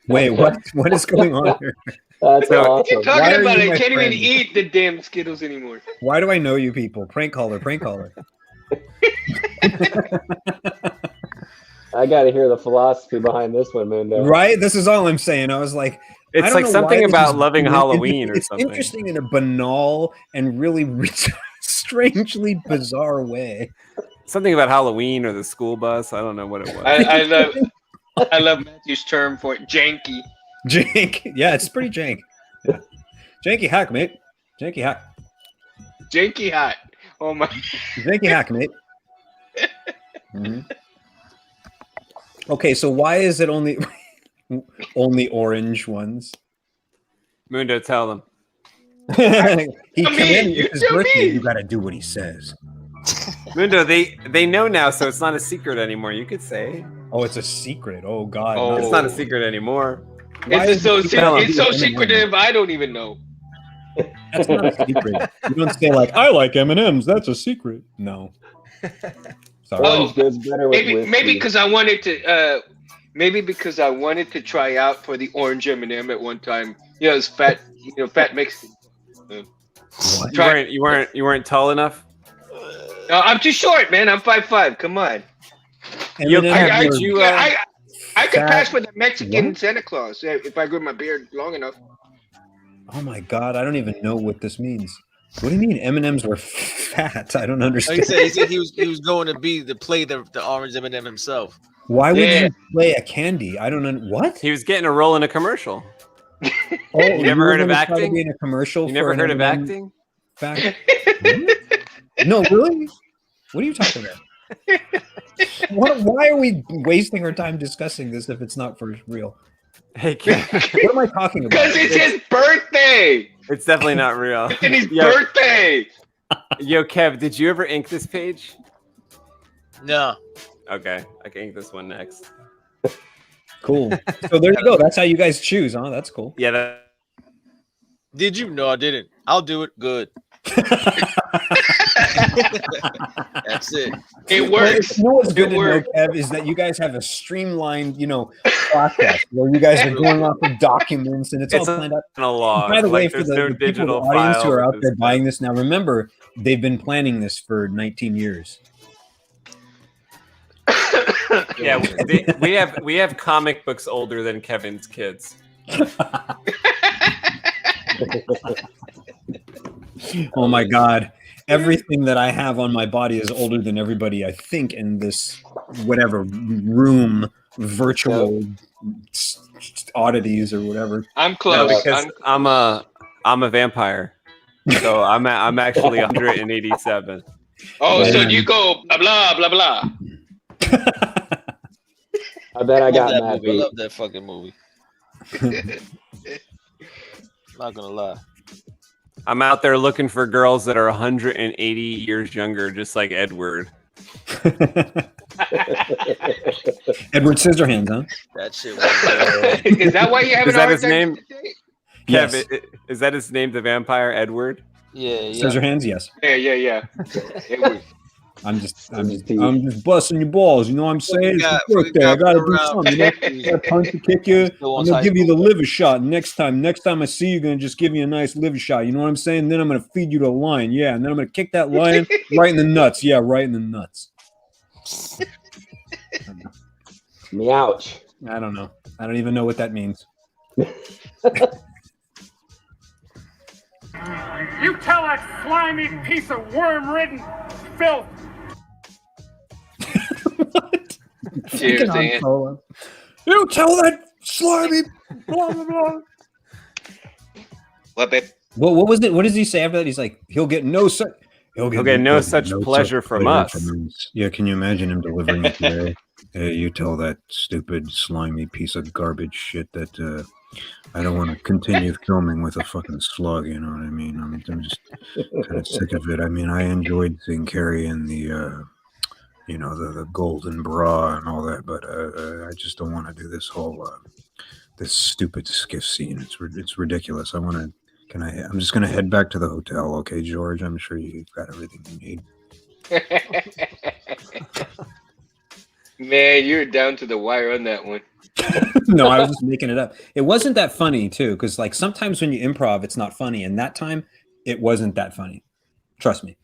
Wait, what is going on here? That's What awesome. you talking about? I can't friend? even eat the damn Skittles anymore. Why do I know you people? Prank caller. I got to hear the philosophy behind this one, Mundo. Right? This is all I'm saying. I was like, it's like something about loving Halloween or it's something. It's interesting in a banal and really strangely bizarre way. Something about Halloween or the school bus. I don't know what it was. I love Matthew's term for it, janky. Jank. Yeah, it's pretty jank. Yeah. Janky hack, mate. Janky hack. Janky hot. Oh my. Janky hack, mate. Mm-hmm. Okay, so why is it only orange ones? Mundo, tell them. He commanded his birthday. You gotta do what he says. Mundo, they know now, so it's not a secret anymore. You could say. Oh, it's a secret. Oh God, Oh. It's not a secret anymore. It's so secretive. I don't even know. That's not a secret. You don't say like, I like M&Ms. That's a secret. No. Sorry. Oh, goes better with maybe because I wanted to. Maybe because I wanted to try out for the orange M&M at one time. You know, it's fat. You know, fat Mexican. You weren't tall enough. No, I'm too short, man. I'm 5'5". Come on. I could pass for the Mexican Santa Claus if I grew my beard long enough. Oh my God, I don't even know what this means. What do you mean M&Ms were fat? I don't understand. He said he was going to play the orange M&M himself. Why would you play a candy? I don't know. What? He was getting a role in a commercial. Oh, you never heard of acting? In a commercial? You never heard of acting? No, really? What are you talking about? Why are we wasting our time discussing this if it's not for real? Hey, kid. What am I talking about? Because it's his birthday. It's definitely not real. It's his birthday. Yo, Kev, did you ever ink this page? No. Okay, I can ink this one next. Cool. So there you go. That's how you guys choose, huh? That's cool. Yeah. Did you? No, I didn't. I'll do it. Good. That's it. It works. You know what's good It to know, works. Kev, is that you guys have a streamlined, process where you guys are going off of documents and it's all planned out. a log. By the way, Like, for there's the no people, digital the audience who file are out with there this buying this now, remember they've been planning this for 19 years. Yeah, we have comic books older than Kevin's kids. Oh my God. Everything that I have on my body is older than everybody, I think, in this whatever room, virtual oddities or whatever. I'm No, close. because I'm a vampire. So I'm actually 187. Oh, so Man. you go blah blah blah blah. I bet I got that mad movie. I beat. love that fucking movie. Not gonna lie. I'm out there looking for girls that are 180 years younger, just like Edward. Edward Scissorhands, huh? That shit. Is that why you have Is a that hard his time name? today? Yes. Kev, is that his name, the vampire, Edward? Yeah. Scissorhands, yes. Yeah. It was. I'm just busting your balls. You know what I'm saying? It's your birthday. I gotta do something. I gotta punch you, kick you. I'm gonna give you the liver shot next time. Next time I see you, gonna just give you a nice liver shot. You know what I'm saying? Then I'm gonna feed you to a lion. Yeah, and then I'm gonna kick that lion right in the nuts. Yeah, right in the nuts. Meouch. I don't know. I don't even know what that means. You tell that slimy piece of worm-ridden filth. Cheers, Freaking Dan. Han. You tell that slimy blah blah blah. What, babe? What was it? What does he say after that? He's like, he'll get no such pleasure from us. Yeah, can you imagine him delivering it today? Hey, you tell that stupid, slimy piece of garbage shit that I don't want to continue filming with a fucking slug, you know what I mean? I'm just kind of sick of it. I mean, I enjoyed seeing Carrie in the, the golden bra and all that, but I just don't want to do this whole, this stupid skiff scene. It's ridiculous. I'm just going to head back to the hotel, okay, George? I'm sure you've got everything you need. Man, you're down to the wire on that one. No, I was just making it up. It wasn't that funny too, because like sometimes when you improv, it's not funny, and that time it wasn't that funny. Trust me.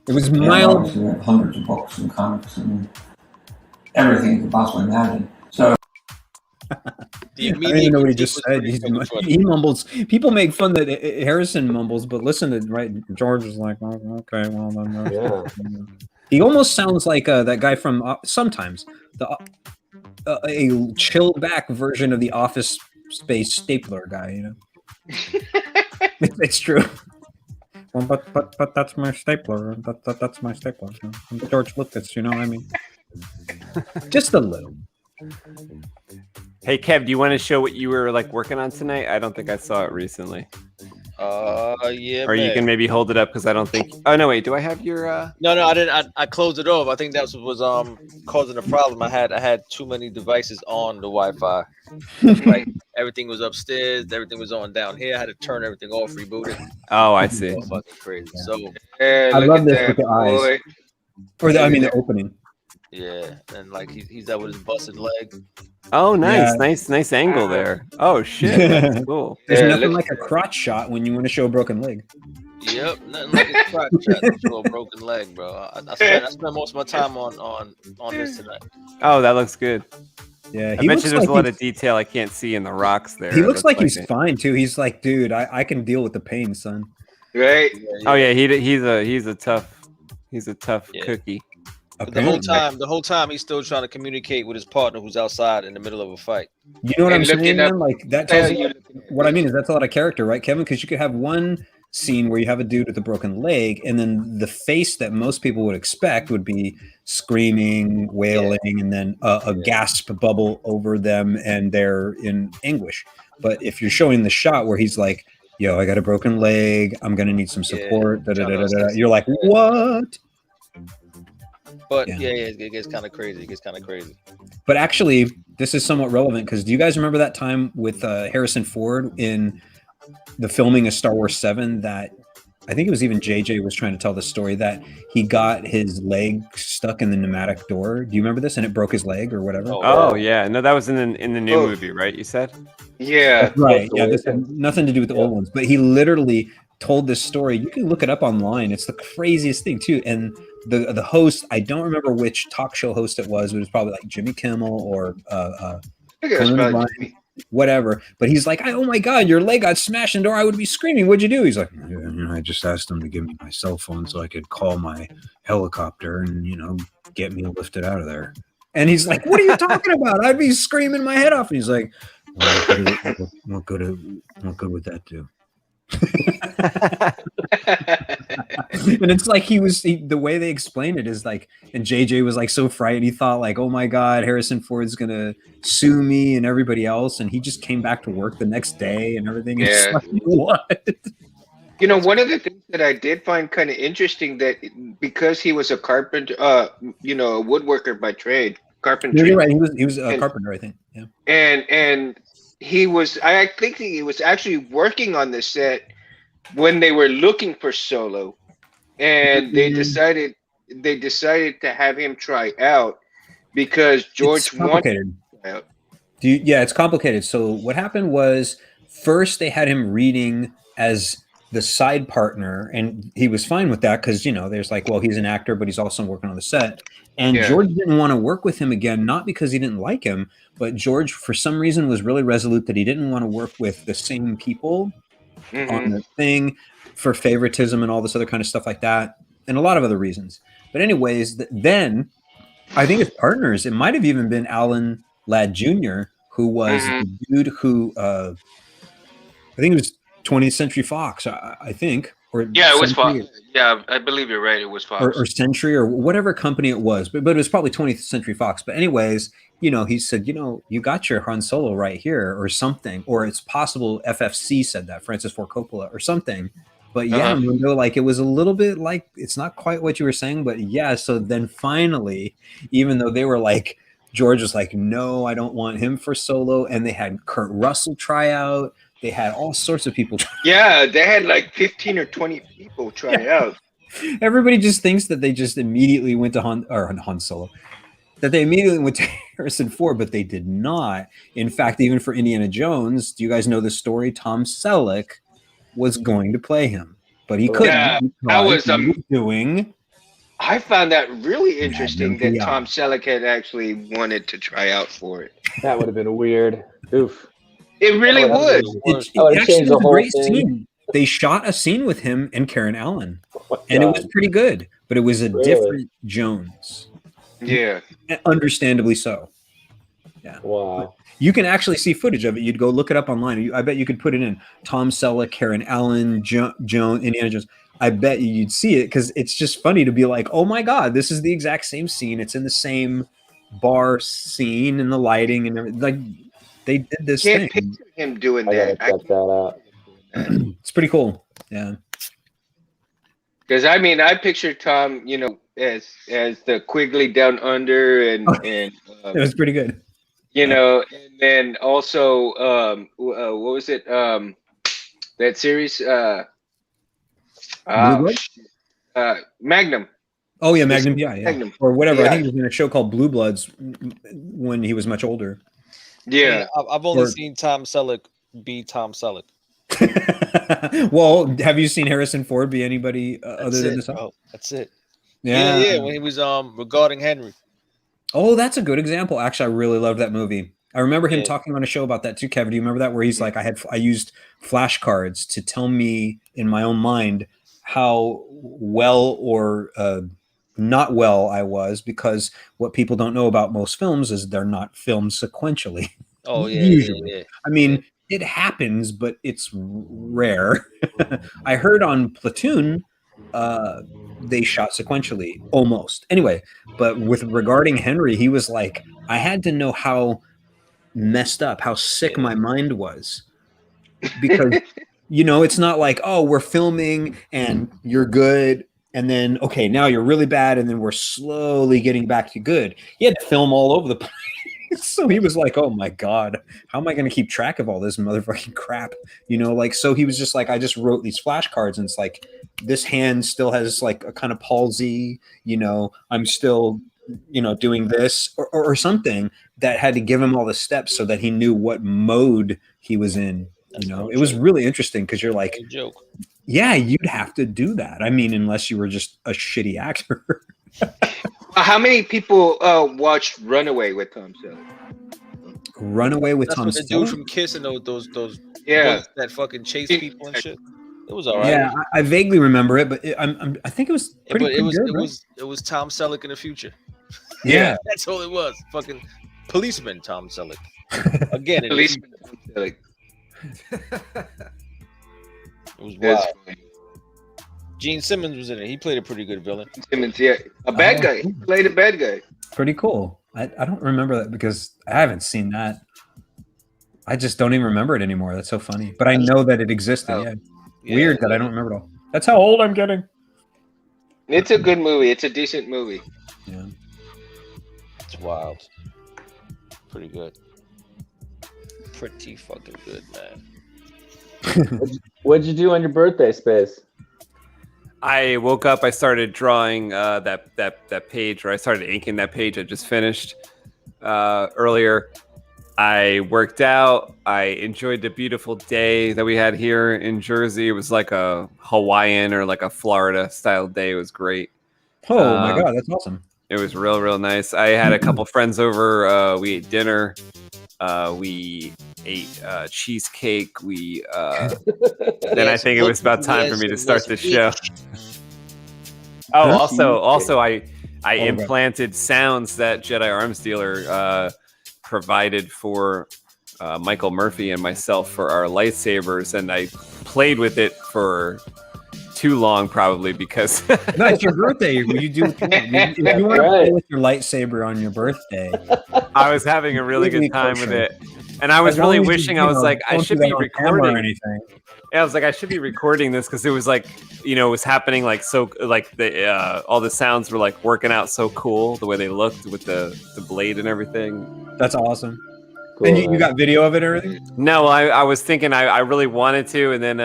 It was mild. Obviously, we have hundreds of books and comics and everything you could possibly imagine. So. I don't even know what he just said. He mumbles. People make fun that Harrison mumbles, but listen to George is like, oh, okay, well then. Yeah. He almost sounds like that guy from sometimes a chilled back version of the Office Space stapler guy. You know, it's true. Well, but that's my stapler. That's my stapler. I'm George Lucas. You know what I mean? Just a little. Hey, Kev, do you want to show what you were working on tonight? I don't think I saw it recently. Yeah. Or you can maybe hold it up because I don't think. Oh no, wait. Do I have your? No, I didn't. I closed it off. I think that's what was causing the problem. I had too many devices on the Wi-Fi. Like everything was upstairs, everything was on down here. I had to turn everything off, reboot it. Oh, I see. Fucking crazy. So I love this with the eyes, or the opening. Yeah, and he's out with his busted leg. Oh, nice, Yeah. nice angle there. Oh shit, that's cool. There's nothing like a crotch shot when you want to show a broken leg. Yep, nothing like a crotch shot to show a broken leg, bro. I spent most of my time on this tonight. Oh, that looks good. Yeah, I bet you there's a lot of detail I can't see in the rocks there. He looks like That's he's fine too. He's like, dude, I can deal with the pain, son. Right? Oh yeah, he's a tough cookie. The whole time he's still trying to communicate with his partner who's outside in the middle of a fight. You know what I'm saying, man? Like that tells you what I mean is that's a lot of character, right, Kevin? Because you could have one scene where you have a dude with a broken leg, and then the face that most people would expect would be screaming, wailing, and then a gasp bubble over them, and they're in anguish. But if you're showing the shot where he's like, "Yo, I got a broken leg. I'm gonna need some support," you're like, "What?" But it gets kind of crazy. But actually, this is somewhat relevant because do you guys remember that time with Harrison Ford in the filming of Star Wars 7 that I think it was even JJ was trying to tell the story that he got his leg stuck in the pneumatic door. Do you remember this? And it broke his leg or whatever. Oh yeah, no, that was in the new movie, right? You said. Yeah. Right. Yeah. This had nothing to do with the old ones, but he literally told this story. You can look it up online. It's the craziest thing too. And the host, I don't remember which talk show host it was. It was probably like Jimmy Kimmel or I think it was Conan probably O'Brien, whatever. But he's like, oh my God, your leg got smashed in the door. I would be screaming. What'd you do? He's like, I just asked them to give me my cell phone so I could call my helicopter and get me lifted out of there. And he's like, what are you talking about? I'd be screaming my head off. And he's like, what good would that do? And it's like the way they explained it is like, and JJ was like so frightened. He thought like, oh my God, Harrison Ford's gonna sue me and everybody else. And he just came back to work the next day and everything. It's like, what? One of the things that I did find kind of interesting that because he was a carpenter, a woodworker by trade, carpentry. You're right. He was a carpenter, I think. Yeah. And I think he was actually working on the set when they were looking for Solo, and they decided to have him try out because George wanted him to try out. Yeah, it's complicated. So what happened was first they had him reading as the side partner, and he was fine with that because there's like, well, he's an actor, but he's also working on the set. And George didn't want to work with him again, not because he didn't like him, but George, for some reason, was really resolute that he didn't want to work with the same people on the thing for favoritism and all this other kind of stuff like that, and a lot of other reasons. But anyways, then I think his partners, it might have even been Alan Ladd Jr., who was the dude who, I think it was 20th Century Fox, I think. Yeah, it was Fox. Yeah, I believe you're right. It was Fox. Or Century or whatever company it was, but it was probably 20th Century Fox. But anyways, he said, you got your Han Solo right here or something. Or it's possible FFC said that, Francis Ford Coppola or something. But yeah, like it was a little bit like, it's not quite what you were saying, but yeah. So then finally, even though they were like, George was like, no, I don't want him for Solo. And they had Kurt Russell try out. They had all sorts of people. Yeah, they had like 15 or 20 people try out. Everybody just thinks that they just immediately went to Han Solo, that they immediately went to Harrison Ford, but they did not. In fact, even for Indiana Jones, do you guys know the story? Tom Selleck was going to play him, but he couldn't. Yeah, that was doing. I found that really interesting that Tom Selleck had actually wanted to try out for it. That would have been weird. Oof. It really would. It actually was a great scene. They shot a scene with him and Karen Allen, and it was pretty good. But it was a different Jones. Yeah, understandably so. Yeah. Wow. You can actually see footage of it. You'd go look it up online. I bet you could put it in Tom Selleck, Karen Allen, Jones, Indiana Jones. I bet you'd see it because it's just funny to be like, oh my God, this is the exact same scene. It's in the same bar scene and the lighting and everything. Like, they did this Can't thing. picture him doing I that. gotta check that out. It's pretty cool. Yeah. Because I picture Tom, as the Quigley Down Under, and it was pretty good. And then also what was it? That series, Magnum. Oh yeah, Magnum. Yeah. Magnum. Or whatever. Yeah. I think it was in a show called Blue Bloods when he was much older. Yeah, I've only seen Tom Selleck be Tom Selleck. Well, have you seen Harrison Ford be anybody other than this? Bro. That's it. Yeah. Yeah. When he was regarding Henry. Oh, that's a good example. Actually, I really loved that movie. I remember him talking on a show about that too, Kevin. Do you remember that? Where he's like, I used flashcards to tell me in my own mind how well or not well I was, because what people don't know about most films is they're not filmed sequentially. Oh yeah, usually. yeah. I mean, it happens, but it's rare. I heard on Platoon, they shot sequentially almost. Anyway, but with regarding Henry, he was like, I had to know how messed up, how sick my mind was, because it's not like, oh, we're filming and you're good, and then okay, now you're really bad, and then we're slowly getting back to good. He had to film all over the place. So he was like, "Oh my god, how am I going to keep track of all this motherfucking crap?" You know, like, so he was just like, I just wrote these flashcards, and it's like, this hand still has like a kind of palsy. You know, I'm still, you know, doing this or something that had to give him all the steps so that he knew what mode he was in. You know, it was really interesting because you're like, joke. yeah, you'd have to do that. I mean, unless you were just a shitty actor. How many people watched Runaway with Tom Selleck? Runaway with That's Tom what the Selleck? dude from Kiss and those Yeah, bullets that fucking chase people and shit. It was alright. Yeah, I vaguely remember it, but I think it was pretty, But it was good, right? it was Tom Selleck in the future. Yeah. That's all it was. Fucking policeman Tom Selleck. Again, Policeman Tom Selleck. It was That's wild. funny. Gene Simmons was in it. He played a pretty good villain. Simmons, yeah, a bad guy. He played a bad guy. Pretty cool. I don't remember that because I haven't seen that. I just don't even remember it anymore. That's so funny. But I know that it existed. Yeah. Weird that I don't remember it all. That's how old I'm getting. It's a good movie. It's a decent movie. Yeah. It's wild. Pretty good. Pretty fucking good, man. What'd you do on your birthday, Space? I woke up. I started drawing that page, or I started inking that page I just finished earlier. I worked out. I enjoyed the beautiful day that we had here in Jersey. It was like a Hawaiian or like a Florida style day. It was great. Oh my god, that's awesome. It was real nice. I had a couple friends over. We ate dinner. We ate cheesecake. We then I think it was about time for me to start the show. Oh, also, I implanted sounds that Jedi Arms Dealer provided for Michael Murphy and myself for our lightsabers, and I played with it for too long, probably because No, it's your birthday. You do what you want. If you want to play with your lightsaber on your birthday, I was having a really good time with it, and I was really wishing I was like I should be recording anything. Yeah, I was like I should be recording this because it was like, you know, it was happening like so, like the all the sounds were like working out so cool the way they looked with the blade and everything. That's awesome. Cool, and you got video of it or anything? No, I was thinking I really wanted to, and then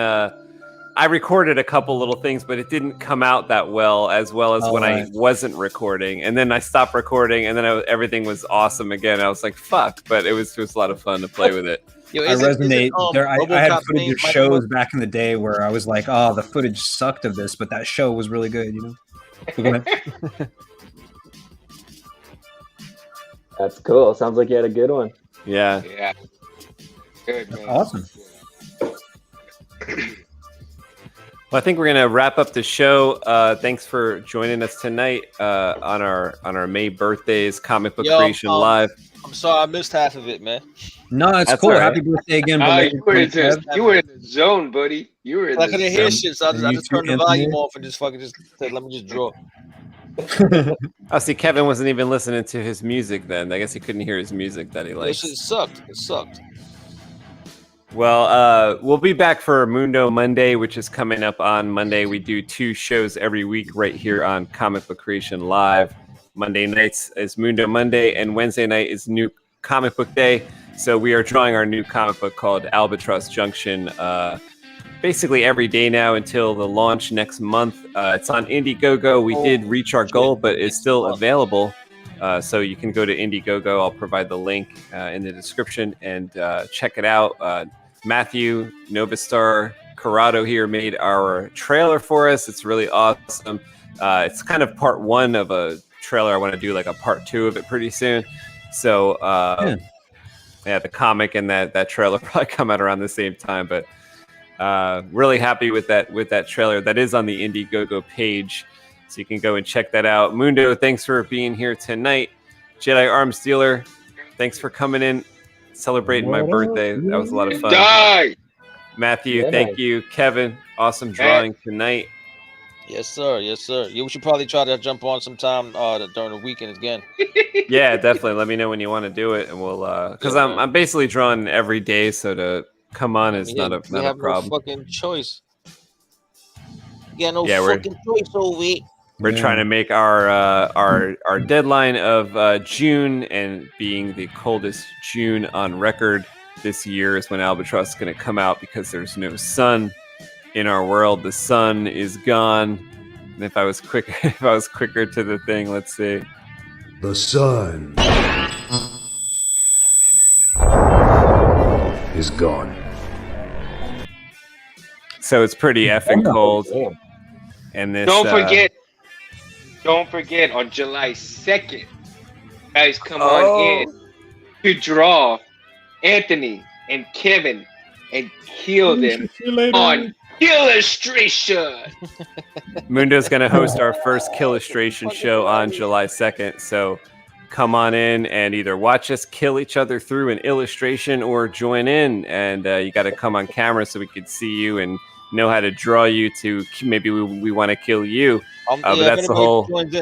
I recorded a couple little things, but it didn't come out that well as when I wasn't recording. And then I stopped recording, and then everything was awesome again. I was like, fuck, but it was just a lot of fun to play with it. Yo, I resonate. I had footage of shows Michael? back in the day where I was like, oh, the footage sucked of this, but that show was really good, you know? Go ahead. That's cool. Sounds like you had a good one. Yeah. Yeah. Good, man. Awesome. Well, I think we're gonna wrap up the show. Thanks for joining us tonight on our May birthdays, Comic Book Creation Live. I'm sorry I missed half of it, man. No, that's cool. all right. Happy birthday again. You were in the zone, buddy. You were in I the couldn't hear zone. shit, so I just turned the volume off and just fucking said, let me just draw. Oh, see, Kevin wasn't even listening to his music then. I guess he couldn't hear his music that he That likes. shit sucked. It sucked. Well, we'll be back for Mundo Monday, which is coming up on Monday. We do 2 shows every week right here on Comic Book Creation Live. Monday nights is Mundo Monday, and Wednesday night is New Comic Book Day. So we are drawing our new comic book called Albatross Junction basically every day now until the launch next month. It's on Indiegogo. We did reach our goal, but it's still available. So you can go to Indiegogo. I'll provide the link in the description and check it out. Matthew Novistar Corrado here made our trailer for us. It's really awesome. It's kind of part 1 of a trailer. I want to do like a part 2 of it pretty soon. So yeah, the comic and that trailer probably come out around the same time. But really happy with that trailer. That is on the Indiegogo page. So you can go and check that out. Mundo, thanks for being here tonight. Jedi Arms Dealer, thanks for coming in, celebrating my birthday. That was a lot of fun. Die! Matthew, thank you. Kevin, awesome drawing tonight. Yes, sir. Yes, sir. You should probably try to jump on sometime during the weekend again. Yeah, definitely. Let me know when you want to do it, and we'll. Because I'm basically drawing every day, so to come on is not a problem. No fucking choice. Yeah, no Yeah, fucking choice over it. We're trying to make our deadline of June, and being the coldest June on record this year is when Albatross is going to come out, because there's no sun in our world. The sun is gone. And if I was quicker to the thing, let's see. The sun is gone. So it's pretty effing cold. And this Don't forget, on July 2nd, guys, come on in to draw Anthony and Kevin and kill them on Illustration. Mundo's going to host our first Killustration show on July 2nd. So come on in and either watch us kill each other through an illustration or join in. And you got to come on camera so we could see you and know how to draw you to maybe we want to kill you. But that's the whole. It's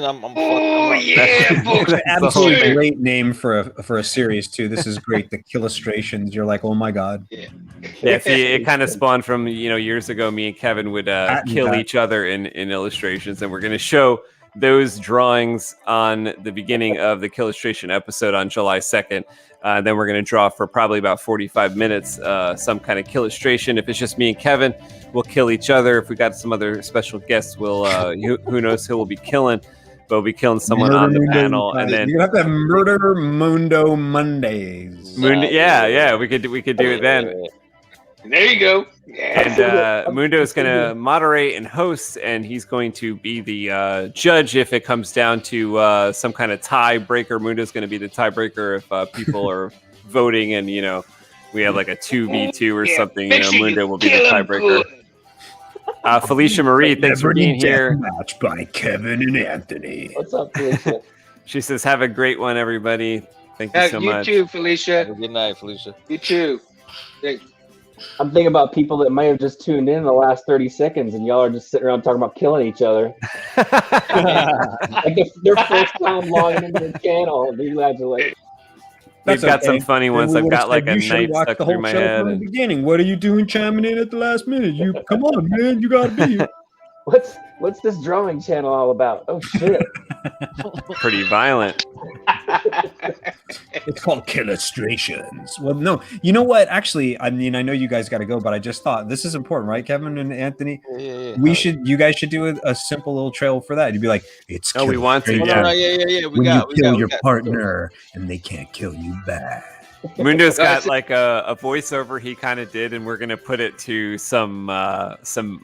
an absolutely great name for a series too. This is great. The Killustrations. You're like, oh my god. Yeah, see, it kind of spawned from years ago. Me and Kevin would kill each other in illustrations, and we're going to show those drawings on the beginning of the Killustration episode on July 2nd. Then we're going to draw for probably about 45 minutes some kind of Killustration. If it's just me and Kevin, we'll kill each other. If we got some other special guests, we'll who knows who we'll be killing. But we'll be killing someone on the panel, and then you have to have Murder Mundo Mondays. Yeah, we could do it then. There you go. And Mundo is going to moderate and host, and he's going to be the judge if it comes down to some kind of tiebreaker. Mundo is going to be the tiebreaker if people are voting, and we have like a 2v2 or something. Mundo will be the tiebreaker. Felicia Marie, thanks for being here. Match by Kevin and Anthony. What's up, Felicia? She says, "Have a great one, everybody. Thank you so much." You too, Felicia. Good night, Felicia. You too. I'm thinking about people that might have just tuned in the last 30 seconds, and y'all are just sitting around talking about killing each other. Like their first time logging into the channel, and you guys are like, We've got some funny ones. I've got like a knife stuck through my head. From the beginning. What are you doing chiming in at the last minute? You come on, man. You gotta be here. What's this drawing channel all about? Oh shit. Pretty violent. It's called Killustrations. Well, no, you know what? Actually, I mean, I know you guys got to go, but I just thought this is important, right, Kevin and Anthony? Yeah. You guys should do a simple little trail for that. You'd be like, it's. Oh, we want to. Yeah. When you kill your partner, and they can't kill you back. Mundo's got like a voiceover he kind of did, and we're gonna put it to some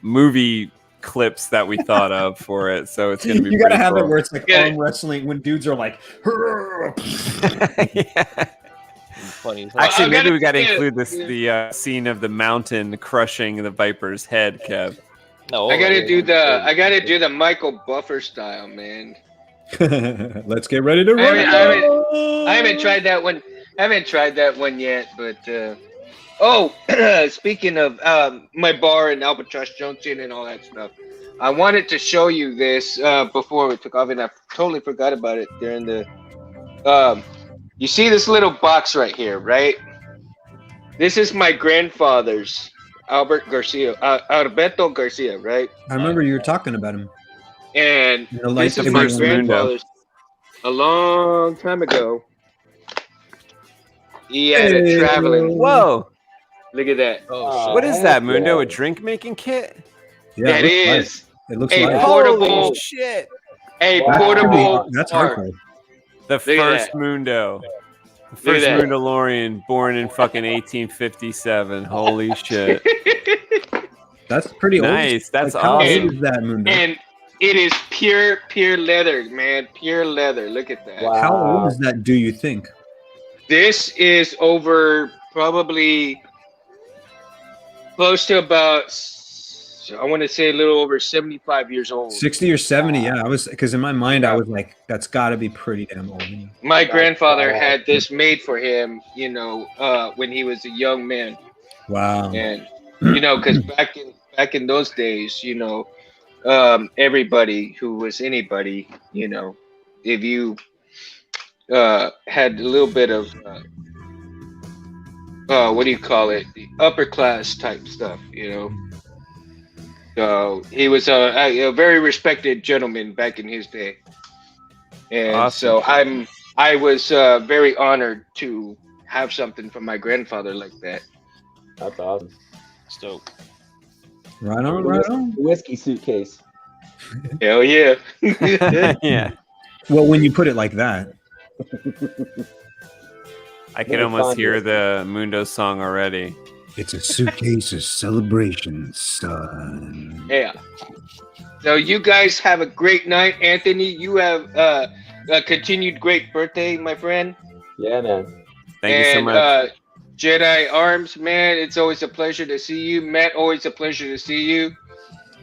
movie clips that we thought of for it, so it's gonna be. You gotta have cool. it where it's like arm wrestling when dudes are like. Funny. Actually, maybe we gotta include the scene of the mountain crushing the viper's head, Kev. No, I gotta do the Michael Buffer style, man. Let's get ready to run. I haven't tried that one. I haven't tried that one yet, but speaking of my bar in Albatross Junction and all that stuff, I wanted to show you this before we took off, and I totally forgot about it during the. You see this little box right here, right? This is my grandfather's, Alberto Garcia, right? I remember you were talking about him. And this is my grandfather's. A long time ago, he had a traveling. Whoa! Look at that. Oh, what is that, Mundo? A drink making kit? Yeah, it is. It looks a like portable. Holy shit! A portable. That's art. hardcore. The first Mundo. The first Mundalorian born in fucking 1857. Holy shit. That's pretty nice. Old. That's like, how awesome. old is that, Mundo? And it is pure leather, man. Pure leather. Look at that. Wow. How old is that, do you think? This is over probably close to about, I want to say a little over 75 years old. 60 or 70, yeah. I was, because in my mind, I was like, that's got to be pretty damn old. My grandfather had this made for him, when he was a young man. Wow. And, because back in those days, everybody who was anybody, if you had a little bit of what do you call it, the upper class type stuff, So he was a very respected gentleman back in his day, and Awesome. so I was very honored to have something from my grandfather like that. That's awesome. It's dope. Right on, right on. Whiskey suitcase. Hell yeah. Yeah. Well, when you put it like that. I can almost hear the Mundo song already. It's a suitcase of celebration, son. Yeah. So you guys have a great night. Anthony, you have a continued great birthday, my friend. Yeah, man. Thank you so much. Jedi Arms, man, it's always a pleasure to see you. Matt, always a pleasure to see you.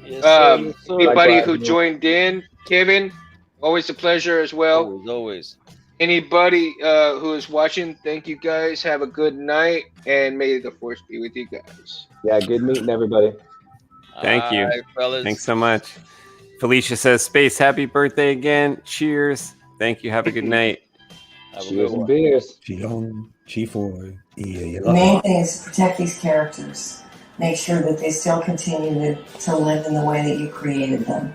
Yes, sir. Yes, sir. Anybody Likewise, who man. joined in, Kevin, always a pleasure as well. Always. Anybody who is watching, thank you guys. Have a good night, and may the force be with you guys. Yeah, good meeting everybody. Thank you. All right, fellas. Thanks so much. Felicia says, Space, happy birthday again. Cheers. Thank you. Have a good night. Cheers and beers. Chion, Chifoy. The main thing is to protect these characters. Make sure that they still continue to live in the way that you created them.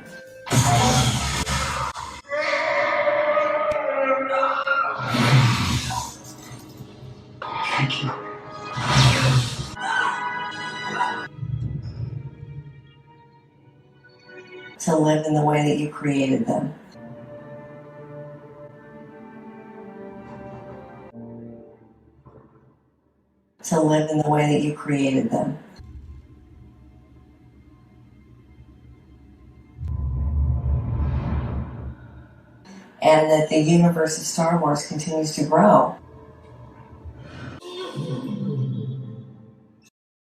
Thank you. To live in the way that you created them. To live in the way that you created them. And that the universe of Star Wars continues to grow.